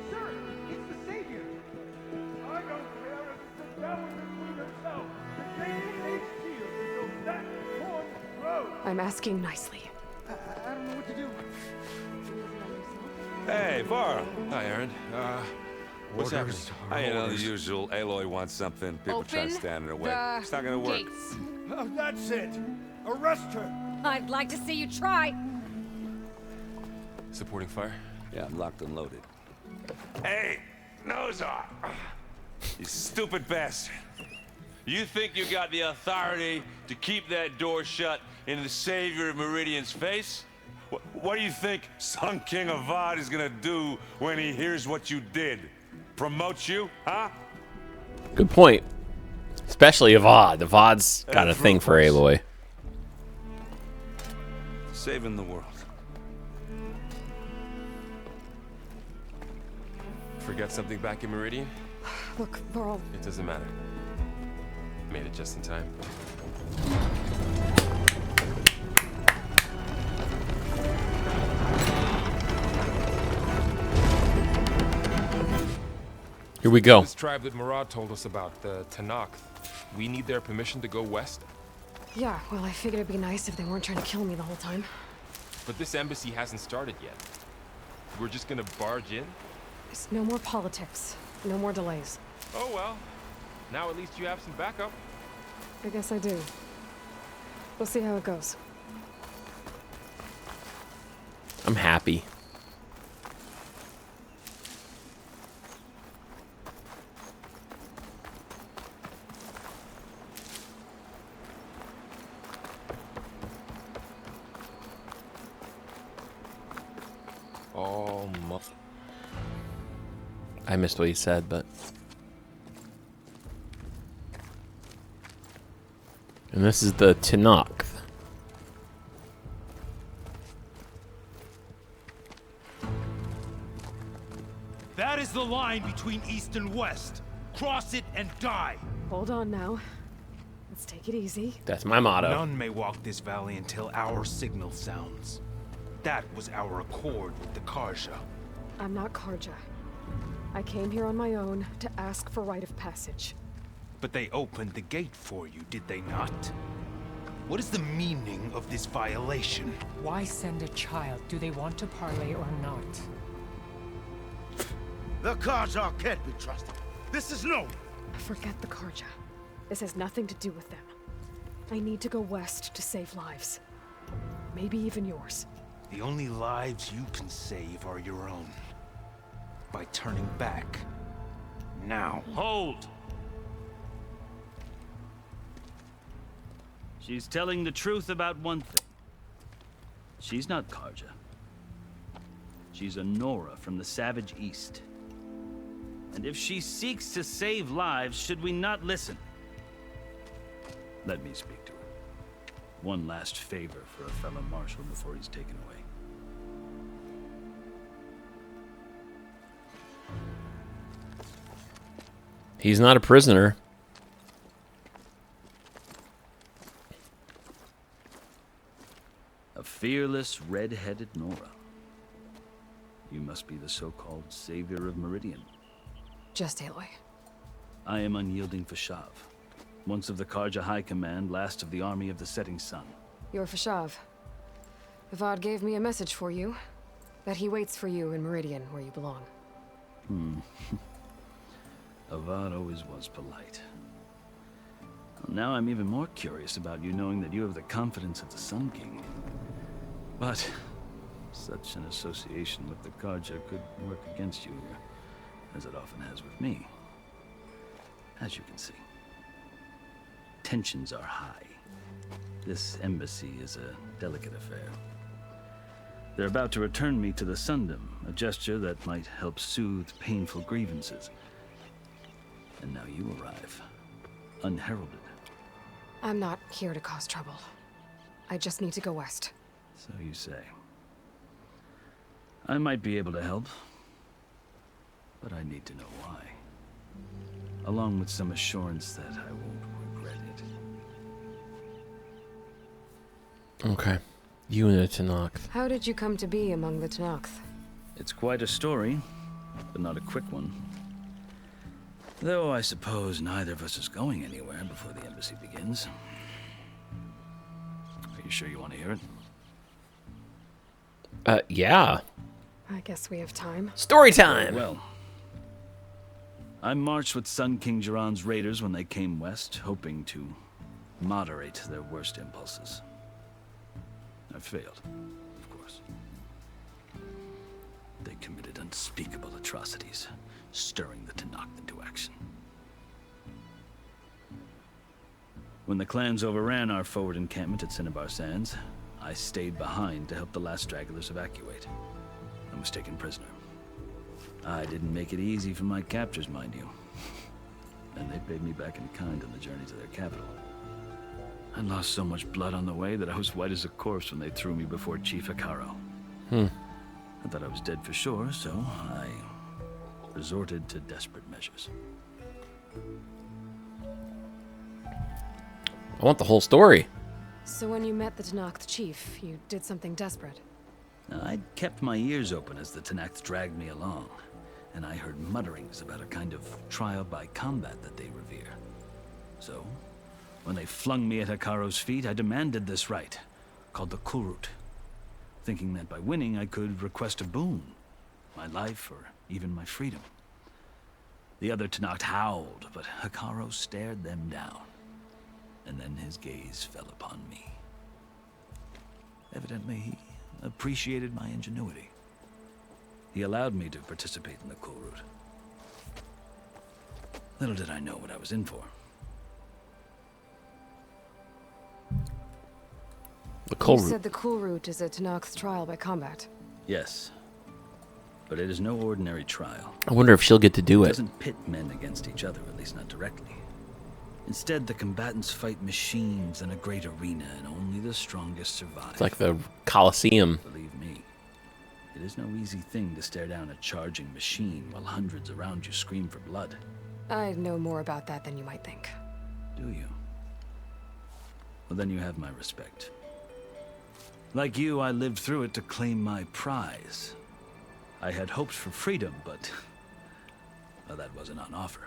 Sir, it's the Savior! I don't care if it's the devil in herself. The gate needs sealed until that horn grows. I'm asking nicely. I don't know what to do. Hey, Varl. Hi, Aaron. What's happening? You know, the usual. Aloy wants something. People try to stand in her way. It's not gonna work. Oh, that's it. Arrest her. I'd like to see you try. Supporting fire? Yeah, I'm locked and loaded. Hey, Nozar! You stupid bastard. You think you got the authority to keep that door shut in the Savior of Meridian's face? What do you think Sun King Avad is gonna do when he hears what you did? Promote you, huh? Good point. Especially Avad. Avad's got a thing for Aloy. Saving the world. Forgot something back in Meridian? Look, Varl. It doesn't matter. Made it just in time. Here we go. This tribe that Murad told us about, the Tanakh, we need their permission to go west? Yeah, well, I figured it'd be nice if they weren't trying to kill me the whole time. But this embassy hasn't started yet. We're just gonna barge in? There's no more politics. No more delays. Oh well. Now at least you have some backup. I guess I do. We'll see how it goes. I'm happy. I missed what he said, but... And this is the Tanakh. That is the line between east and west. Cross it and die. Hold on now. Let's take it easy. That's my motto. None may walk this valley until our signal sounds. That was our accord with the Karja. I'm not Karja. I came here on my own to ask for rite of passage. But they opened the gate for you, did they not? What is the meaning of this violation? Why send a child? Do they want to parley or not? The Karja can't be trusted. This is known. Forget the Karja. This has nothing to do with them. I need to go west to save lives. Maybe even yours. The only lives you can save are your own. By turning back. Now. Hold! She's telling the truth about one thing. She's not Karja. She's a Nora from the Savage East. And if she seeks to save lives, should we not listen? Let me speak to her. One last favor for a fellow marshal before he's taken away. He's not a prisoner. A fearless, red-headed Nora. You must be the so-called savior of Meridian. Just Aloy. I am unyielding Fashav. Once of the Karja High Command, last of the army of the setting sun. You're Fashav. Avad gave me a message for you. That he waits for you in Meridian, where you belong. Avad always was polite. Well, now I'm even more curious about you knowing that you have the confidence of the Sun King. But such an association with the Karja could work against you here, as it often has with me. As you can see, tensions are high. This embassy is a delicate affair. They're about to return me to the Sundom, a gesture that might help soothe painful grievances. And now you arrive, unheralded. I'm not here to cause trouble. I just need to go west. So you say. I might be able to help, but I need to know why. Along with some assurance that I won't regret it. Okay. You and the Tenakth. How did you come to be among the Tenakth? It's quite a story, but not a quick one. Though I suppose neither of us is going anywhere before the embassy begins. Are you sure you want to hear it? Yeah. I guess we have time. Story time! Well, I marched with Sun King Jiran's raiders when they came west, hoping to moderate their worst impulses. I failed, of course. They committed unspeakable atrocities, stirring the Tenakth into action. When the clans overran our forward encampment at Cinnabar Sands, I stayed behind to help the last stragglers evacuate, and was taken prisoner. I didn't make it easy for my captors, mind you. And they paid me back in kind on the journey to their capital. I lost so much blood on the way that I was white as a corpse when they threw me before Chief Hekaro. I thought I was dead for sure, so I resorted to desperate measures. I want the whole story. So when you met the Tenakth chief, you did something desperate. I'd kept my ears open as the Tenakth dragged me along, and I heard mutterings about a kind of trial by combat that they revere. So, when they flung me at Hekaro's feet, I demanded this right, called the Kulrut, thinking that by winning I could request a boon, my life or even my freedom. The other Tenakth howled, but Hekaro stared them down, and then his gaze fell upon me. Evidently, he appreciated my ingenuity. He allowed me to participate in the Kulrut. Little did I know what I was in for. The Kulrut. You said the Kulrut is a Tenakth's trial by combat. Yes, but it is no ordinary trial. I wonder if she'll get to do It it. doesn't pit men against each other, at least not directly. Instead, the combatants fight machines in a great arena, and only the strongest survive. It's like the Colosseum. Believe me, it is no easy thing to stare down a charging machine while hundreds around you scream for blood. I know more about that than you might think. Do you? Well, then you have my respect. Like you, I lived through it to claim my prize. I had hopes for freedom, but well, that wasn't on offer.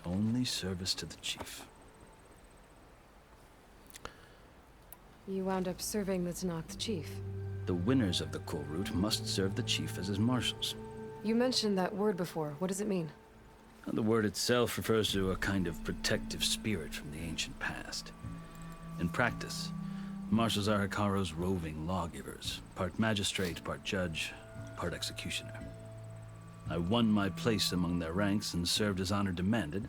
Only service to the chief. You wound up serving the Tenakth chief. The winners of the Kulrut must serve the chief as his marshals. You mentioned that word before. What does it mean? The word itself refers to a kind of protective spirit from the ancient past. In practice, marshals are Hekaro's roving lawgivers, part magistrate, part judge, part executioner. I won my place among their ranks and served as honor demanded,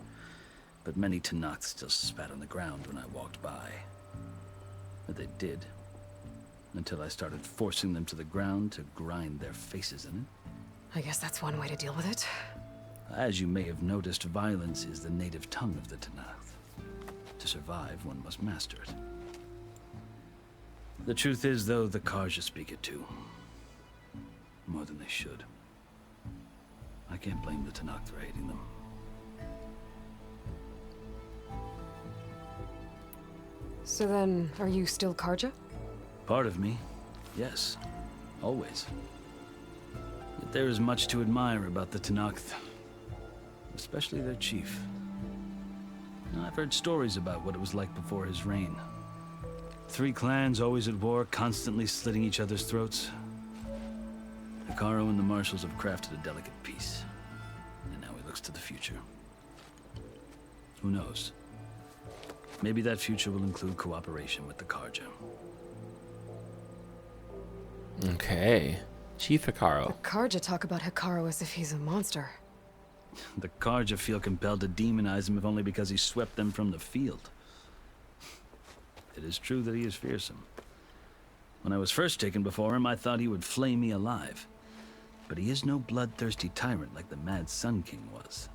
but many Tenakth still spat on the ground when I walked by. But they did, until I started forcing them to the ground to grind their faces in it. I guess that's one way to deal with it. As you may have noticed, violence is the native tongue of the Tenakth. To survive, one must master it. The truth is, though, the Karja speak it too. More than they should. I can't blame the Tenakth for hating them. So then, are you still Karja? Part of me, yes. Always. Yet there is much to admire about the Tenakth. Especially their chief. I've heard stories about what it was like before his reign. 3 clans always at war, constantly slitting each other's throats. Hekarro and the Marshals have crafted a delicate peace. And now he looks to the future. Who knows? Maybe that future will include cooperation with the Carja. Okay. Chief Hekarro. The Carja talk about Hekarro as if he's a monster. The Carja feel compelled to demonize him if only because he swept them from the field. It is true that he is fearsome. When I was first taken before him, I thought he would flay me alive. But he is no bloodthirsty tyrant like the Mad Sun King was.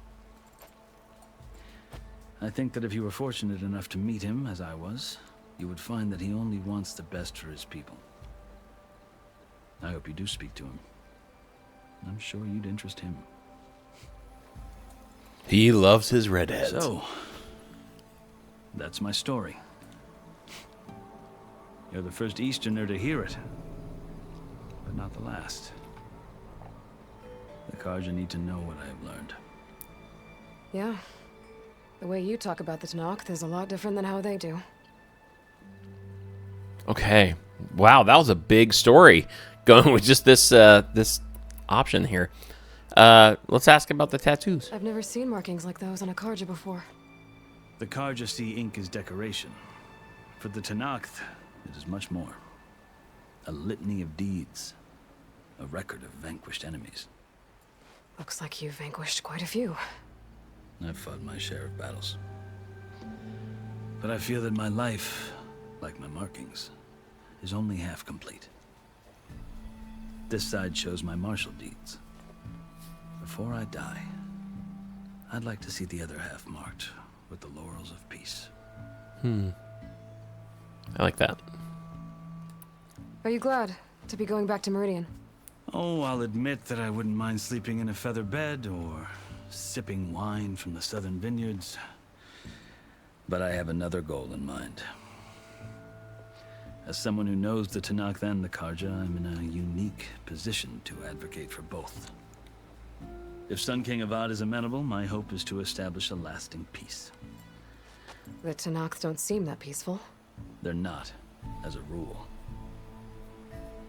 I think that if you were fortunate enough to meet him, as I was, you would find that he only wants the best for his people. I hope you do speak to him. I'm sure you'd interest him. He loves his redheads. So, that's my story. You're the first Easterner to hear it, but not the last. The Carja need to know what I have learned. Yeah. The way you talk about the Tanakh is a lot different than how they do. Okay. Wow, that was a big story. Going with just this this option here. Let's ask about the tattoos. I've never seen markings like those on a Carja before. The Carja see ink as decoration. For the Tanakh, it is much more. A litany of deeds. A record of vanquished enemies. Looks like you've vanquished quite a few. I've fought my share of battles. But I feel that my life, like my markings, is only half complete. This side shows my martial deeds. Before I die, I'd like to see the other half marked with the laurels of peace. I like that. Are you glad to be going back to Meridian? Oh, I'll admit that I wouldn't mind sleeping in a feather bed or sipping wine from the southern vineyards. But I have another goal in mind. As someone who knows the Tanakh and the Carja, I'm in a unique position to advocate for both. If Sun King Avad is amenable, my hope is to establish a lasting peace. The Tanakh don't seem that peaceful. They're not, as a rule.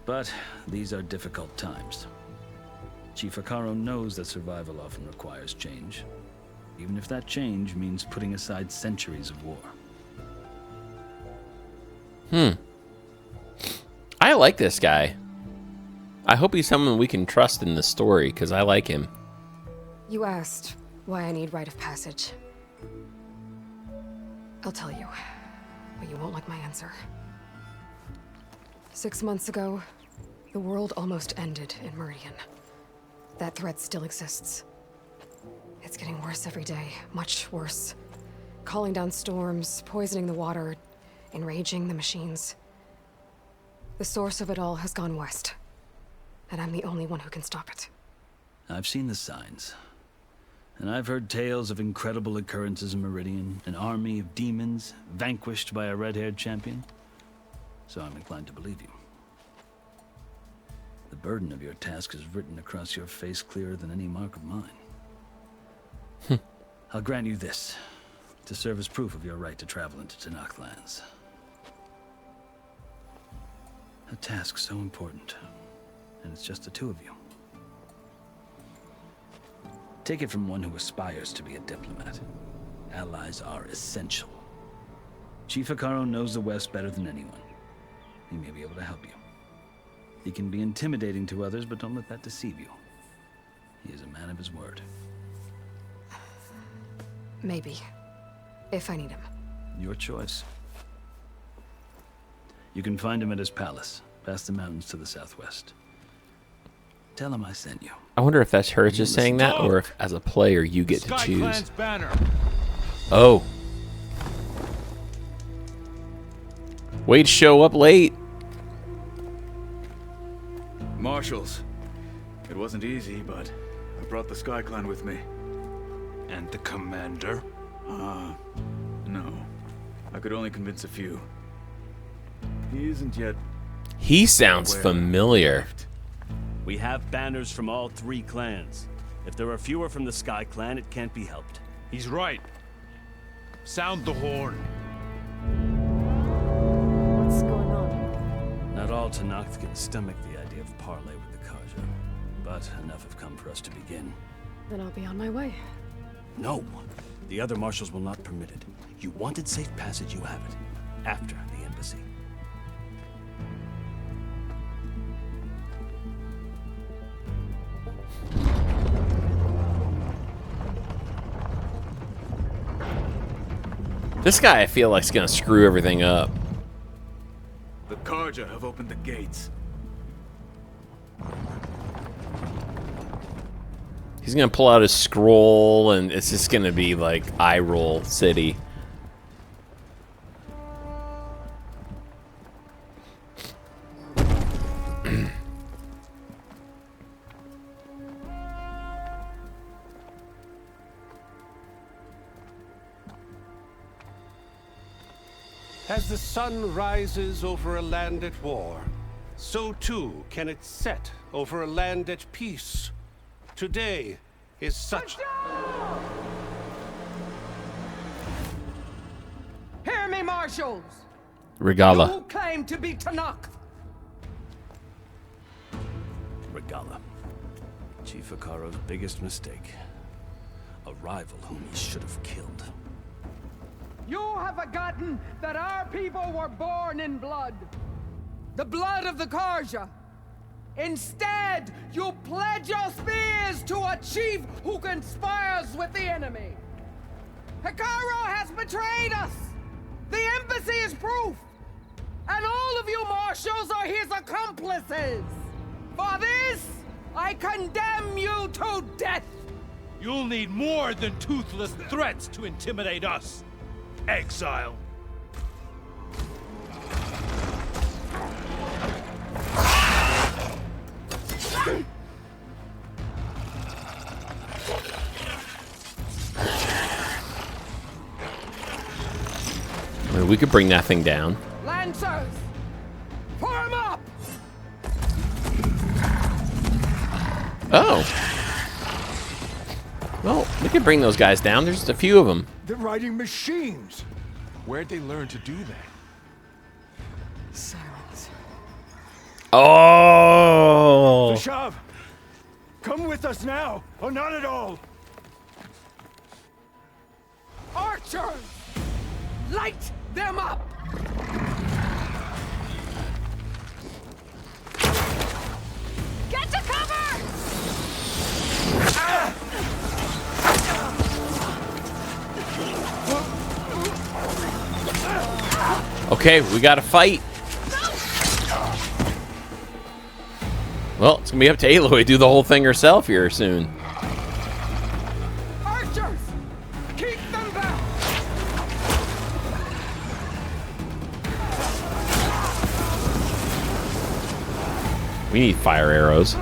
But these are difficult times. Chief Hekarro knows that survival often requires change, even if that change means putting aside centuries of war. I like this guy. I hope he's someone we can trust in this story, because I like him. You asked why I need rite of passage. I'll tell you, but you won't like my answer. 6 months ago, the world almost ended in Meridian. That threat still exists. It's getting worse every day, much worse. Calling down storms, poisoning the water, enraging the machines. The source of it all has gone west, and I'm the only one who can stop it. I've seen the signs, and I've heard tales of incredible occurrences in Meridian, an army of demons vanquished by a red-haired champion. So I'm inclined to believe you. The burden of your task is written across your face clearer than any mark of mine. I'll grant you this, to serve as proof of your right to travel into Tanakh lands. A task so important, and it's just the two of you. Take it from one who aspires to be a diplomat. Allies are essential. Chief Hekarro knows the West better than anyone. He may be able to help you. He can be intimidating to others, but don't let that deceive you. He is a man of his word. Maybe. If I need him. Your choice. You can find him at his palace, past the mountains to the southwest. Tell him I sent you. I wonder if that's her just saying that, or if as a player you get to choose. Clan's banner. Oh. Wade show up late. Marshals. It wasn't easy, but I brought the Sky Clan with me. And the commander? No. I could only convince a few. He isn't yet. He sounds familiar. We have banners from all 3 clans. If there are fewer from the Sky Clan, it can't be helped. He's right. Sound the horn. What's going on? Not all Tanakh can stomach the idea of parley with the Karja, but enough have come for us to begin. Then I'll be on my way. No, the other marshals will not permit it. You wanted safe passage, you have it. After the embassy. This guy, I feel like, is gonna screw everything up. The Karja have opened the gates. He's gonna pull out his scroll, and it's just gonna be like eye roll city. As the sun rises over a land at war, so too can it set over a land at peace. Today is such... Hear me, marshals! Regala. You claim to be Tanakh. Regala. Chief Akaro's biggest mistake. A rival whom he should have killed. You have forgotten that our people were born in blood. The blood of the Karja. Instead, you pledge your spears to a chief who conspires with the enemy. Hekarro has betrayed us. The embassy is proof. And all of you marshals are his accomplices. For this, I condemn you to death. You'll need more than toothless threats to intimidate us. Exile. I mean, we could bring that thing down. Lancers, form up! Oh. Well, we could bring those guys down. There's just a few of them. They're riding machines. Where'd they learn to do that? Silence. Oh. Vashav, come with us now, or not at all. Archers, light them up! Get to cover! Okay, we gotta fight. Well, it's gonna be up to Aloy to do the whole thing herself here soon. Archers, keep them back! We need fire arrows.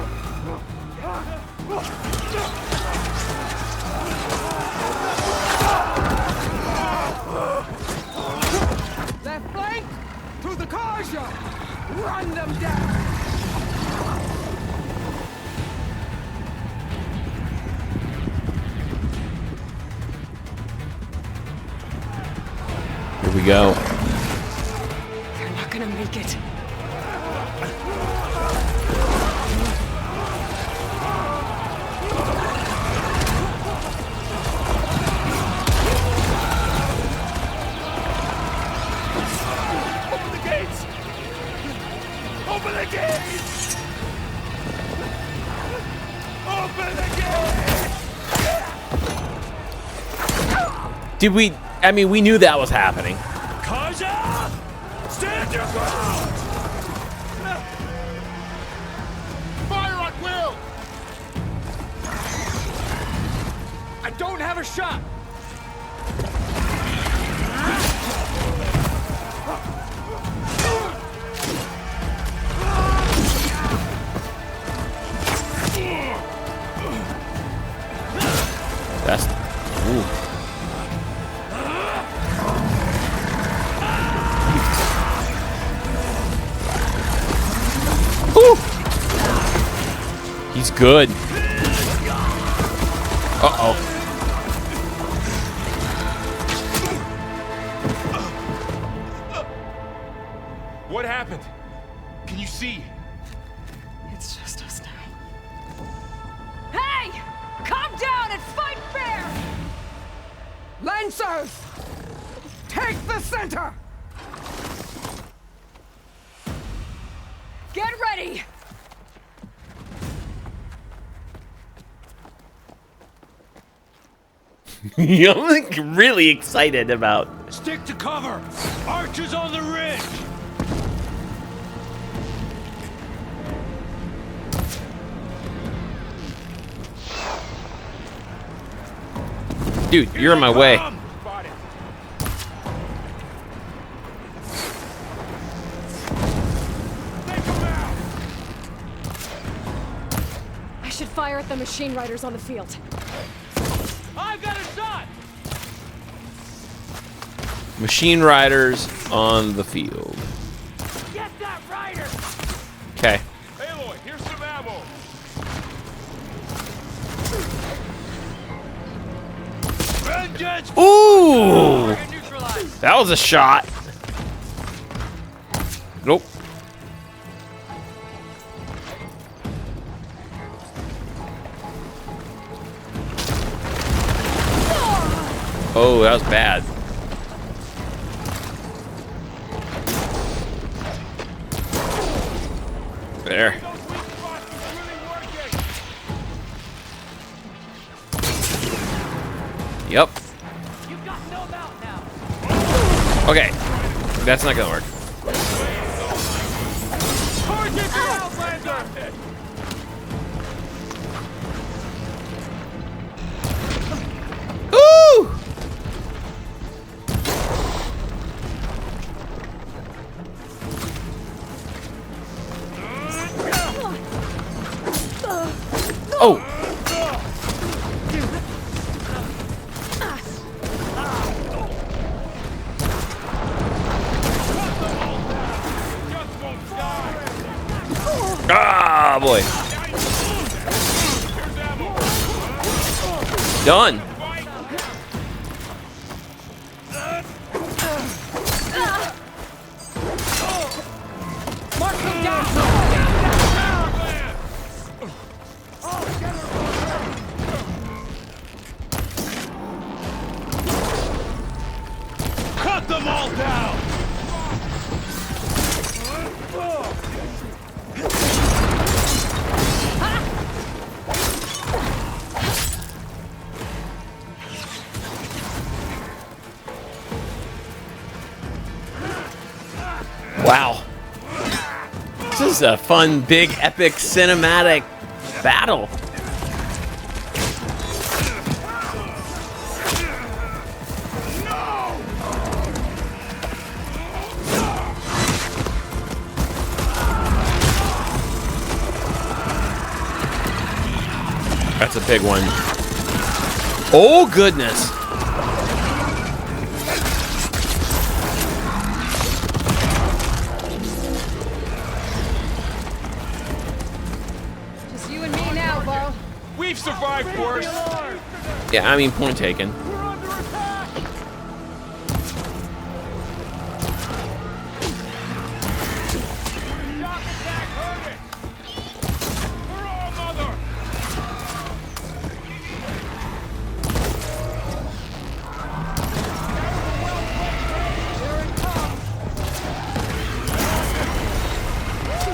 Left flank to the Karja! Run them down! Here we go. They're not gonna make it. Open the gates! Open the gates! Open the gates! Did we... I mean, we knew that was happening. Karja! Stand your ground! Fire at will! I don't have a shot! That's... Ooh. Ooh. He's good. Uh-oh. Fighters! Take the center! Get ready! I'm like really excited about. Stick to cover! Archers on the ridge! Dude, you're in my way. I should fire at the machine riders on the field. I've got a shot! Machine riders on the field. Get that rider! Okay. Aloy, here's some ammo. Ooh! That was a shot. Nope. Oh, that was bad. There. Yep. Okay. That's not gonna work. Ooh! Oh! Ah, boy. Done. Mark them down! Cut them all down! Wow. This is a fun, big, epic, cinematic battle. That's a big one. Oh, goodness. Just you and me now, Bo. We've survived worse. Yeah, I mean, point taken.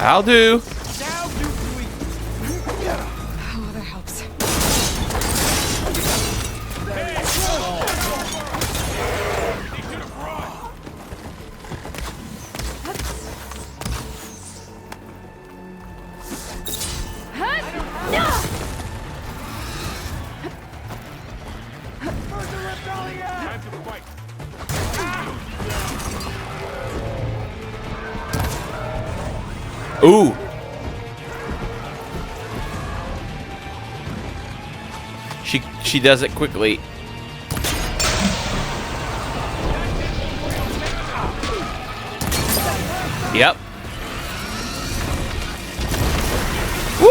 I'll do. Oh, that helps. Ooh. She does it quickly. Yep. Woo!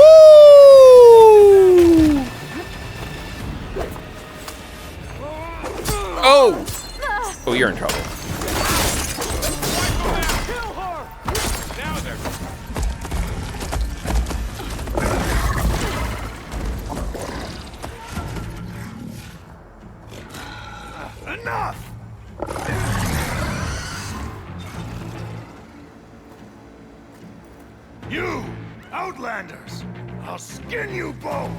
Oh! Oh, you're in trouble. Enough! You, Outlanders! I'll skin you both!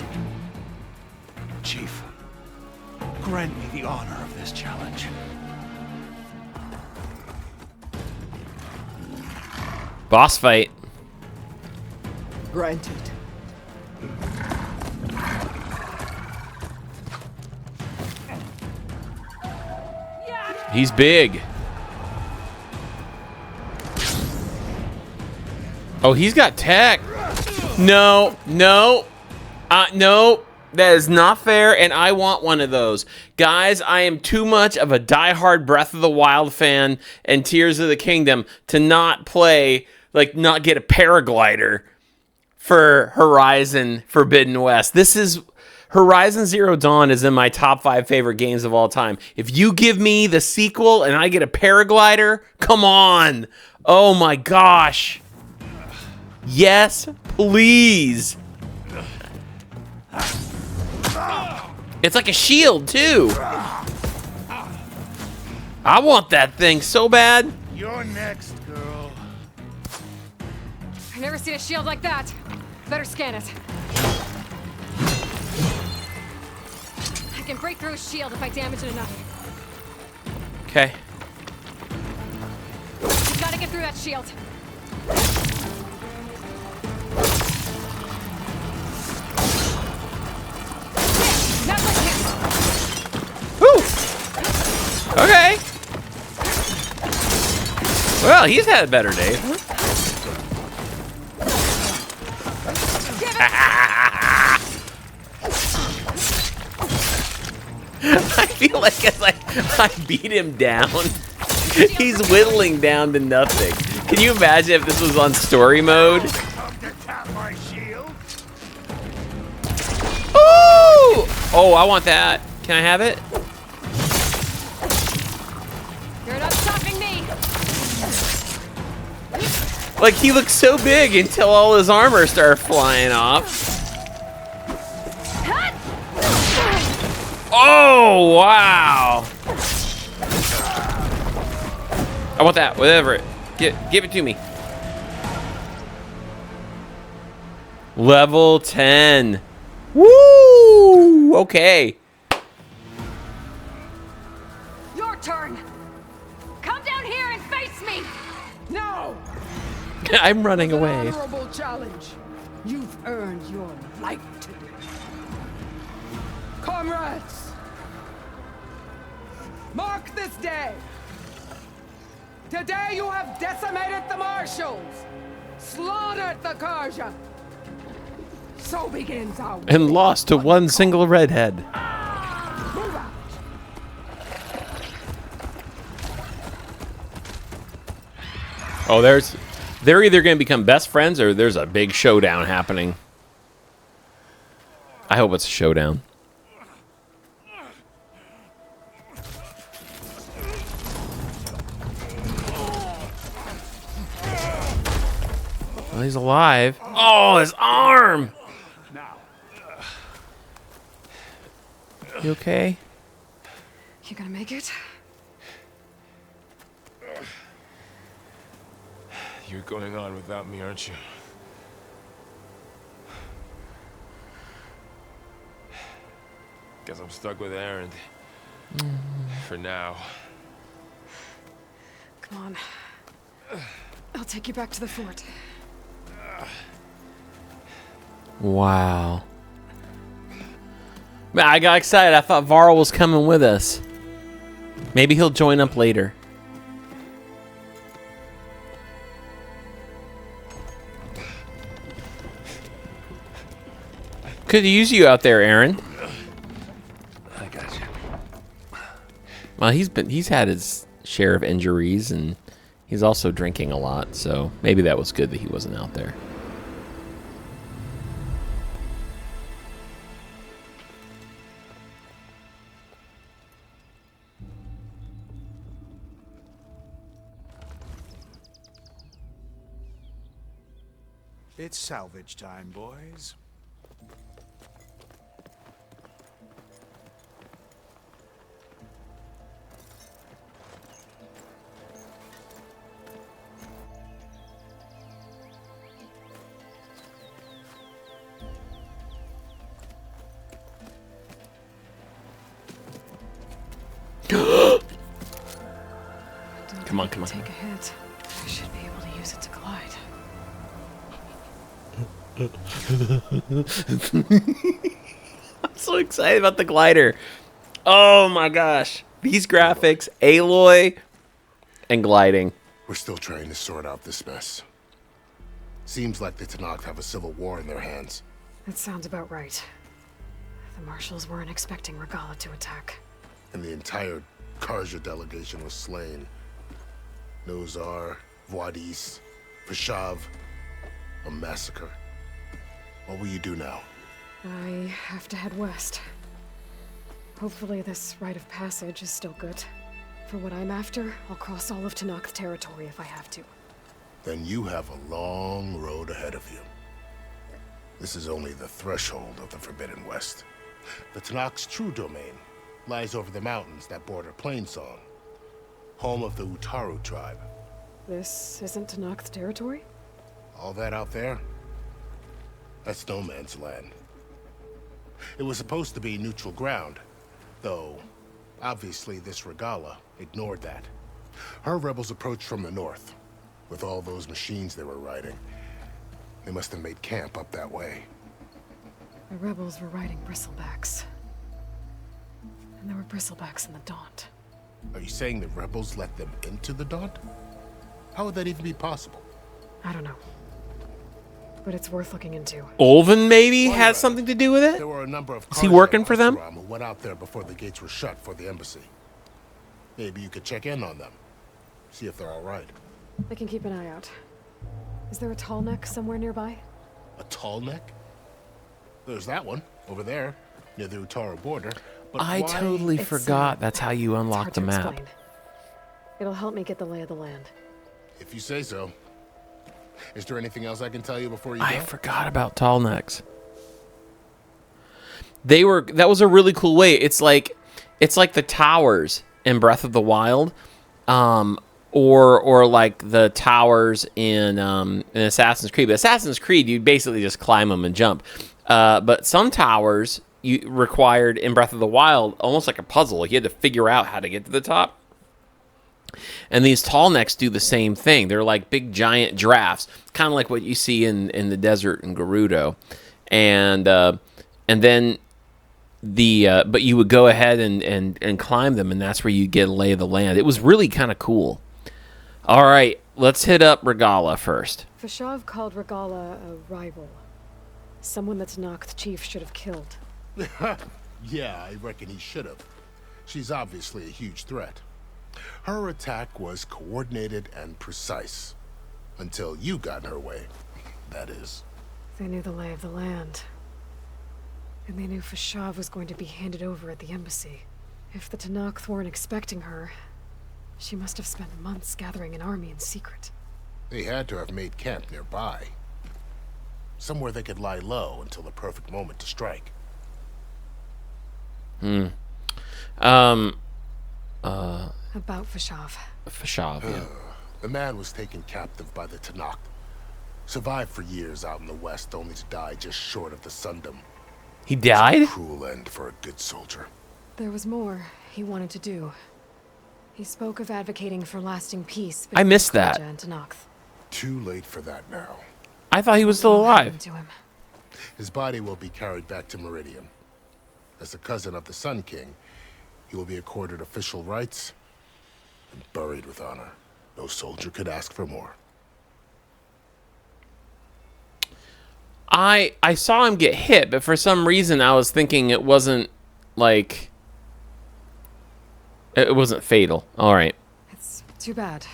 Chief, grant me the honor of this challenge. Boss fight. Granted. He's big. Oh, he's got tech. No, no, no. That is not fair, and I want one of those. Guys, I am too much of a diehard Breath of the Wild fan and Tears of the Kingdom to not play, like, not get a paraglider for Horizon Forbidden West. This is... Horizon Zero Dawn is in my top 5 favorite games of all time. If you give me the sequel and I get a paraglider, come on. Oh my gosh. Yes, please. It's like a shield, too. I want that thing so bad. You're next, girl. I've never seen a shield like that. Better scan it. I can break through a shield if I damage it enough. Okay. You gotta get through that shield. Woo! Okay. Well, he's had a better day. I feel like as I beat him down, he's whittling down to nothing. Can you imagine if this was on story mode? Ooh! Oh, I want that. Can I have it? You're not stopping me. Like, he looks so big until all his armor started flying off. Oh, wow. I want that, whatever it. Give it to me. Level 10. Woo! Okay. Your turn. Come down here and face me. No! I'm running away. Honorable challenge. You've earned your life today. Comrades, mark this day. Today you have decimated the marshals, slaughtered the Karja. So begins our war. And lost to one single redhead. Move out. Oh, they're either going to become best friends or there's a big showdown happening. I hope it's a showdown. Well, he's alive. Oh, his arm! You okay? You gonna make it? You're going on without me, aren't you? Guess I'm stuck with Aaron. For now. Come on. I'll take you back to the fort. Wow. Man, I got excited. I thought Varl was coming with us. Maybe he'll join up later. Could use you out there, Aaron. I got you. Well, he's had his share of injuries, and he's also drinking a lot, so maybe that was good that he wasn't out there. It's salvage time, boys. on, come on. Take a hit. I should be able to use it to glide. I'm so excited about the glider. Oh my gosh. These graphics, Aloy, and gliding. We're still trying to sort out this mess. Seems like the Tanakh have a civil war in their hands. That sounds about right. The marshals weren't expecting Regala to attack. And the entire Karja delegation was slain. Nozar, Voidis, Vashav, a massacre. What will you do now? I have to head west. Hopefully this rite of passage is still good. For what I'm after, I'll cross all of Tanakh's territory if I have to. Then you have a long road ahead of you. This is only the threshold of the Forbidden West. The Tanakh's true domain lies over the mountains that border Plainsong, home of the Utaru tribe. This isn't Tanakh's territory? All that out there? That's no man's land. It was supposed to be neutral ground, though obviously this Regala ignored that. Her rebels approached from the north, with all those machines they were riding. They must have made camp up that way. The rebels were riding bristlebacks. And there were bristlebacks in the Daunt. Are you saying the rebels let them into the Daunt? How would that even be possible? I don't know. But it's worth looking into. Olven maybe has something to do with it? There were a number of Is he working for them? who went out there before the gates were shut for the embassy. Maybe you could check in on them. See if they're all right. I can keep an eye out. Is there a tall neck somewhere nearby? A tall neck? There's that one, over there, near the Utaru border. But I why? totally forgot that's how you unlock the map. Explain. It'll help me get the lay of the land. If you say so. Is there anything else I can tell you before you I go? forgot about tall necks. That was a really cool way. It's like the towers in Breath of the Wild, or like the towers in Assassin's Creed. But Assassin's Creed, you basically just climb them and jump. But some towers you required in Breath of the Wild, almost like a puzzle. You had to figure out how to get to the top. And these tall necks do the same thing. They're like big giant giraffes, kind of like what you see in the desert in Gerudo. And then but you would go ahead and climb them, and that's where you get a lay of the land. It was really kind of cool. All right, let's hit up Regala first. Vashav called Regala a rival. Someone that Tanakh's chief should have killed. Yeah, I reckon he should have. She's obviously a huge threat. Her attack was coordinated and precise. Until you got in her way, that is. They knew the lay of the land. And they knew Vashav was going to be handed over at the embassy. If the Tanakh weren't expecting her, she must have spent months gathering an army in secret. They had to have made camp nearby. Somewhere they could lie low until the perfect moment to strike. About Vashav. Vashav, yeah. The man was taken captive by the Tanakh. Survived for years out in the west, only to die just short of the Sundom. He died? A cruel end for a good soldier. There was more he wanted to do. He spoke of advocating for lasting peace. I missed that. And Tanakh. Too late for that now. I thought he was still alive. To him. His body will be carried back to Meridian. As a cousin of the Sun King, he will be accorded official rights and buried with honor. No soldier could ask for more. I saw him get hit, but for some reason I was thinking it wasn't like it wasn't fatal. All right. It's too bad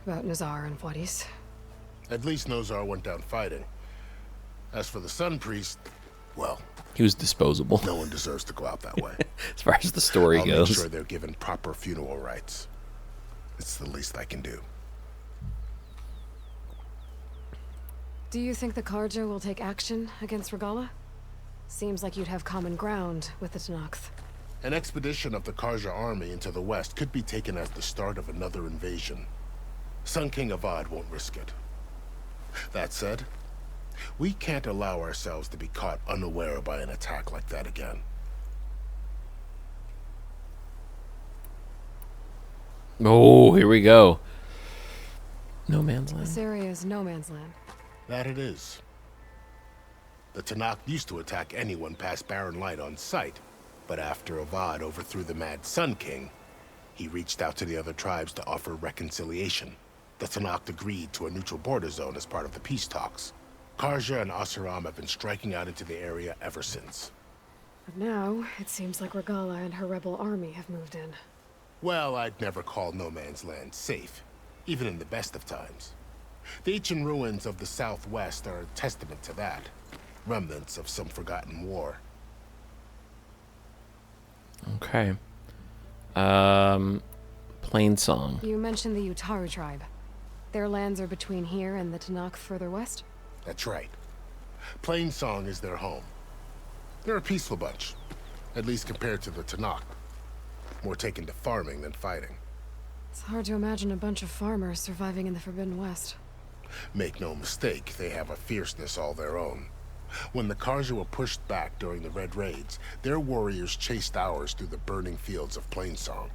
about Nazar and Voidis. At least Nozar went down fighting. As for the Sun Priest, well, he was disposable. No one deserves to go out that way. As far as the story I'll goes. make sure they're given proper funeral rites. It's the least I can do. Do you think the Karja will take action against Regala? Seems like you'd have common ground with the Tanakh. An expedition of the Karja army into the west could be taken as the start of another invasion. Sun King Avad won't risk it. That said, we can't allow ourselves to be caught unaware by an attack like that again. Oh, here we go. No man's land. This area is no man's land. That it is. The Tanakh used to attack anyone past Barren Light on sight, but after Avad overthrew the Mad Sun King, he reached out to the other tribes to offer reconciliation. The Tanakh agreed to a neutral border zone as part of the peace talks. Karja and Asuram have been striking out into the area ever since. But now, it seems like Regala and her rebel army have moved in. Well, I'd never call no man's land safe, even in the best of times. The ancient ruins of the Southwest are a testament to that. Remnants of some forgotten war. Okay. Plain Song. You mentioned the Utaru tribe. Their lands are between here and the Tanakh further west? That's right. Plain Song is their home. They're a peaceful bunch, at least compared to the Tanakh. More taken to farming than fighting. It's hard to imagine a bunch of farmers surviving in the Forbidden West. Make no mistake, they have a fierceness all their own. When the Karja were pushed back during the Red Raids, their warriors chased ours through the burning fields of Plainsong.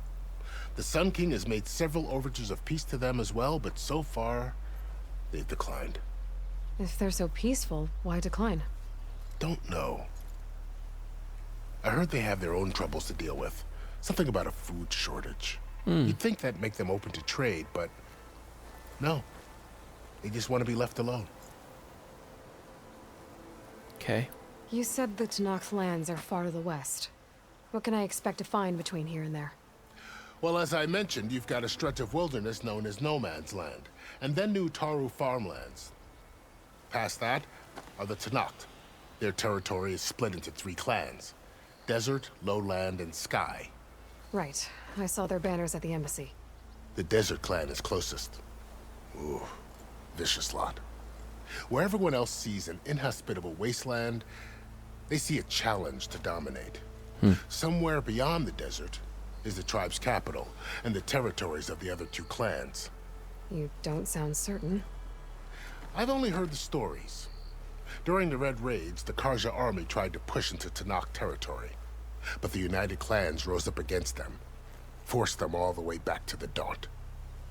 The Sun King has made several overtures of peace to them as well, but so far, they've declined. If they're so peaceful, why decline? Don't know. I heard they have their own troubles to deal with. Something about a food shortage. You'd think that'd make them open to trade, but no. They just want to be left alone. Okay. You said the Tanakh's lands are far to the west. What can I expect to find between here and there? Well, as I mentioned, you've got a stretch of wilderness known as No Man's Land, and then new Taru farmlands. Past that are the Tanakh. Their territory is split into 3 clans: Desert, Lowland, and Sky. Right. I saw their banners at the embassy. The Desert clan is closest. Ooh, vicious lot. Where everyone else sees an inhospitable wasteland, they see a challenge to dominate. Somewhere beyond the desert is the tribe's capital and the territories of the other 2 clans. You don't sound certain. I've only heard the stories. During the Red Raids, the Karja army tried to push into Tanakh territory, but the united clans rose up against them, forced them all the way back to the Daunt.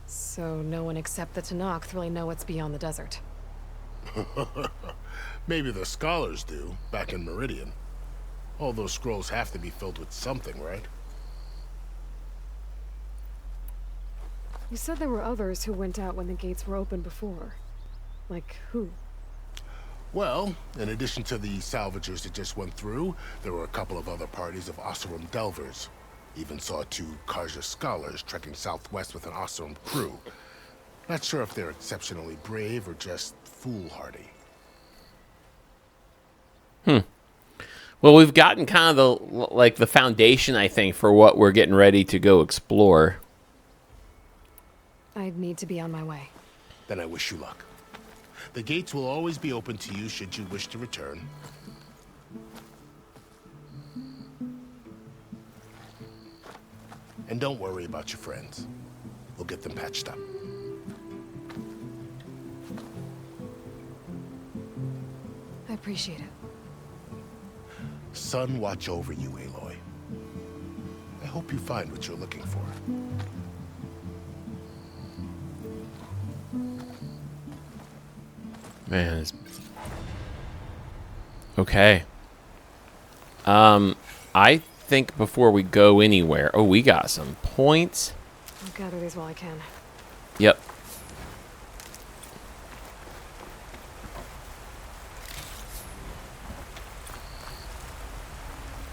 So no one except the Tanakh really know what's beyond the desert. Maybe the scholars do, back in Meridian. All those scrolls have to be filled with something, right? You said there were others who went out when the gates were open before. Like who? Well, in addition to the salvagers that just went through, there were a couple of other parties of Asuram delvers. Even saw 2 Karja scholars trekking southwest with an Asuram crew. Not sure if they're exceptionally brave or just foolhardy. Well, we've gotten kind of the foundation, I think, for what we're getting ready to go explore. I need to be on my way. Then I wish you luck. The gates will always be open to you should you wish to return. And don't worry about your friends. We'll get them patched up. I appreciate it. Sun watch over you, Aloy. I hope you find what you're looking for. Man, it's... Okay. I think before we go anywhere... Oh, we got some points. I'll gather these while I can. Yep.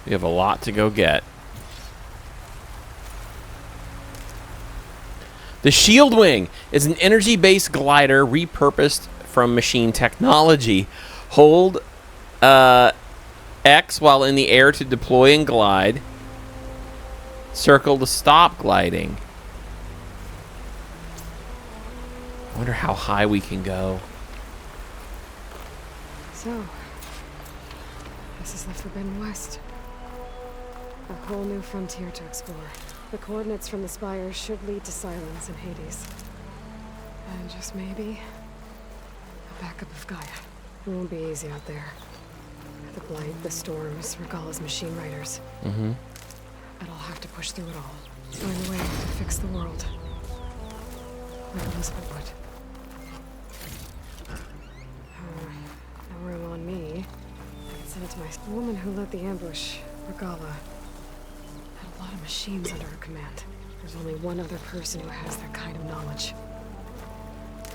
We have a lot to go get. The Shield Wing is an energy-based glider repurposed from machine technology. Hold X while in the air to deploy and glide. Circle to stop gliding. I wonder how high we can go. So, this is the Forbidden West. A whole new frontier to explore. The coordinates from the spires should lead to Silence and Hades. And just maybe, a backup of Gaia. It won't be easy out there. The blight, the storms, Regala's machine riders. But I'll have to push through it all. Find a way to fix the world. Like Elizabeth would. send it to my... The woman who led the ambush, Regala, had a lot of machines under her command. There's only one other person who has that kind of knowledge.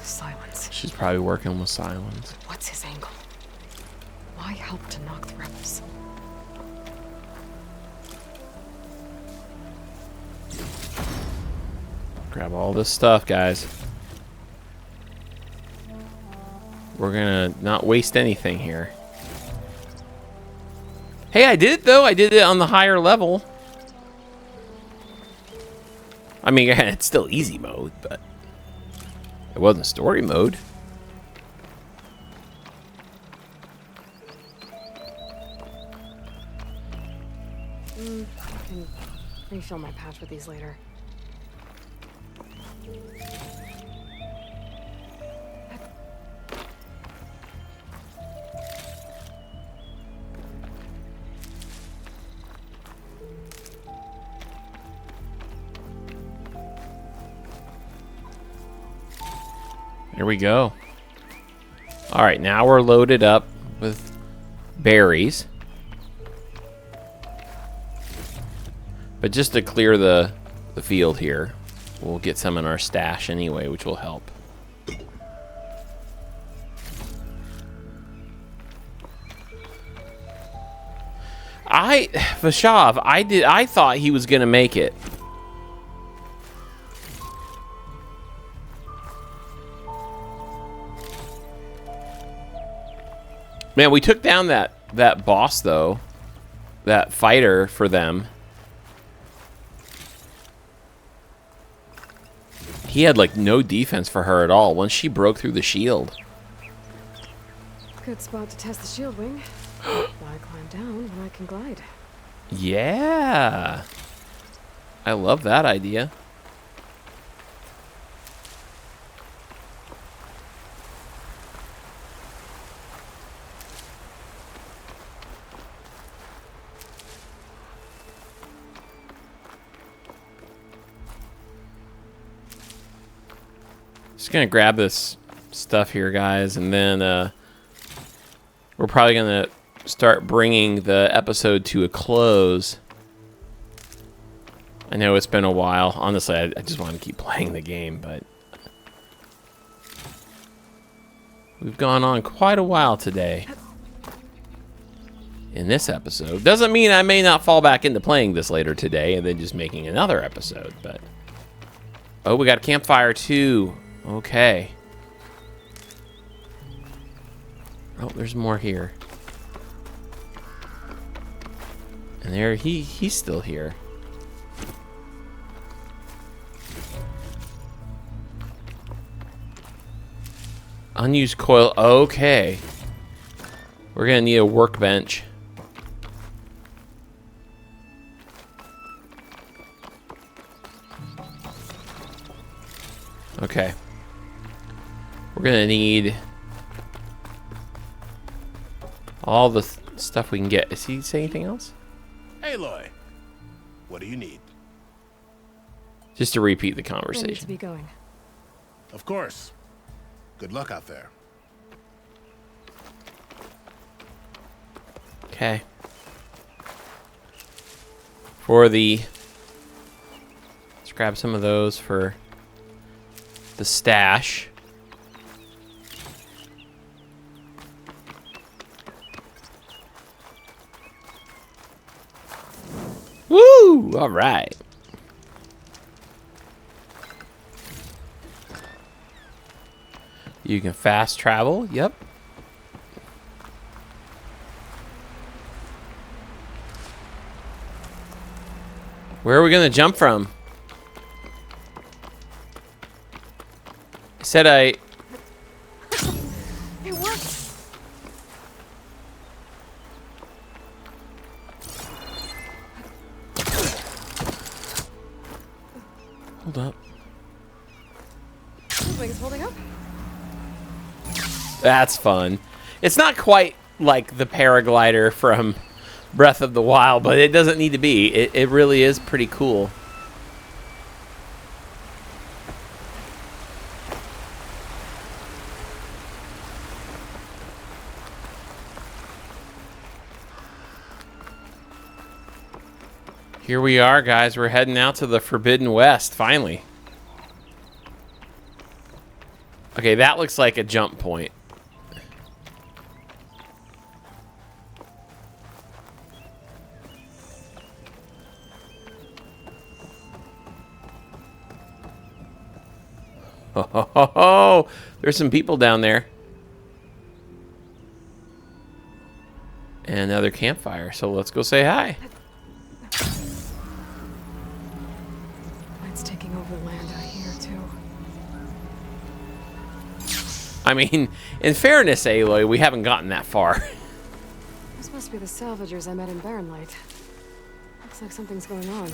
Silence. She's probably working with Silence. What's his angle? Why help to knock the rebels? Grab all this stuff, guys. We're gonna not waste anything here. Hey, I did it though. I did it on the higher level. I mean, it's still easy mode, but it wasn't story mode. I can refill my patch with these later. Here we go. All right, now we're loaded up with berries. But just to clear the field here, we'll get some in our stash anyway, which will help. Vashav, I thought he was gonna make it. Man, we took down that boss though, that fighter for them. He had like no defense for her at all once she broke through the shield. Good spot to test the shield wing. Why climb down when I can glide? Yeah. I love that idea. Just gonna grab this stuff here, guys, and then we're probably gonna start bringing the episode to a close. I know it's been a while. Honestly, I just want to keep playing the game, but we've gone on quite a while today in this episode. Doesn't mean I may not fall back into playing this later today and then just making another episode, but... Oh, we got a campfire too. Okay. Oh, there's more here. And there, he's still here. Unused coil. Okay. We're gonna need a workbench. Okay. We're gonna need all the stuff we can get. Is he saying anything else? Aloy, what do you need? Just to repeat the I need to conversation. be going. Of course. Good luck out there. Okay. For the... Let's grab some of those for the stash. Woo! All right. You can fast travel. Yep. Where are we going to jump from? I said I... It works. Hold up. The wing's holding up. That's fun. It's not quite like the paraglider from Breath of the Wild, but it doesn't need to be. It really is pretty cool. Here we are, guys. We're heading out to the Forbidden West, finally. Okay, that looks like a jump point. Oh, there's some people down there. And another campfire, so let's go say hi. It's taking over land out here, too. I mean, in fairness, Aloy, we haven't gotten that far. This must be the salvagers I met in Barren Light. Looks like something's going on.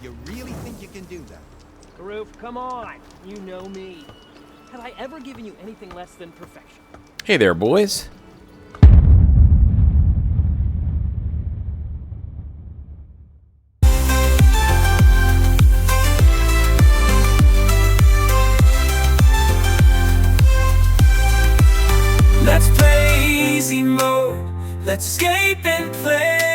You really think you can do that? Karoof, come on. You know me. Have I ever given you anything less than perfection? Hey there, boys. Let's play easy mode. Let's escape and play.